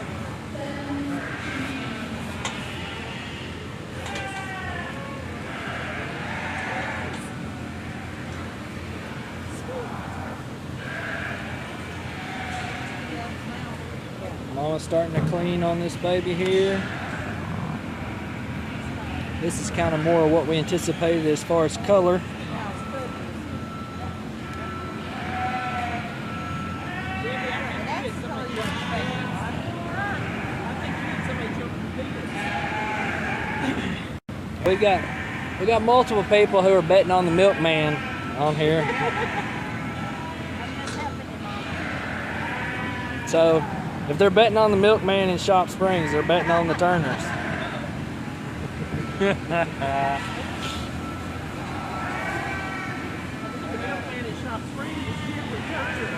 Mama's starting to clean on this baby here. This is kind of more of what we anticipated as far as color. We got multiple people who are betting on the milkman on here. So if they're betting on the milkman in Shop Springs, they're betting on the Turners.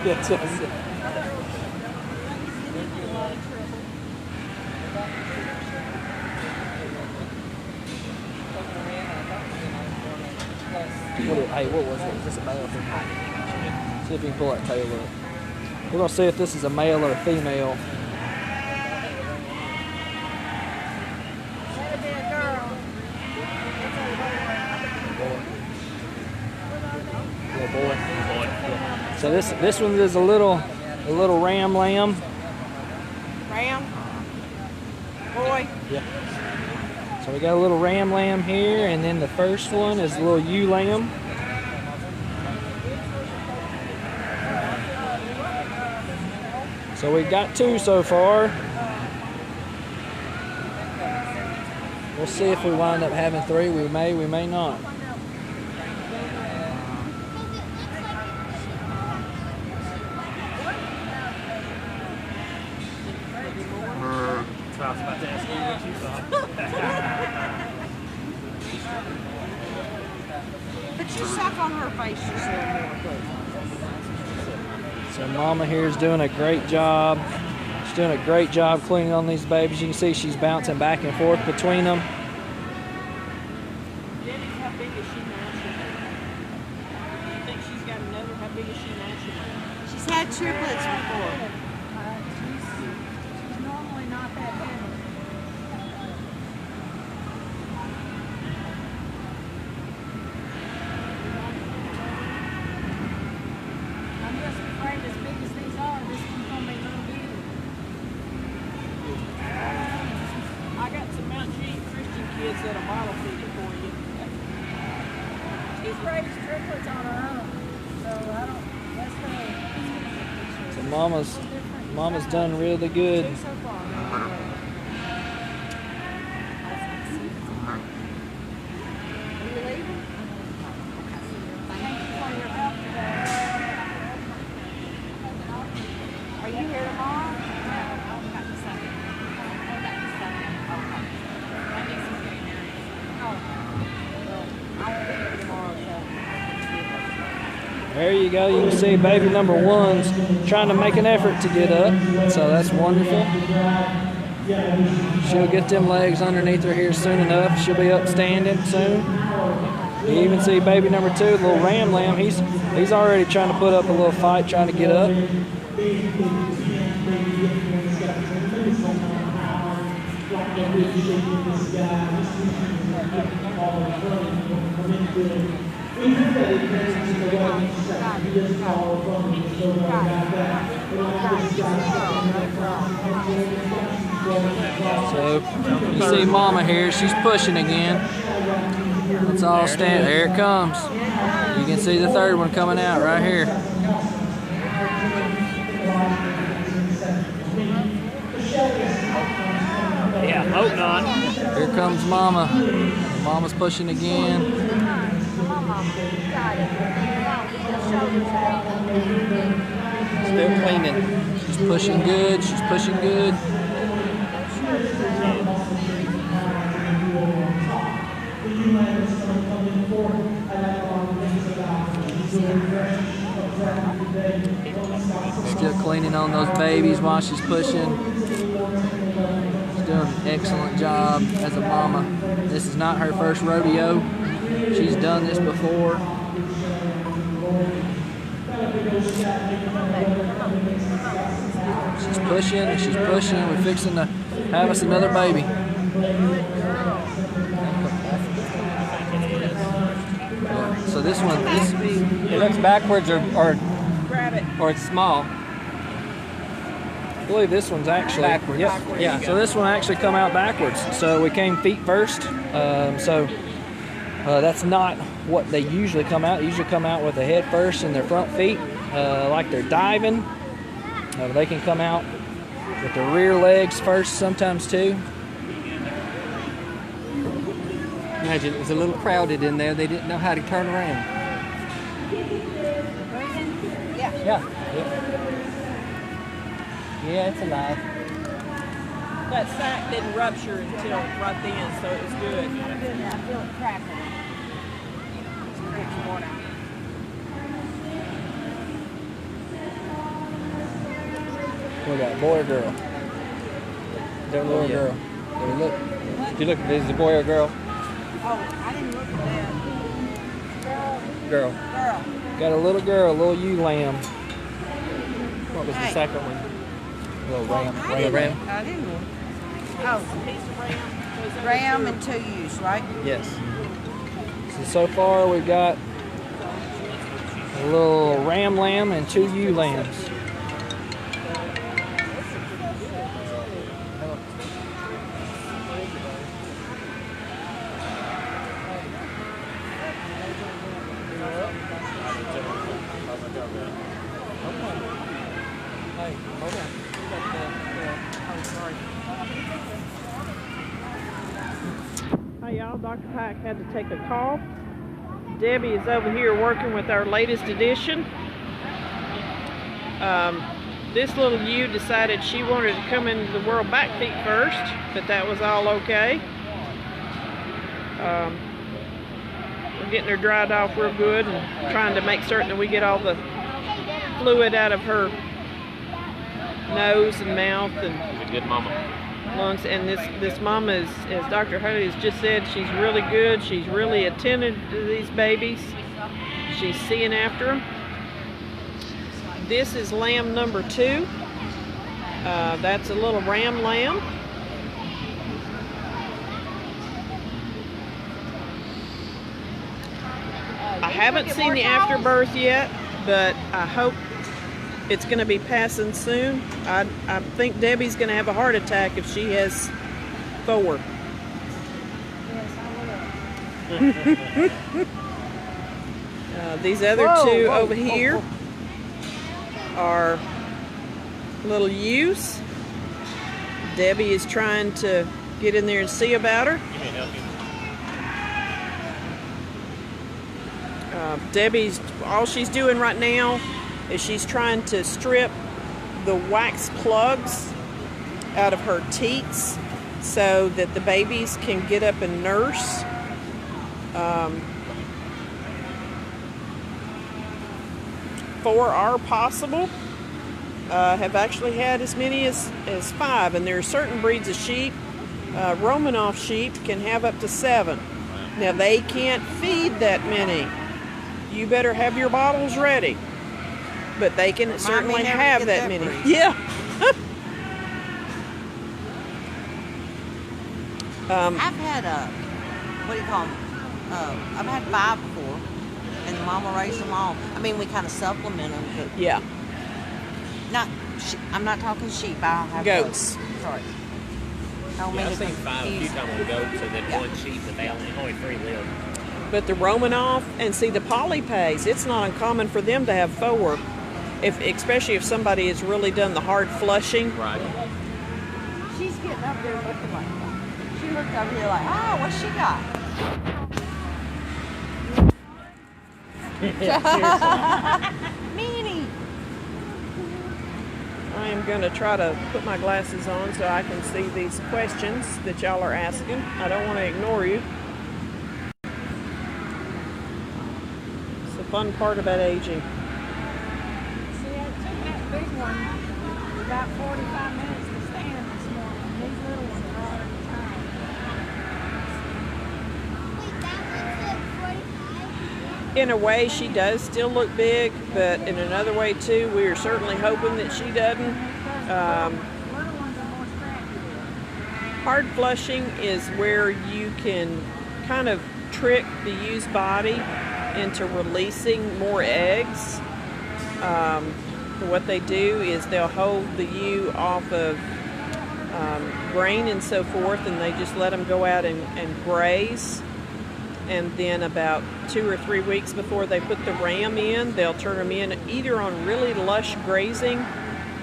Yes, yes. Hey, what was it? Is this a male or female? See if you can pull that tail up. We're going to see if this is a male or a female. Little boy. So this one is a little ram lamb. Ram? Boy? Yeah. So we got a little ram lamb here, and then the first one is a little ewe lamb. So we've got two so far. We'll see if we wind up having three. We may not. So I was about to ask you what you thought. Just suck on her face just a little more, please. So Mama here is doing a great job. She's doing a great job cleaning on these babies. You can see she's bouncing back and forth between them. Debbie, how big is she naturally? Do you think she's got another? How big is she naturally? She's had triplets before. She's normally not that big. I'm just afraid as big as these are, this one's gonna be no good. I got some Mount Juliet Christian kids that'll bottle feed it for you. She's raised triplets on her own, so I don't, that's the So Mama's done really good. two so far. Are you leaving? Thank you for your help today. Are you here tomorrow? There you go. You can see baby number one's trying to make an effort to get up. So that's wonderful. She'll get them legs underneath her here soon enough. She'll be up standing soon. You even see baby number two, little ram lamb. He's already trying to put up a little fight, trying to get up. So you see Mama here, she's pushing again. Let's all stand. There it comes. You can see the third one coming out right here. Yeah, hope not. Here comes Mama. Mama's pushing again. Still cleaning. She's pushing good. She's pushing good. Still cleaning on those babies while she's pushing. She's doing an excellent job as a mama. This is not her first rodeo. She's done this before. She's pushing and she's pushing. We're fixing to have us another baby. Yeah, so this one, It looks backwards or Grab it. or it's small. I believe this one's actually Backwards. Yep. Backwards. Yeah. So this one actually come out backwards. So we came feet first. That's not what they usually come out. They usually come out with the head first and their front feet, like they're diving. They can come out with the rear legs first sometimes too. Imagine it was a little crowded in there. They didn't know how to turn around. Yeah. Yeah, it's alive. That sack didn't rupture until right then, so it was good. I feel it crackling. Let's drink some water. We got boy or girl? Don't Boy know or yet. girl? There we look. Did you look? Is it a boy or girl? Oh, I didn't look at that. Girl. Girl. Got a little girl, a little ewe lamb. What was the Hey. second one? Little ram. I didn't, ram. I didn't look. A piece of ram. Was that Ram your- and 2 ewes, right? Yes. So far we've got a little ram lamb and 2 ewe lambs. Hey y'all, Dr. Pike had to take a call. Debbie is over here working with our latest edition. This little ewe decided she wanted to come into the world back feet first, but that was all okay. We're getting her dried off real good and trying to make certain that we get all the fluid out of her nose and mouth and She's a good mama. lungs. And this mama is, as Dr. Haley has just said, she's really good. She's really attentive to these babies. She's seeing after them. This is lamb number 2. That's a little ram lamb. I haven't seen the afterbirth yet, but I hope it's going to be passing soon. I think Debbie's going to have a heart attack if she has 4. Yes, I will. These other 2 over here are little ewes. Debbie is trying to get in there and see about her. You may help you. Debbie's, all she's doing right now is she's trying to strip the wax plugs out of her teats so that the babies can get up and nurse. 4 are possible. Have actually had as many as 5, and there are certain breeds of sheep, Romanoff sheep can have up to 7. Now they can't feed that many. You better have your bottles ready. But they can certainly have that many. Yeah. I've had what do you call them? I've had 5 before, and Mama raised them all. I mean, we kind of supplement them, but Yeah. I'm not talking sheep. I don't have Goats. Sorry. I don't Yeah, mean I've to seen 5 a few confuse. times on goats and then 1 sheep, but they only 3 live. But the Romanoff and see the polypays, it's not uncommon for them to have 4. Especially if somebody has really done the hard flushing. Right. She's getting up there looking like that. She looked up here like, oh, what's she got? Meanie. I am going to try to put my glasses on so I can see these questions that y'all are asking. I don't want to ignore you. It's the fun part about aging. See, I took that big one about 45 minutes to stand this morning. These little ones are all the time. In a way, she does still look big, but in another way too, we are certainly hoping that she doesn't. Little ones are more scratchy. Hard flushing is where you can kind of trick the ewe's body into releasing more eggs. What they do is they'll hold the ewe off of grain and so forth, and they just let them go out and graze. And then about 2 or 3 weeks before they put the ram in, they'll turn them in either on really lush grazing,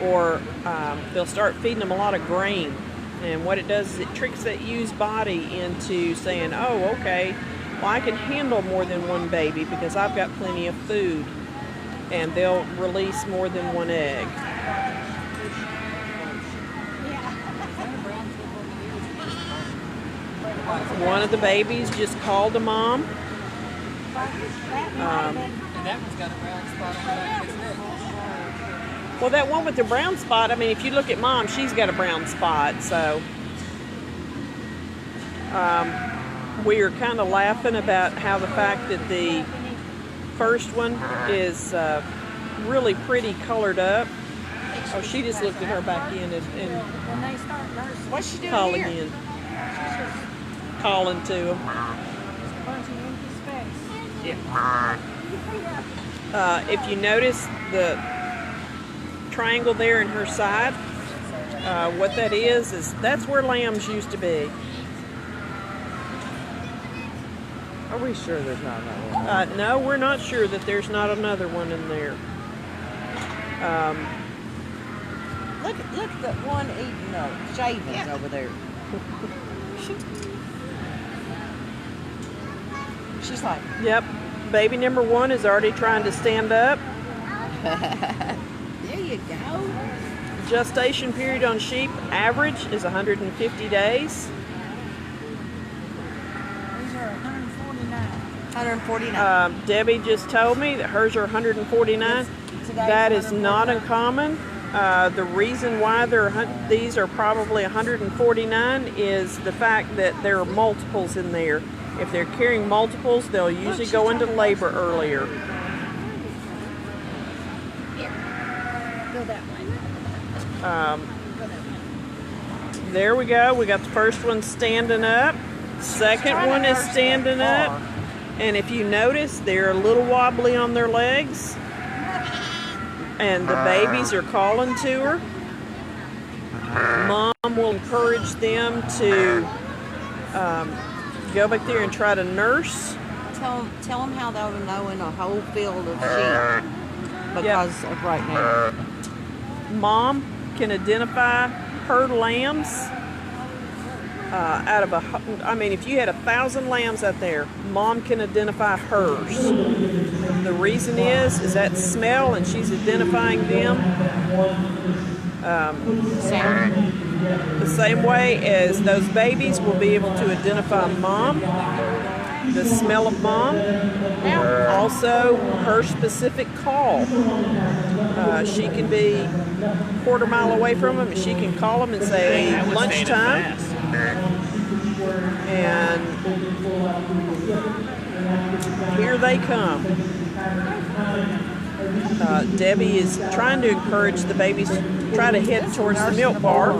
or they'll start feeding them a lot of grain. And what it does is it tricks that ewe's body into saying, oh, okay, well, I can handle more than 1 baby because I've got plenty of food. And they'll release more than 1 egg. One of the babies just called a mom. And that one's got a brown spot on the back of its neck. Well, that one with the brown spot, I mean, if you look at mom, she's got a brown spot, so. We are kind of laughing about how the fact that the first one is really pretty colored up. Oh, she just looked at her back in and When they start nursing, What's she doing calling here? in, she's just calling to them. a bunch of empty space. If you notice the triangle there in her side, what that is that's where lambs used to be. Are we sure there's not another one? No, we're not sure that there's not another one in there. Look at the one eating shavings over there. She's like, Yep, baby number 1 is already trying to stand up. there you go. Gestation period on sheep, average, is 150 days. These are 149. 149. Debbie just told me that hers are 149. That is not uncommon. The reason why these are probably 149 is the fact that there are multiples in there. If they're carrying multiples, they'll usually go into labor earlier. Go that way. There we go. We got the first one standing up. Second one is standing up. And if you notice, they're a little wobbly on their legs. And the babies are calling to her. Mom will encourage them to go back there and try to nurse. Tell them how they'll know in a whole field of sheep because of right now. Mom can identify her lambs if you had 1,000 lambs out there, Mom can identify hers. The reason is that smell, and she's identifying them the same way as those babies will be able to identify Mom, the smell of Mom, also her specific call. She can be a quarter mile away from them, and she can call them and say, That was lunchtime. And here they come. Debbie is trying to encourage the babies to try to head towards the milk bar.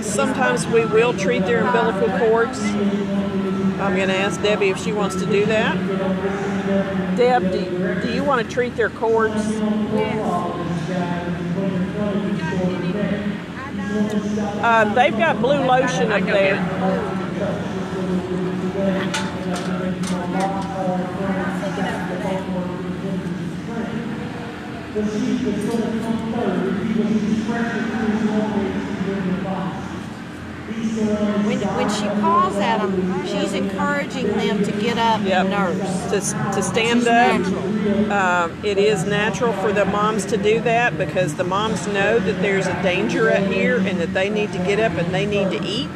Sometimes we will treat their umbilical cords. I'm going to ask Debbie if she wants to do that. Deb, do you want to treat their cords? They've got blue lotion up there. When she calls at them, she's encouraging them to get up and nurse. To stand up. It is natural for the moms to do that because the moms know that there's a danger out here and that they need to get up and they need to eat.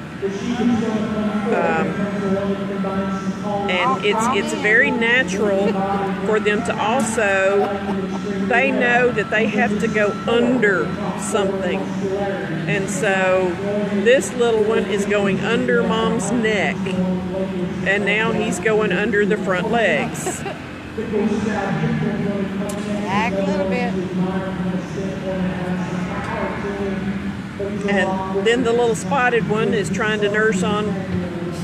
And it's very natural for them to also, they know that they have to go under something. And so this little one is going under Mom's neck. And now he's going under the front legs. Back a little bit. And then the little spotted one is trying to nurse on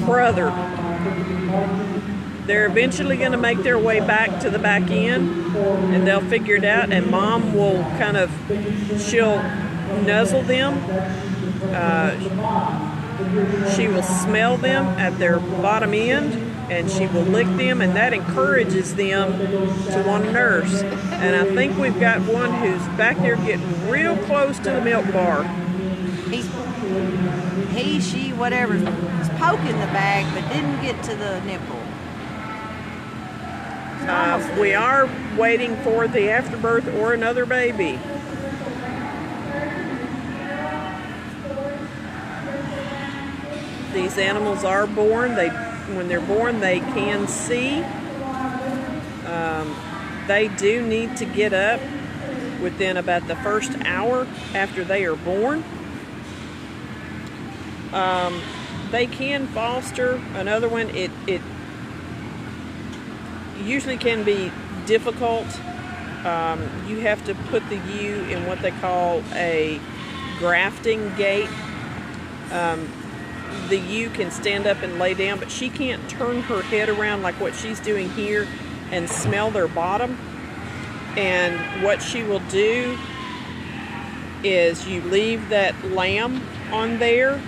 brother. They're eventually going to make their way back to the back end, and they'll figure it out, and Mom will she'll nuzzle them. She will smell them at their bottom end, and she will lick them, and that encourages them to want to nurse. And I think we've got one who's back there getting real close to the milk bar. She, whatever, is poking the bag, but didn't get to the nipple. We are waiting for the afterbirth or another baby. These animals are born. When they're born, they can see. They do need to get up within about the first hour after they are born. They can foster another one. It usually can be difficult. You have to put the ewe in what they call a grafting gait. The ewe can stand up and lay down, but she can't turn her head around like what she's doing here and smell their bottom. And what she will do is you leave that lamb on there,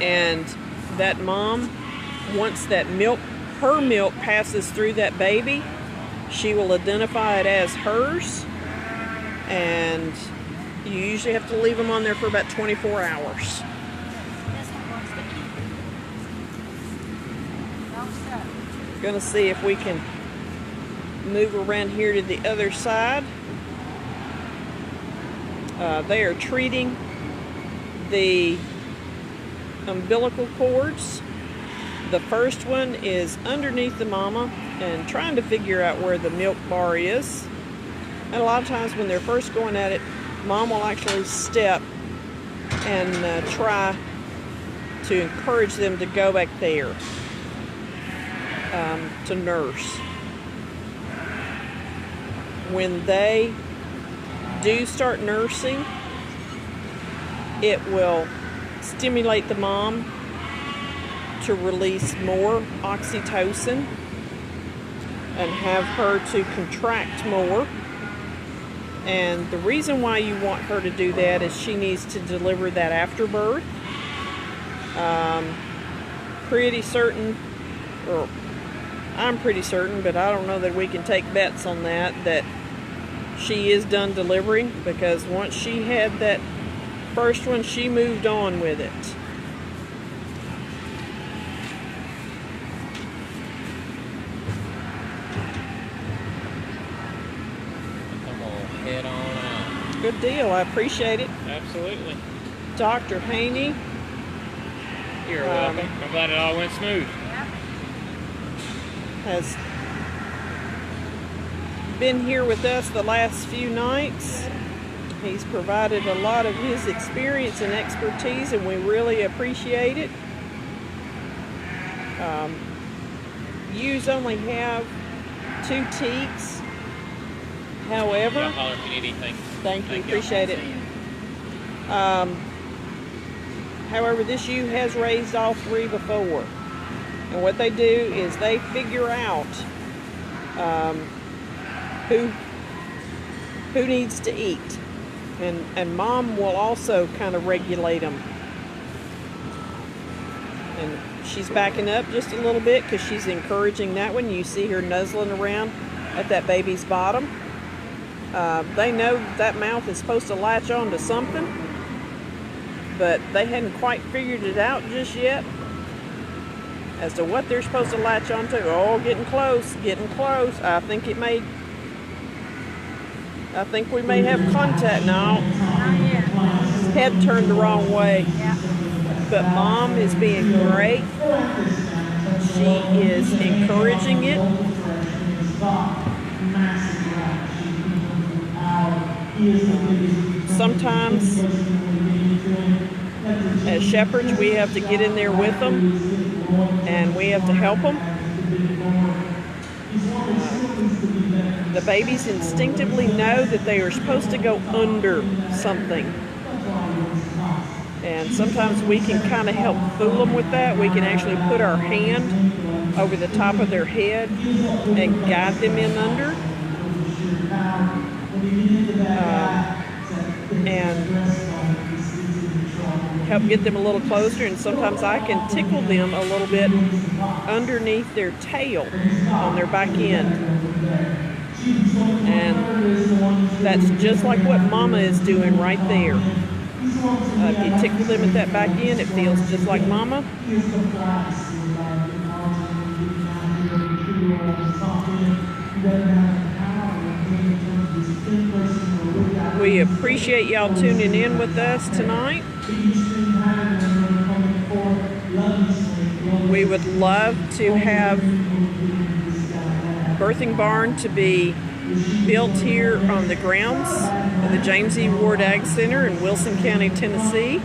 and that mom, once that milk, her milk passes through that baby, she will identify it as hers, and you usually have to leave them on there for about 24 hours. Gonna see if we can move around here to the other side. They are treating the umbilical cords. The first one is underneath the mama and trying to figure out where the milk bar is. And a lot of times when they're first going at it, mom will actually step and try to encourage them to go back there to nurse. When they do start nursing, it will stimulate the mom to release more oxytocin and have her to contract more. And the reason why you want her to do that is she needs to deliver that afterbirth. Pretty certain, or I'm pretty certain, but I don't know that we can take bets on that she is done delivering, because once she had that first one, she moved on with it. Come on, head on out. Good deal. I appreciate it. Absolutely. Dr. Haney. You're welcome. I'm glad it all went smooth. Has been here with us the last few nights. He's provided a lot of his experience and expertise, and we really appreciate it. Yous only have 2 teats. However, Y'all holler if you need anything. thank you, Thank you. appreciate it. However, this ewe has raised all 3 before. And what they do is they figure out who needs to eat. And mom will also kind of regulate them. And she's backing up just a little bit because she's encouraging that one. You see her nuzzling around at that baby's bottom. They know that mouth is supposed to latch on to something, but they hadn't quite figured it out just yet as to what they're supposed to latch onto. Oh, getting close, getting close. I think we may have contact now. Head turned the wrong way. But mom is being great. She is encouraging it. Sometimes, as shepherds, we have to get in there with them, and we have to help them. The babies instinctively know that they are supposed to go under something. And sometimes we can kind of help fool them with that. We can actually put our hand over the top of their head and guide them in under. And help get them a little closer, and sometimes I can tickle them a little bit underneath their tail on their back end. And that's just like what mama is doing right there. If you tickle them at that back end, it feels just like mama. We appreciate y'all tuning in with us tonight. We would love to have birthing barn to be built here on the grounds of the James E. Ward Ag Center in Wilson County, Tennessee.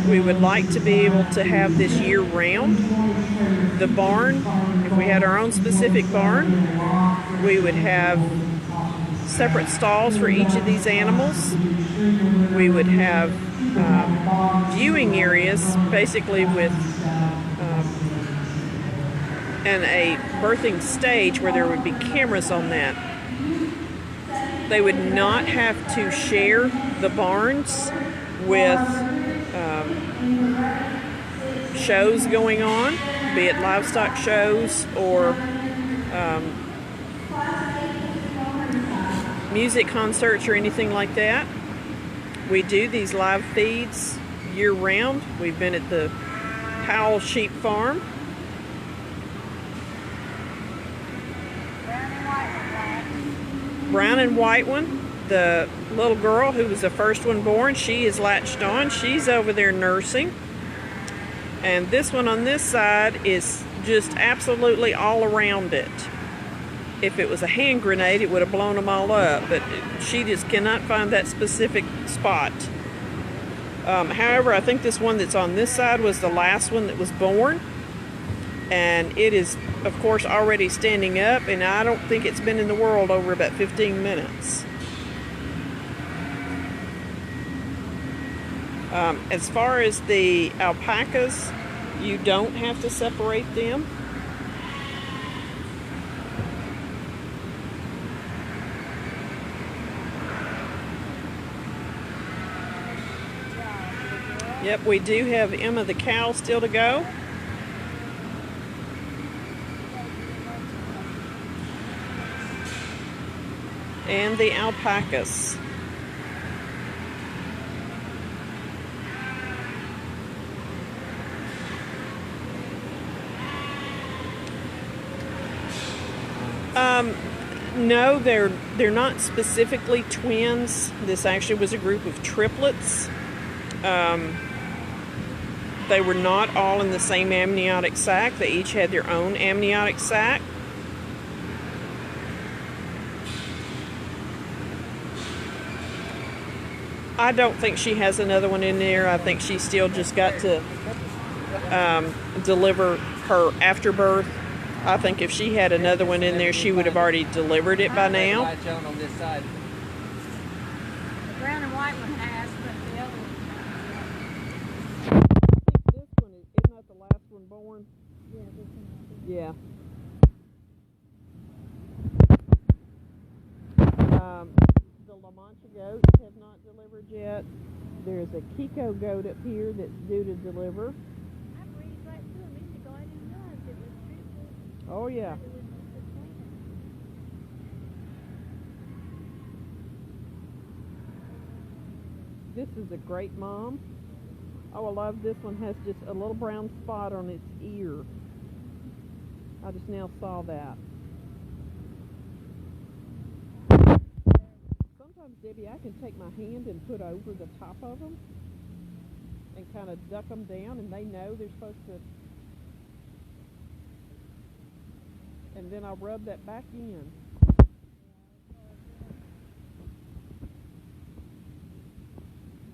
We would like to be able to have this year round. The barn, if we had our own specific barn, we would have separate stalls for each of these animals. We would have viewing areas, basically with and a birthing stage where there would be cameras on that. They would not have to share the barns with shows going on, be it livestock shows or music concerts or anything like that. We do these live feeds year round. We've been at the Powell Sheep Farm. Brown and white one. the little girl who was the first one born, she is latched on. She's over there nursing. And this one on this side is just absolutely all around it. If it was a hand grenade, it would have blown them all up, but she just cannot find that specific spot. However, I think this one that's on this side was the last one that was born, and it is, of course, already standing up, and I don't think it's been in the world over about 15 minutes. As far as the alpacas, you don't have to separate them. Yep, we do have Emma the cow still to go. And the alpacas. No, they're not specifically twins. This actually was a group of triplets. They were not all in the same amniotic sac. They each had their own amniotic sac. I don't think she has another one in there. I think she still just got to deliver her afterbirth. I think if she had another one in there, she would have already delivered it by now. Lights on this side. The brown and white one has, but the other one. I think this one isn't that the last one born? Yeah, this one. Yeah. The La Mancha goats have not delivered yet. There's a Kiko goat up here that's due to deliver. I breathed right through a minute ago. I didn't realize it was triple. Oh yeah. It was just a twin. This is a great mom. Oh, I love this one. Has just a little brown spot on its ear. I just now saw that. Sometimes, Debbie, I can take my hand and put over the top of them and kind of duck them down, and they know they're supposed to. And then I'll rub that back in.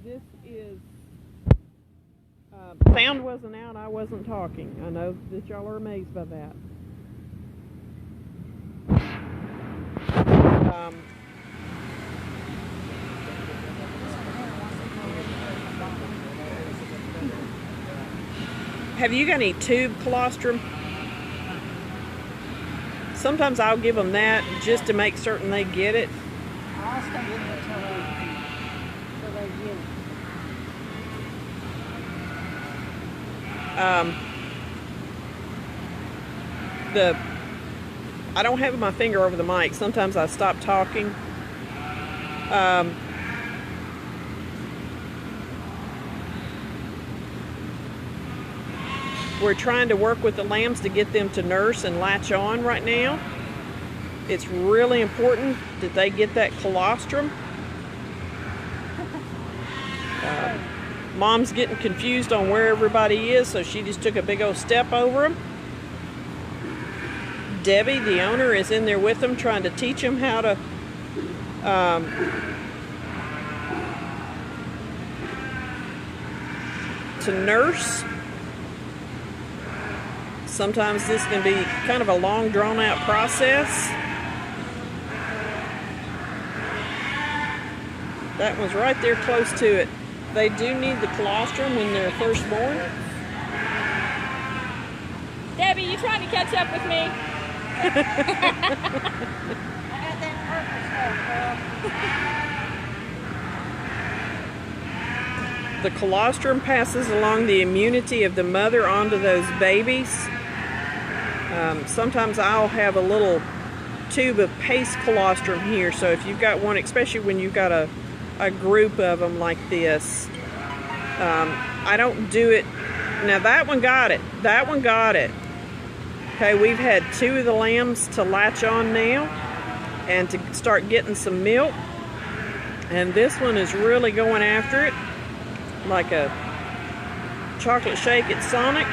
This is, sound wasn't out, I wasn't talking. I know that y'all are amazed by that. Have you got any tube colostrum? Sometimes I'll give them that just to make certain they get it. I'll stay in there till they get it. I don't have my finger over the mic. Sometimes I stop talking. We're trying to work with the lambs to get them to nurse and latch on right now. It's really important that they get that colostrum. Mom's getting confused on where everybody is, so she just took a big old step over them. Debbie, the owner, is in there with them trying to teach them how to nurse. Sometimes this can be kind of a long, drawn-out process. That one's right there close to it. They do need the colostrum when they're first born. Debbie, you trying to catch up with me? I had that purpose, The colostrum passes along the immunity of the mother onto those babies. Sometimes I'll have a little tube of paste colostrum here, so if you've got one, especially when you've got a group of them like this, I don't do it. Now that one got it. That one got it. Okay, we've had 2 of the lambs to latch on now and to start getting some milk. And this one is really going after it, like a chocolate shake at Sonic.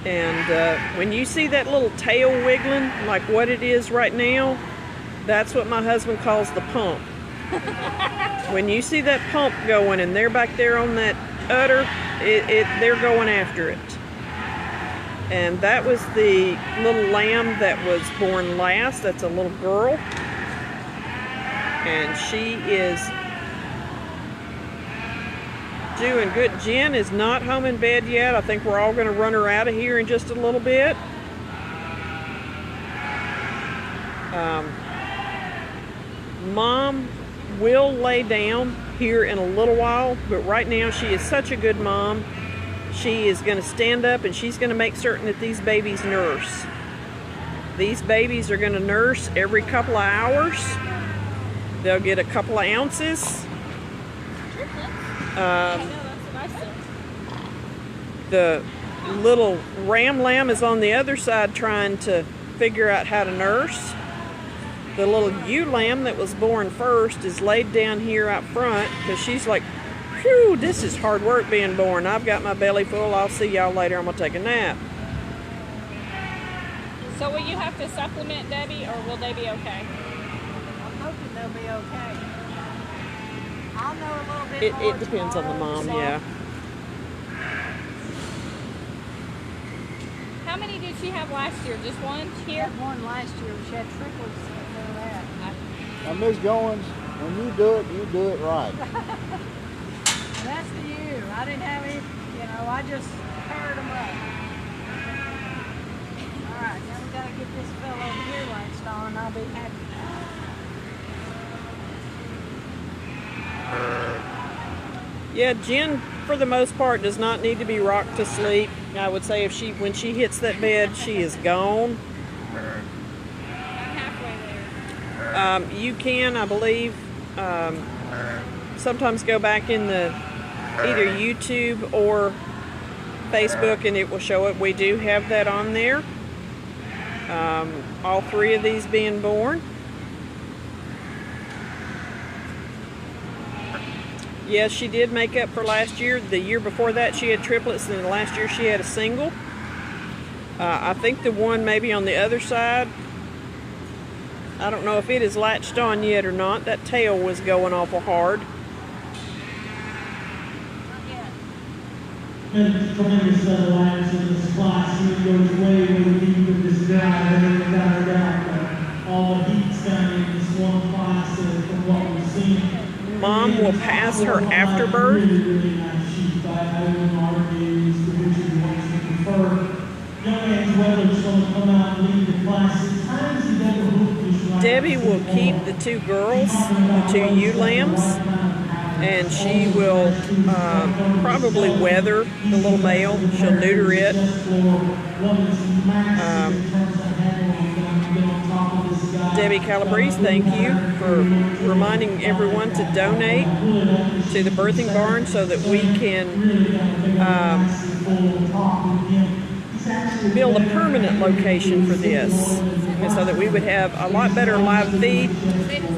And when you see that little tail wiggling, like what it is right now, that's what my husband calls the pump. When you see that pump going and they're back there on that udder, they're going after it. And that was the little lamb that was born last. That's a little girl. And she is doing good. Jen is not home in bed yet. I think we're all going to run her out of here in just a little bit. Mom will lay down here in a little while, but right now she is such a good mom. She is going to stand up and she's going to make certain that these babies nurse. These babies are going to nurse every couple of hours. They'll get a couple of ounces. The little ram lamb is on the other side trying to figure out how to nurse. The little ewe lamb that was born first is laid down here out front because she's like, phew, this is hard work being born. I've got my belly full. I'll see y'all later. I'm going to take a nap. So will you have to supplement, Debbie, or will they be okay? I'm hoping they'll be okay. I'll know a little bit more. It depends on the mom, tomorrow, yeah. How many did she have last year? Just one She here? had one last year. She had triplets before that. Now, Miss Goins, when you do it right. And that's the you. I didn't have any, I just paired them up. All right, now we got to get this fellow over here latched on, and I'll be happy. Yeah, Jen, for the most part, does not need to be rocked to sleep. I would say when she hits that bed, she is gone. I'm halfway there. You can, I believe, sometimes go back in the either YouTube or Facebook and it will show it. We do have that on there. All three of these being born. Yes, she did make up for last year. The year before that she had triplets, and then last year she had a single. I think the one maybe on the other side, I don't know if it is latched on yet or not. That tail was going awful hard. And tremendous lines in this class. He goes way, way deep with this guy. Without a doubt, all the heat's done in this one class from what we've seen. Mom will pass her afterbirth. Really nice sheep. I wouldn't argue is the which is the ones we prefer. Young man's Weather's going to come out and lead the class. At times he doesn't look just right. Debbie will keep the two girls, the two ewe lambs, and she will probably weather the little male. She'll neuter it. Debbie Calabrese, thank you for reminding everyone to donate to the birthing barn so that we can build a permanent location for this, and so that we would have a lot better live feed.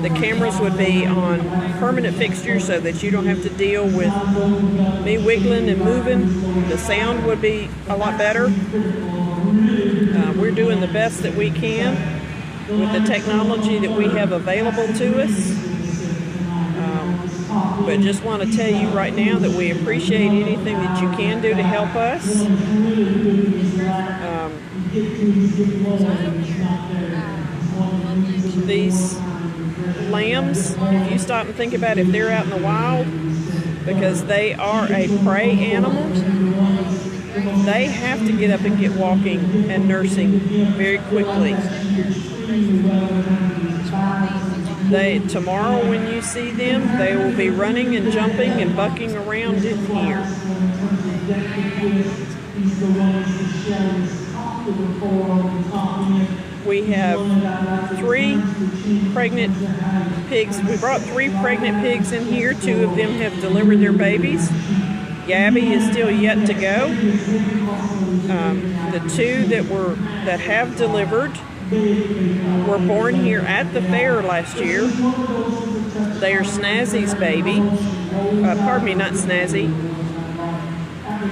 The cameras would be on permanent fixtures so that you don't have to deal with me wiggling and moving. The sound would be a lot better. We're doing the best that we can with the technology that we have available to us. But just want to tell you right now that we appreciate anything that you can do to help us. These lambs, if you stop and think about it, if they're out in the wild, because they are a prey animal, they have to get up and get walking and nursing very quickly. Tomorrow when you see them, they will be running and jumping and bucking around in here. We have 3 pregnant pigs. We brought 3 pregnant pigs in here. 2 of them have delivered their babies. Gabby is still yet to go. The 2 that have delivered were born here at the fair last year. They are Snazzy's baby. Pardon me, not Snazzy.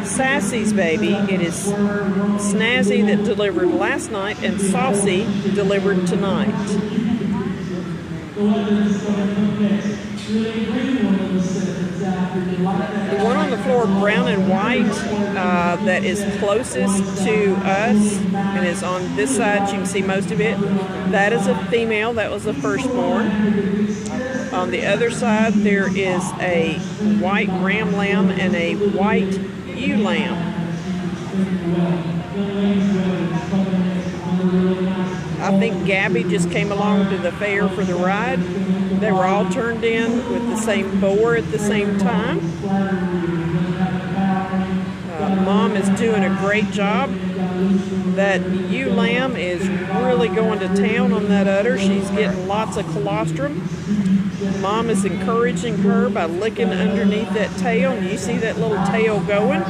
Sassy's baby. It is Snazzy that delivered last night and Saucy delivered tonight. The one on the floor, brown and white, that is closest to us and is on this side, you can see most of it. That is a female. That was the firstborn. On the other side, there is a white ram lamb and a white ewe lamb. I think Gabby just came along to the fair for the ride. They were all turned in with the same boar at the same time. Mom is doing a great job. That ewe lamb is really going to town on that udder. She's getting lots of colostrum. Mom is encouraging her by licking underneath that tail. And you see that little tail going?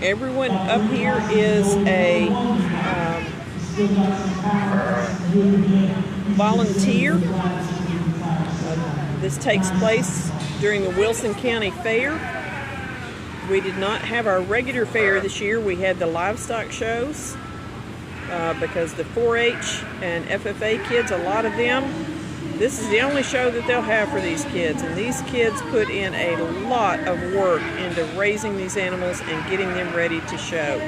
Everyone up here is a volunteer. This takes place during the Wilson County Fair. We did not have our regular fair this year. We had the livestock shows because the 4-H and FFA kids, a lot of them, this is the only show that they'll have for these kids. And these kids put in a lot of work into raising these animals and getting them ready to show.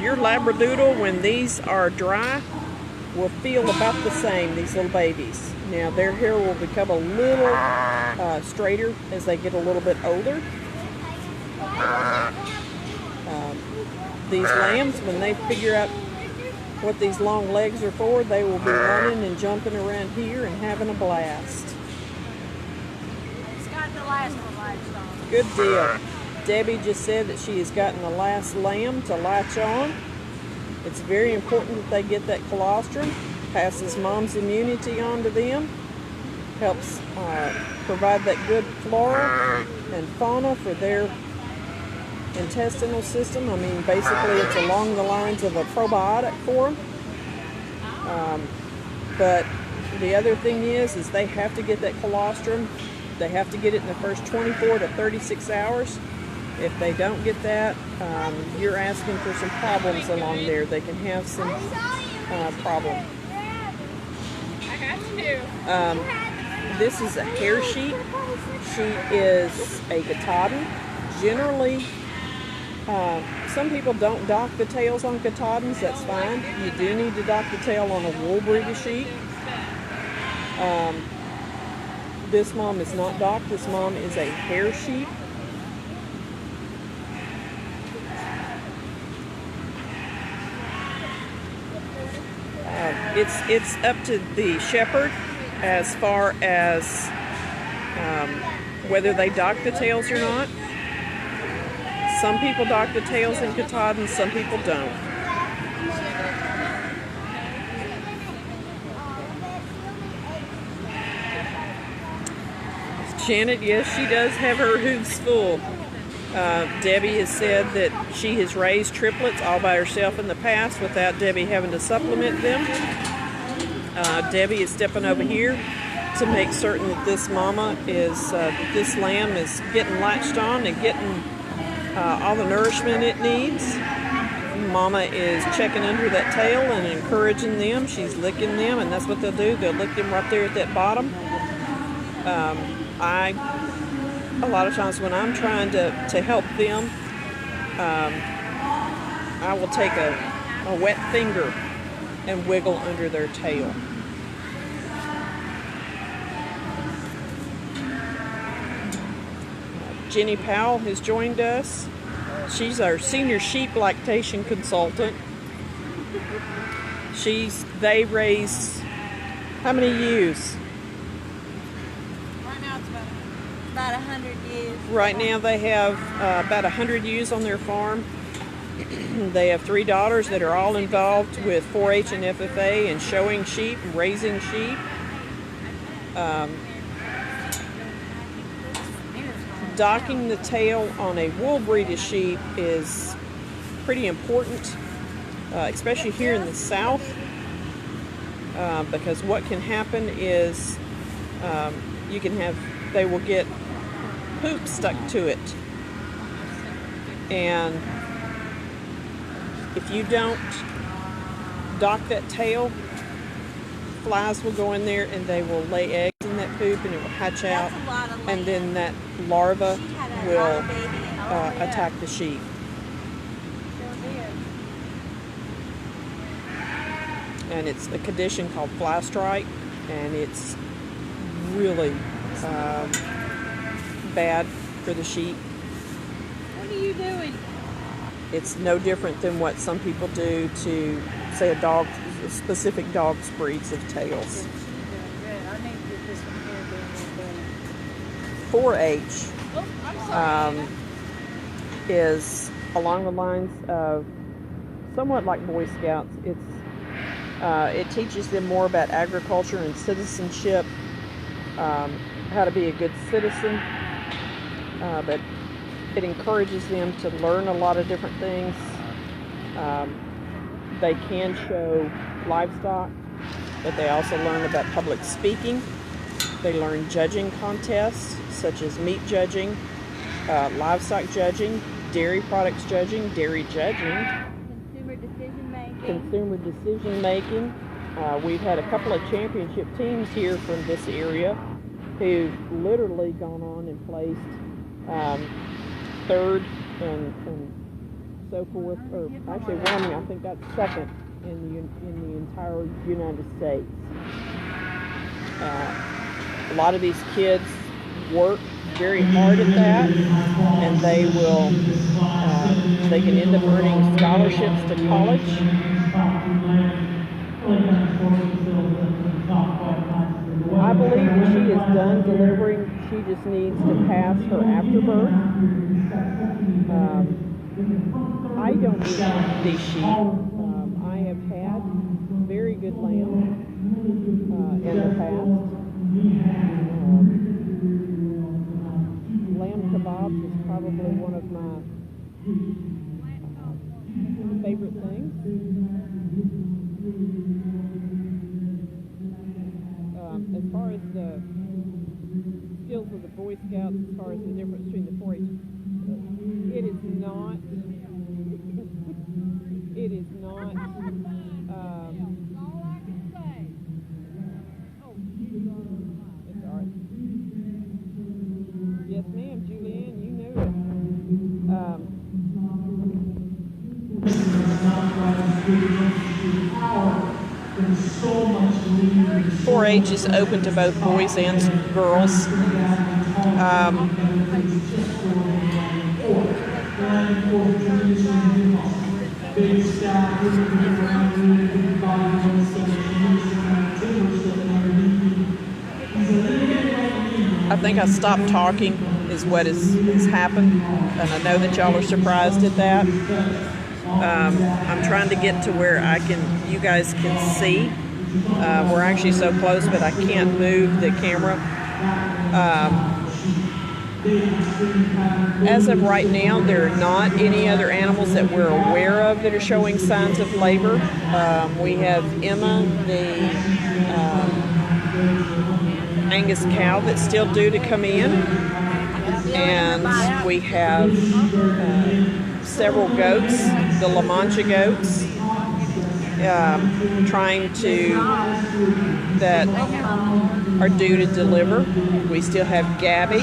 Your Labradoodle, when these are dry, will feel about the same, these little babies. Now their hair will become a little straighter as they get a little bit older. These lambs, when they figure out what these long legs are for, they will be running and jumping around here and having a blast. It's got the last one latched on. Good deal. Debbie just said that she has gotten the last lamb to latch on. It's very important that they get that colostrum. Passes mom's immunity on to them. Helps provide that good flora and fauna for their intestinal system. I mean, basically it's along the lines of a probiotic for them. But the other thing is they have to get that colostrum. They have to get it in the first 24 to 36 hours. If they don't get that, you're asking for some problems along there. They can have some problem. This is a hair sheep. She is a Katahdin. Generally, some people don't dock the tails on Katahdins. That's fine. You do need to dock the tail on a wool breeder sheep. This mom is not docked. This mom is a hair sheep. It's up to the shepherd as far as whether they dock the tails or not. Some people dock the tails in Katahdins, some people don't. Janet, yes, she does have her hooves full. Debbie has said that she has raised triplets all by herself in the past without Debbie having to supplement them. Debbie is stepping over here to make certain that this mama is, this lamb is getting latched on and getting all the nourishment it needs. Mama is checking under that tail and encouraging them. She's licking them, and that's what they'll do. They'll lick them right there at that bottom. A lot of times when I'm trying to help them, I will take a wet finger and wiggle under their tail. Jenny Powell has joined us. She's our senior sheep lactation consultant. They raise how many ewes? Right now it's about 100 ewes. Right now they have about 100 ewes on their farm. They have 3 daughters that are all involved with 4-H and FFA and showing sheep and raising sheep. docking the tail on a wool breeded sheep is pretty important, especially here in the South, because what can happen is they will get poop stuck to it, and if you don't dock that tail, flies will go in there and they will lay eggs in that poop, and it will hatch out, and then that larva will attack the sheep. And it's a condition called fly strike, and it's really bad for the sheep. What are you doing? It's no different than what some people do to, say, specific dog's breeds of tails. Good. I need to get this one here doing 4-H is along the lines of somewhat like Boy Scouts. It teaches them more about agriculture and citizenship, how to be a good citizen, but it encourages them to learn a lot of different things. They can show livestock, but they also learn about public speaking. They learn judging contests, such as meat judging, livestock judging, dairy products judging, dairy judging, consumer decision making. We've had a couple of championship teams here from this area who've literally gone on and placed third and so forth, or actually one, I think that's second in the entire United States. A lot of these kids work very hard at that, and they can end up earning scholarships to college. I believe that she is done delivering. She just needs to pass her afterbirth. I don't eat these sheep. I have had very good lamb in the past. Lamb kebabs is probably one of my favorite things. As far as the skills of the Boy Scouts, as far as the difference between the 4-H, it is not. It's all right. Yes, ma'am, Julianne, you knew it. 4-H is open to both boys and girls. I think I stopped talking is what has happened, and I know that y'all are surprised at that. I'm trying to get to where you guys can see. We're actually so close, but I can't move the camera. As of right now, there are not any other animals that we're aware of that are showing signs of labor. We have Emma, the Angus cow, that's still due to come in, and we have several goats, the La Mancha goats, that are due to deliver. We still have Gabby,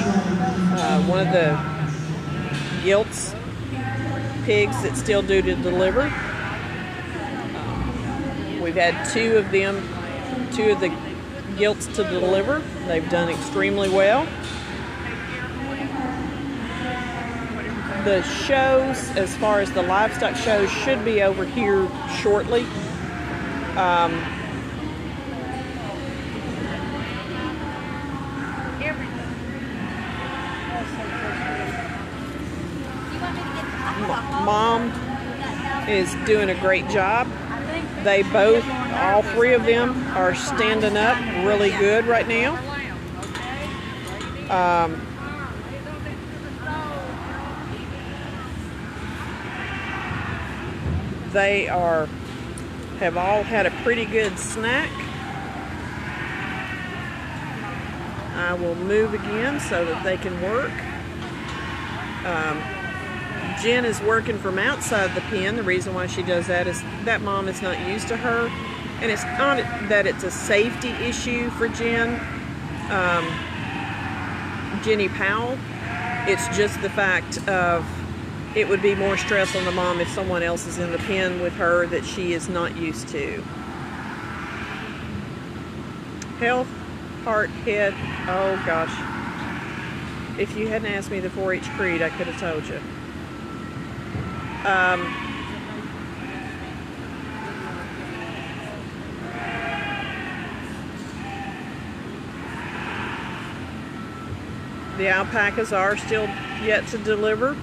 one of the gilts pigs that's still due to deliver. We've had two of the gilts to deliver. They've done extremely well. The shows, as far as the livestock shows, should be over here shortly. Mom is doing a great job. They both, all three of them, are standing up really good right now. they have all had a pretty good snack. I will move again so that they can work. Jen is working from outside the pen. The reason why she does that is that mom is not used to her. And it's not that it's a safety issue for Jen, Jenny Powell. It's just the fact of it would be more stress on the mom if someone else is in the pen with her that she is not used to. Health, heart, head. Oh gosh. If you hadn't asked me the 4-H creed, I could have told you. The alpacas are still yet to deliver.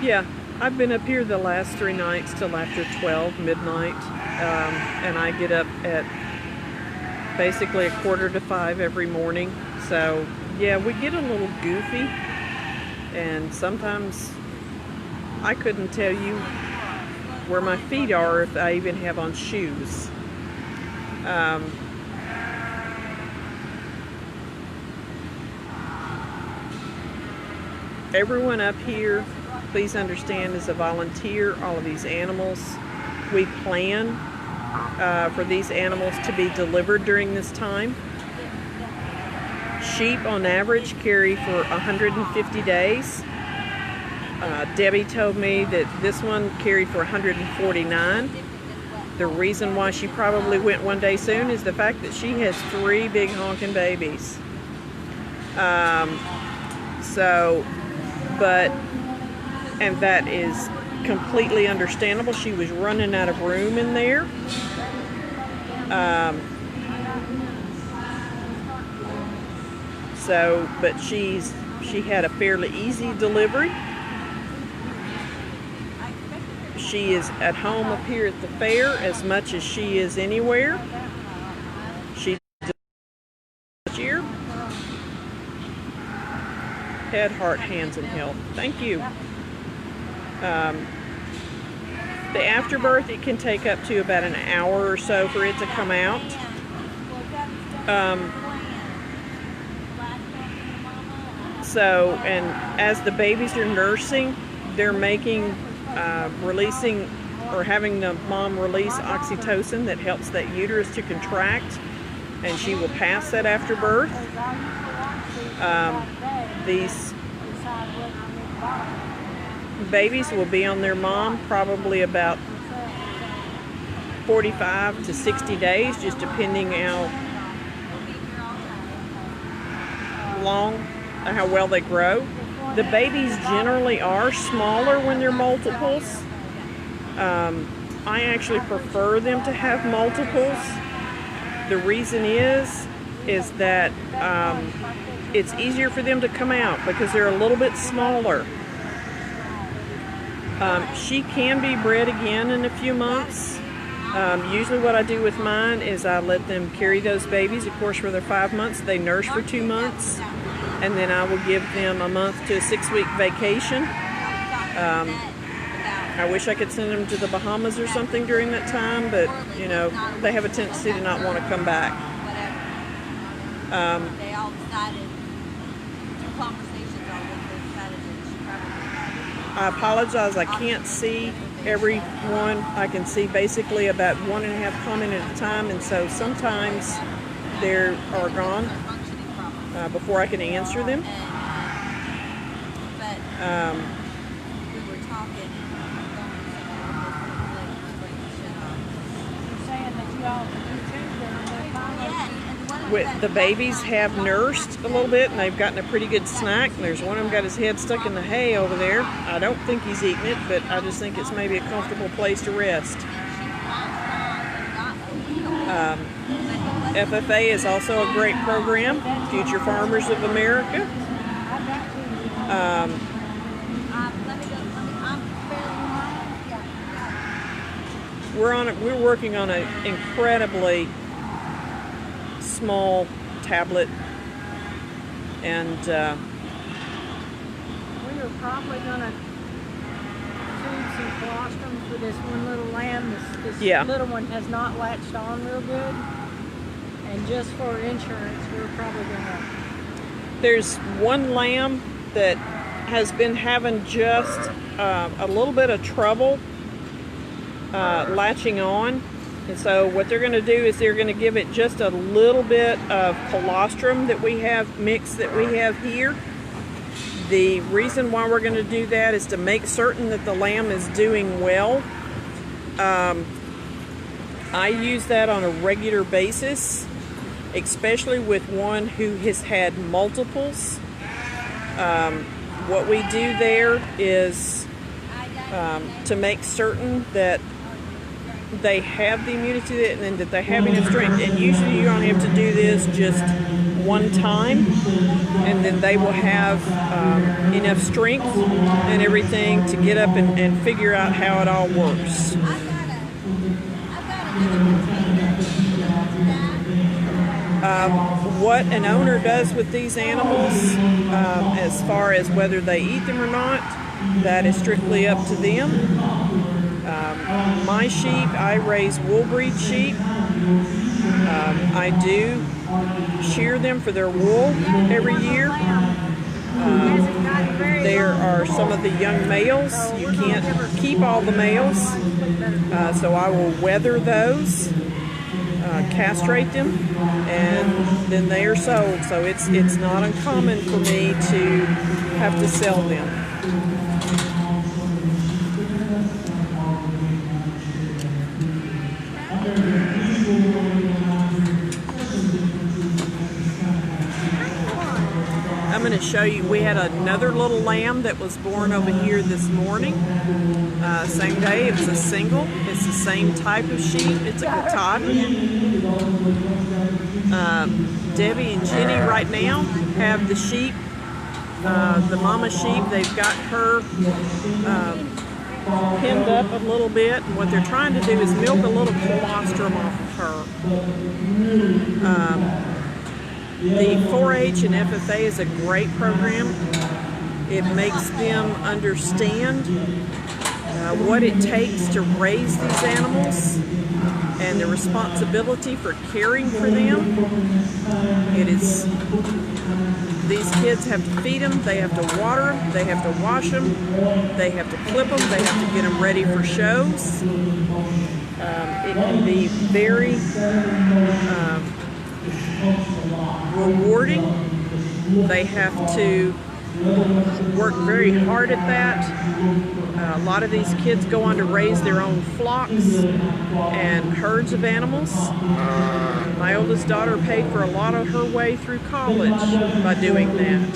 Yeah, I've been up here the last 3 nights till after 12 midnight, and I get up at basically 4:45 every morning. So yeah, we get a little goofy, and sometimes I couldn't tell you where my feet are if I even have on shoes. Everyone up here, please understand, is a volunteer. All of these animals, we plan for these animals to be delivered during this time. Sheep on average carry for 150 days. Debbie told me that this one carried for 149. The reason why she probably went one day soon is the fact that she has 3 big honking babies. And that is completely understandable. She was running out of room in there. But she had a fairly easy delivery. She is at home up here at the fair as much as she is anywhere. She this year. Head, heart, hands, and health. Thank you. The afterbirth, it can take up to about an hour or so for it to come out. And as the babies are nursing, they're releasing or having the mom release oxytocin that helps that uterus to contract, and she will pass that after birth. These babies will be on their mom probably about 45 to 60 days, just depending how well they grow. The babies generally are smaller when they're multiples. I actually prefer them to have multiples. The reason is that it's easier for them to come out because they're a little bit smaller. She can be bred again in a few months. Usually what I do with mine is I let them carry those babies. Of course, for their 5 months, they nurse for 2 months. And then I will give them a month to a 6-week vacation. I wish I could send them to the Bahamas or something during that time, but, you know, they have a tendency to not want to come back. They all decided, 2 conversations on what they decided that I apologize, I can't see everyone. I can see basically about 1.5 comment at a time, and so sometimes they are gone before I can answer them. We were talking. You're saying that you all The babies have nursed a little bit, and they've gotten a pretty good snack. There's one of them got his head stuck in the hay over there. I don't think he's eating it, but I just think it's maybe a comfortable place to rest. FFA is also a great program, Future Farmers of America. we're working on an incredibly small tablet, and We were probably gonna feed some colostrum for this one little lamb. This Yeah. little one has not latched on real good. And just for insurance, we're probably gonna. there's one lamb that has been having just a little bit of trouble latching on. And so what they're going to do is they're going to give it just a little bit of colostrum that we have mixed that we have here. The reason why we're going to do that is to make certain that the lamb is doing well. I use that on a regular basis, especially with one who has had multiples. What we do there is to make certain that they have the immunity and that they have enough strength. And usually you only have to do this just one time, and then they will have enough strength and everything to get up and figure out how it all works. What an owner does with these animals, as far as whether they eat them or not, that is strictly up to them. My sheep, I raise wool breed sheep. I do shear them for their wool every year. There are some of the young males. You can't keep all the males, so I will weather those, castrate them, and then they are sold. So it's not uncommon for me to have to sell them. I'm going to show you, we had another little lamb that was born over here this morning. Same day, it was a single. It's the same type of sheep. It's a Katahdin. Debbie and Jenny right now have the sheep, the mama sheep. They've got her pinned up a little bit. And what they're trying to do is milk a little colostrum off of her. The 4-H and FFA is a great program. It makes them understand what it takes to raise these animals and the responsibility for caring for them. It is, these kids have to feed them, they have to water them, they have to wash them, they have to clip them, they have to get them ready for shows. It can be very rewarding. They have to work very hard at that. A lot of these kids go on to raise their own flocks and herds of animals. My oldest daughter paid for a lot of her way through college by doing that.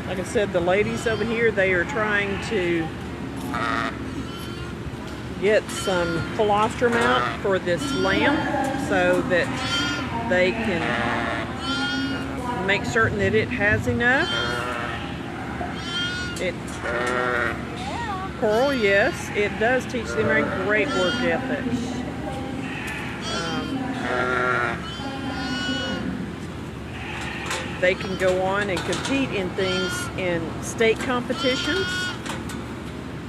Like I said, the ladies over here, they are trying to get some colostrum out for this lamb so that they can make certain that it has enough. Pearl, yes, it does teach them a great work ethic. They can go on and compete in things in state competitions,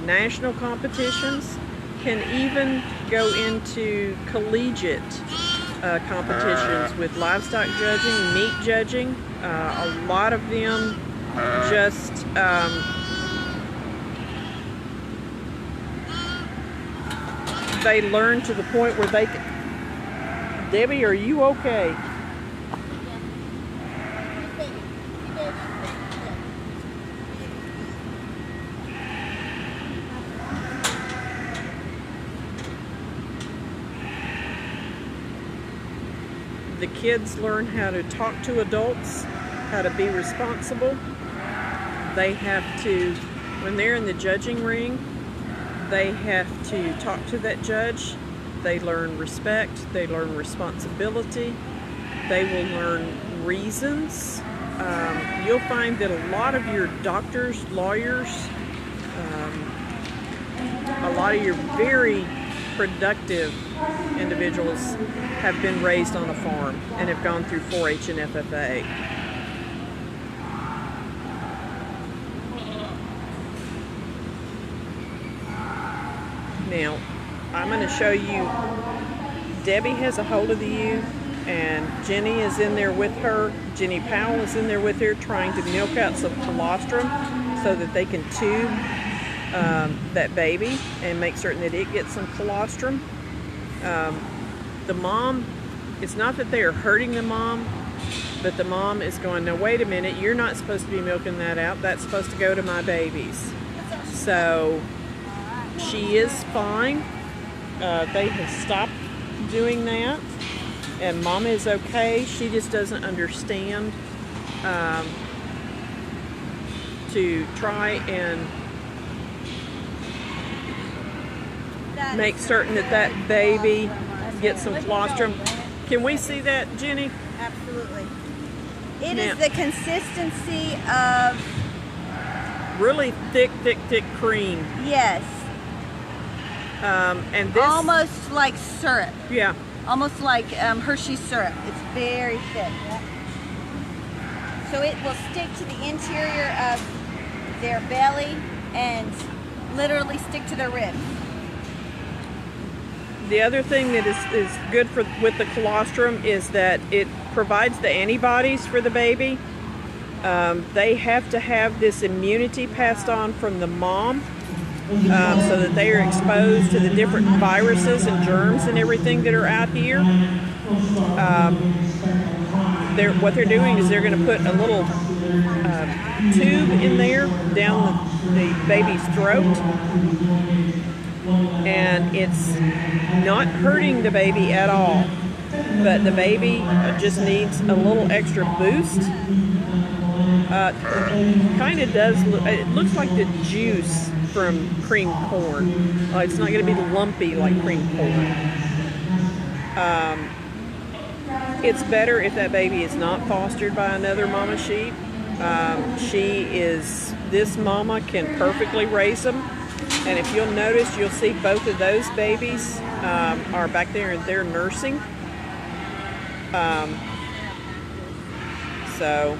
national competitions, can even go into collegiate competitions with livestock judging, meat judging. A lot of them just they learn to the point where they can. Debbie, are you okay? The kids learn how to talk to adults, how to be responsible. They have to, when they're in the judging ring, they have to talk to that judge. They learn respect, they learn responsibility, they will learn reasons. You'll find that a lot of your doctors, lawyers, a lot of your very productive individuals have been raised on a farm and have gone through 4-H and FFA. Now, I'm going to show you, Debbie has a hold of the ewe, and Jenny is in there with her. Jenny Powell is in there with her trying to milk out some colostrum so that they can tube that baby and make certain that it gets some colostrum. The mom, it's not that they are hurting the mom, but the mom is going, no, wait a minute, you're not supposed to be milking that out. That's supposed to go to my babies. So she is fine. They have stopped doing that, and Mama is okay. She just doesn't understand to try and make certain that that baby gets some colostrum. Can we see that, Jenny? Absolutely. It Now- is the consistency of, Really thick cream. yes, And this, almost like syrup. yeah, Almost like Hershey's syrup. It's very thick. So it will stick to the interior of their belly and literally stick to their ribs. the other thing that is good with the colostrum is that it provides the antibodies for the baby. They have to have this immunity passed on from the mom so that they are exposed to the different viruses and germs and everything that are out here. What they're doing is they're going to put a little tube in there down the baby's throat, and it's not hurting the baby at all, but the baby just needs a little extra boost. Kind of does look, it looks like the juice from cream corn. It's not going to be lumpy like cream corn. It's better if that baby is not fostered by another mama sheep. This mama can perfectly raise them. And if you'll notice, you'll see both of those babies are back there and they're nursing. So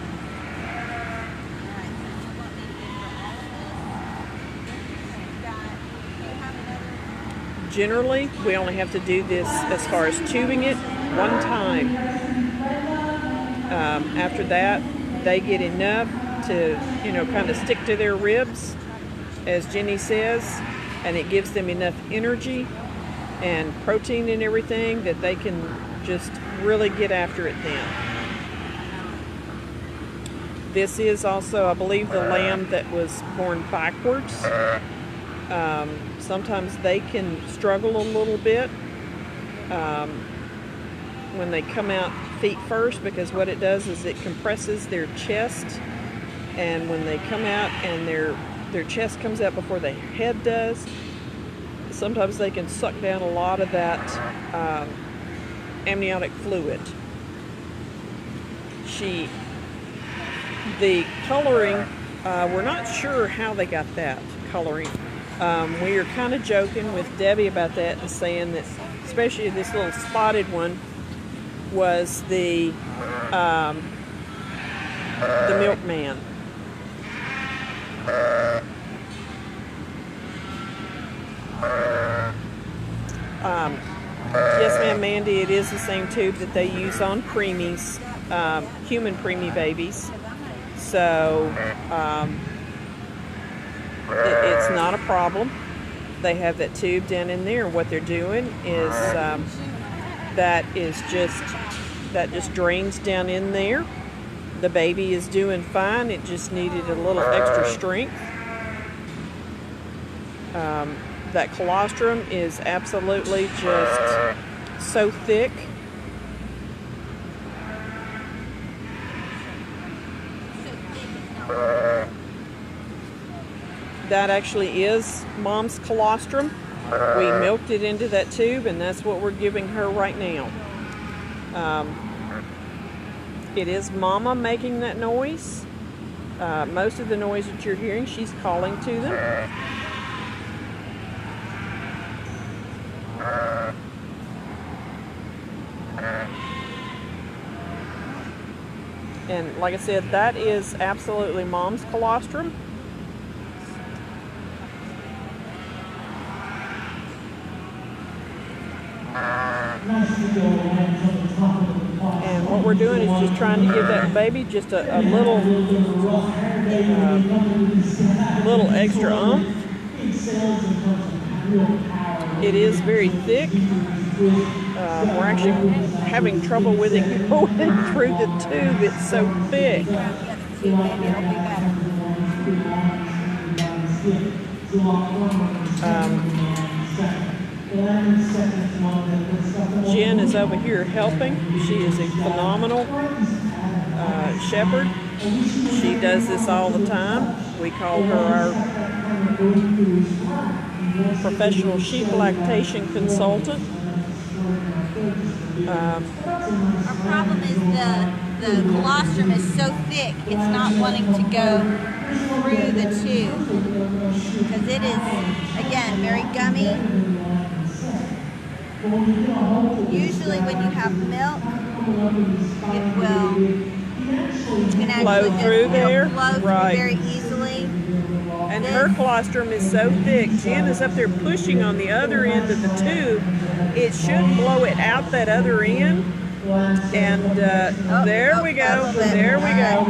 generally, we only have to do this as far as tubing it one time. After that, they get enough to, kind of stick to their ribs, as Jenny says, and it gives them enough energy and protein and everything that they can just really get after it then. This is also, I believe, the lamb that was born backwards. Sometimes they can struggle a little bit when they come out feet first, because what it does is it compresses their chest, and when they come out and their chest comes out before the head does, sometimes they can suck down a lot of that amniotic fluid. The coloring, we're not sure how they got that coloring. We were kind of joking with Debbie about that and saying that, especially this little spotted one, was the milkman. Yes, ma'am, Mandy, it is the same tube that they use on preemies, human preemie babies. So it's not a problem. They have that tube down in there. What they're doing is that just drains down in there. The baby is doing fine. It just needed a little extra strength. That colostrum is absolutely just so thick. That actually is mom's colostrum. We milked it into that tube, and that's what we're giving her right now. It is mama making that noise. Most of the noise that you're hearing, she's calling to them. And like I said, that is absolutely mom's colostrum. And what we're doing is just trying to give that baby just a little extra oomph. It is very thick. We're actually having trouble with it going through the tube. It's so thick. Jen is over here helping. She is a phenomenal shepherd. She does this all the time. We call her our professional sheep lactation consultant. Our problem is the colostrum is so thick, it's not wanting to go through the tube because it is, again, very gummy. Usually when you have milk, it can actually Flow through there, flow through right? very easily. And her colostrum is so thick. Jen is up there pushing on the other end of the tube. It should blow it out that other end. And there we go. There we go.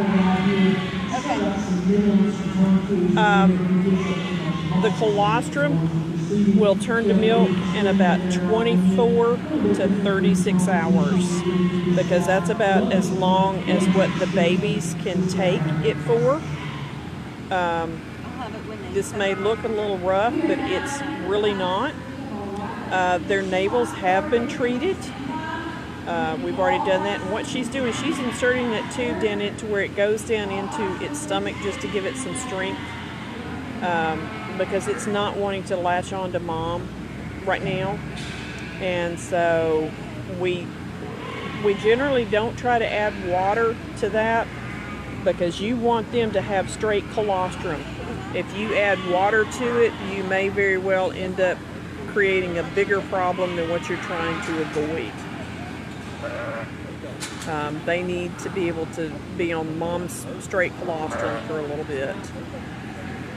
The colostrum will turn to milk in about 24 to 36 hours because that's about as long as what the babies can take it for. This may look a little rough, but it's really not. Their navels have been treated. We've already done that. And what she's doing, she's inserting that tube down into where it goes down into its stomach just to give it some strength. Because it's not wanting to latch on to mom right now. And so we generally don't try to add water to that because you want them to have straight colostrum. If you add water to it, you may very well end up creating a bigger problem than what you're trying to avoid. They need to be able to be on mom's straight colostrum for a little bit.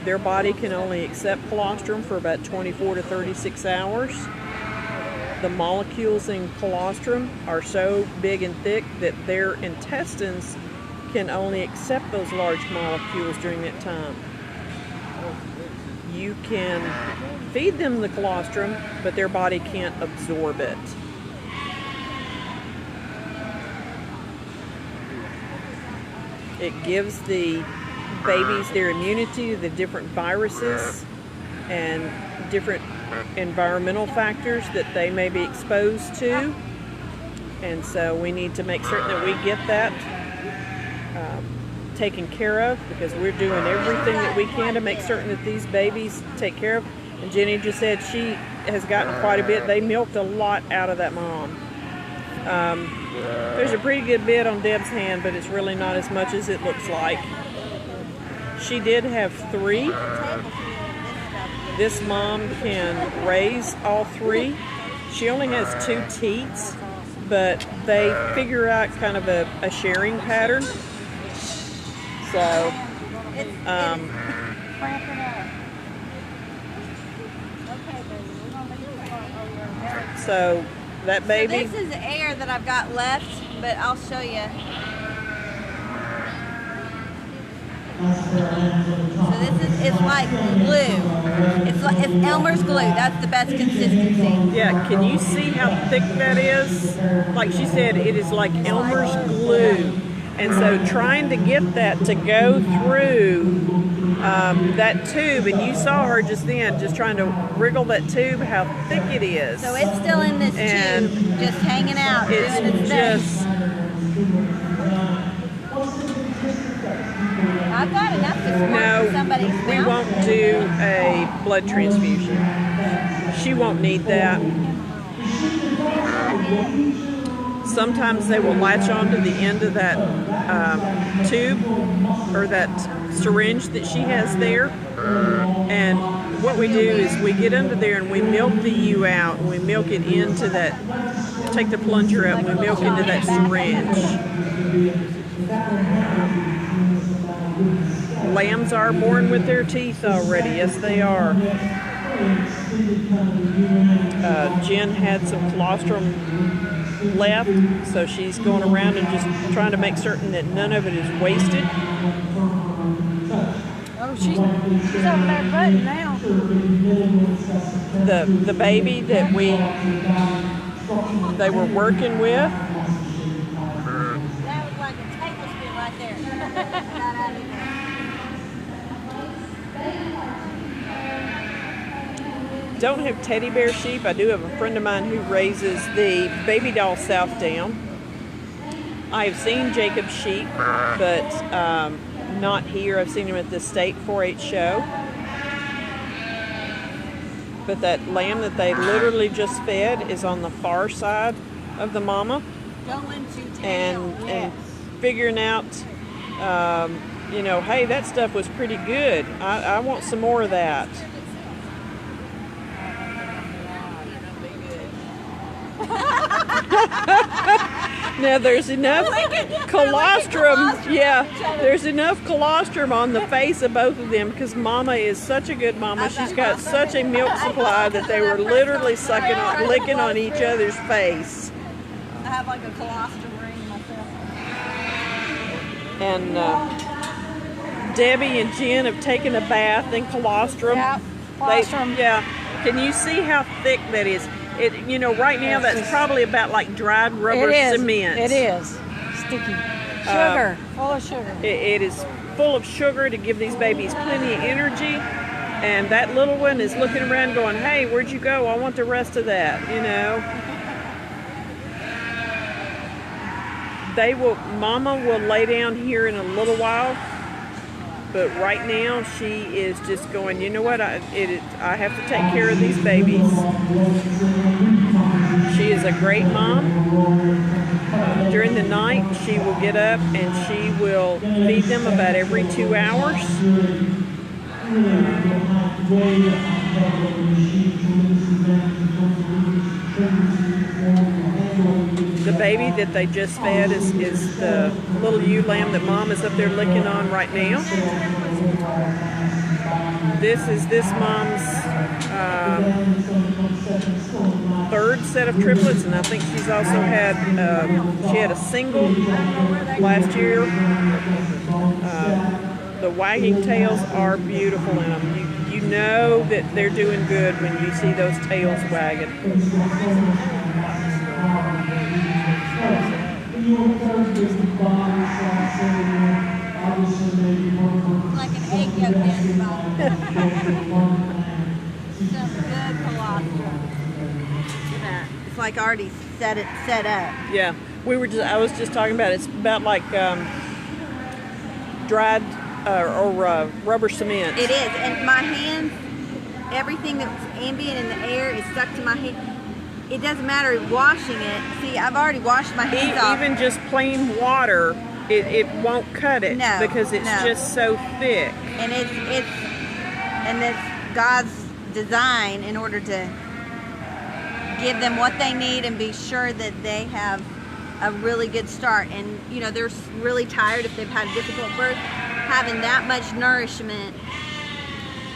Their body can only accept colostrum for about 24 to 36 hours. The molecules in colostrum are so big and thick that their intestines can only accept those large molecules during that time. You can feed them the colostrum, but their body can't absorb it. It gives the babies their immunity to the different viruses and different environmental factors that they may be exposed to. And so we need to make certain that we get that taken care of because we're doing everything that we can to make certain that these babies take care of. And Jenny just said she has gotten quite a bit. They milked a lot out of that mom. There's a pretty good bit on Deb's hand, but it's really not as much as it looks like. She did have 3. This mom can raise all 3. She only has 2 teats, but they figure out kind of a shearing pattern. So, so that baby. So this is air that I've got left, but I'll show you. So it's like glue. It's Elmer's glue. That's the best consistency. Yeah, can you see how thick that is? Like she said, it is like Elmer's glue. And so trying to get that to go through that tube, and you saw her just then, just trying to wriggle that tube, how thick it is. So it's still in this tube, just hanging out. It's just... I've got enough to squirt No, in somebody's we mouth. won't do a blood transfusion. She won't need that. Sometimes they will latch on to the end of that tube or that syringe that she has there. And what we do is we get under there and we milk the ewe out, and we milk it into that, take the plunger out and we milk into that syringe. Lambs are born with their teeth already. Yes, they are. Jen had some colostrum left, so she's going around and just trying to make certain that none of it is wasted. Oh, she's over there butting now. The baby that they were working with, That was like a tablespoon right there. Got out of there. don't have teddy bear sheep. I do have a friend of mine who raises the baby doll Southdowne. I have seen Jacob's sheep, but not here. I've seen him at the state 4-H show. But that lamb that they literally just fed is on the far side of the mama. Going to town. And figuring out, you know, hey, that stuff was pretty good. I want some more of that. Now there's enough colostrum. Yeah, there's enough colostrum on the face of both of them because Mama is such a good mama. She's got such a milk supply that they were literally licking on each other's face. I have like a colostrum ring myself. And Debbie and Jen have taken a bath in colostrum. Yeah, colostrum. Yeah. Can you see how thick that is? It, you know, right now that's probably about like dried rubber cement. It is. Sticky. Sugar. Full of sugar. It is full of sugar to give these babies plenty of energy. And that little one is looking around going, hey, where'd you go? I want the rest of that, you know. Mama will lay down here in a little while. But right now, she is just going, you know what, I have to take care of these babies. She is a great mom. During the night, she will get up and she will feed them about every 2 hours. The baby that they just fed is the little ewe lamb that Mom is up there licking on right now. This is this mom's third set of triplets, and I think she's also had, she had a single last year. The wagging tails are beautiful in them. You know that they're doing good when you see those tails wagging. Like an egg yolk in the bottom. Some good colostrum. It's like already set up. Yeah, I was just talking about it's about like dried rubber cement. It is, and my hands, everything that's ambient in the air is stuck to my hand. It doesn't matter washing it. See, I've already washed my hands off. Even just plain water, it won't cut it because it's just so thick. And it's God's design in order to give them what they need and be sure that they have a really good start. And you know, they're really tired if they've had a difficult birth. Having that much nourishment,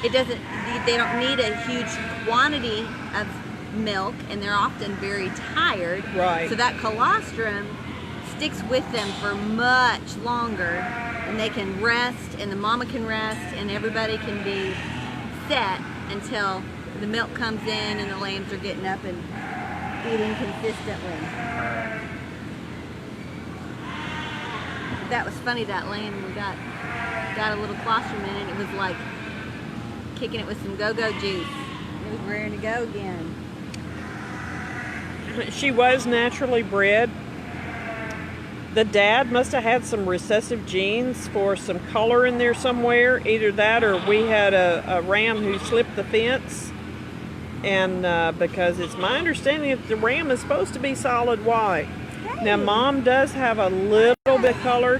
they don't need a huge quantity of milk, and they're often very tired. Right. So that colostrum sticks with them for much longer, and they can rest, and the mama can rest, and everybody can be set until the milk comes in and the lambs are getting up and eating consistently. That was funny, that lamb we got a little colostrum in it. It was like kicking it with some go-go juice. It was ready to go again. She was naturally bred. The dad must have had some recessive genes for some color in there somewhere. Either that or we had a ram who slipped the fence. And because it's my understanding that the ram is supposed to be solid white. Now, Mom does have a little bit of color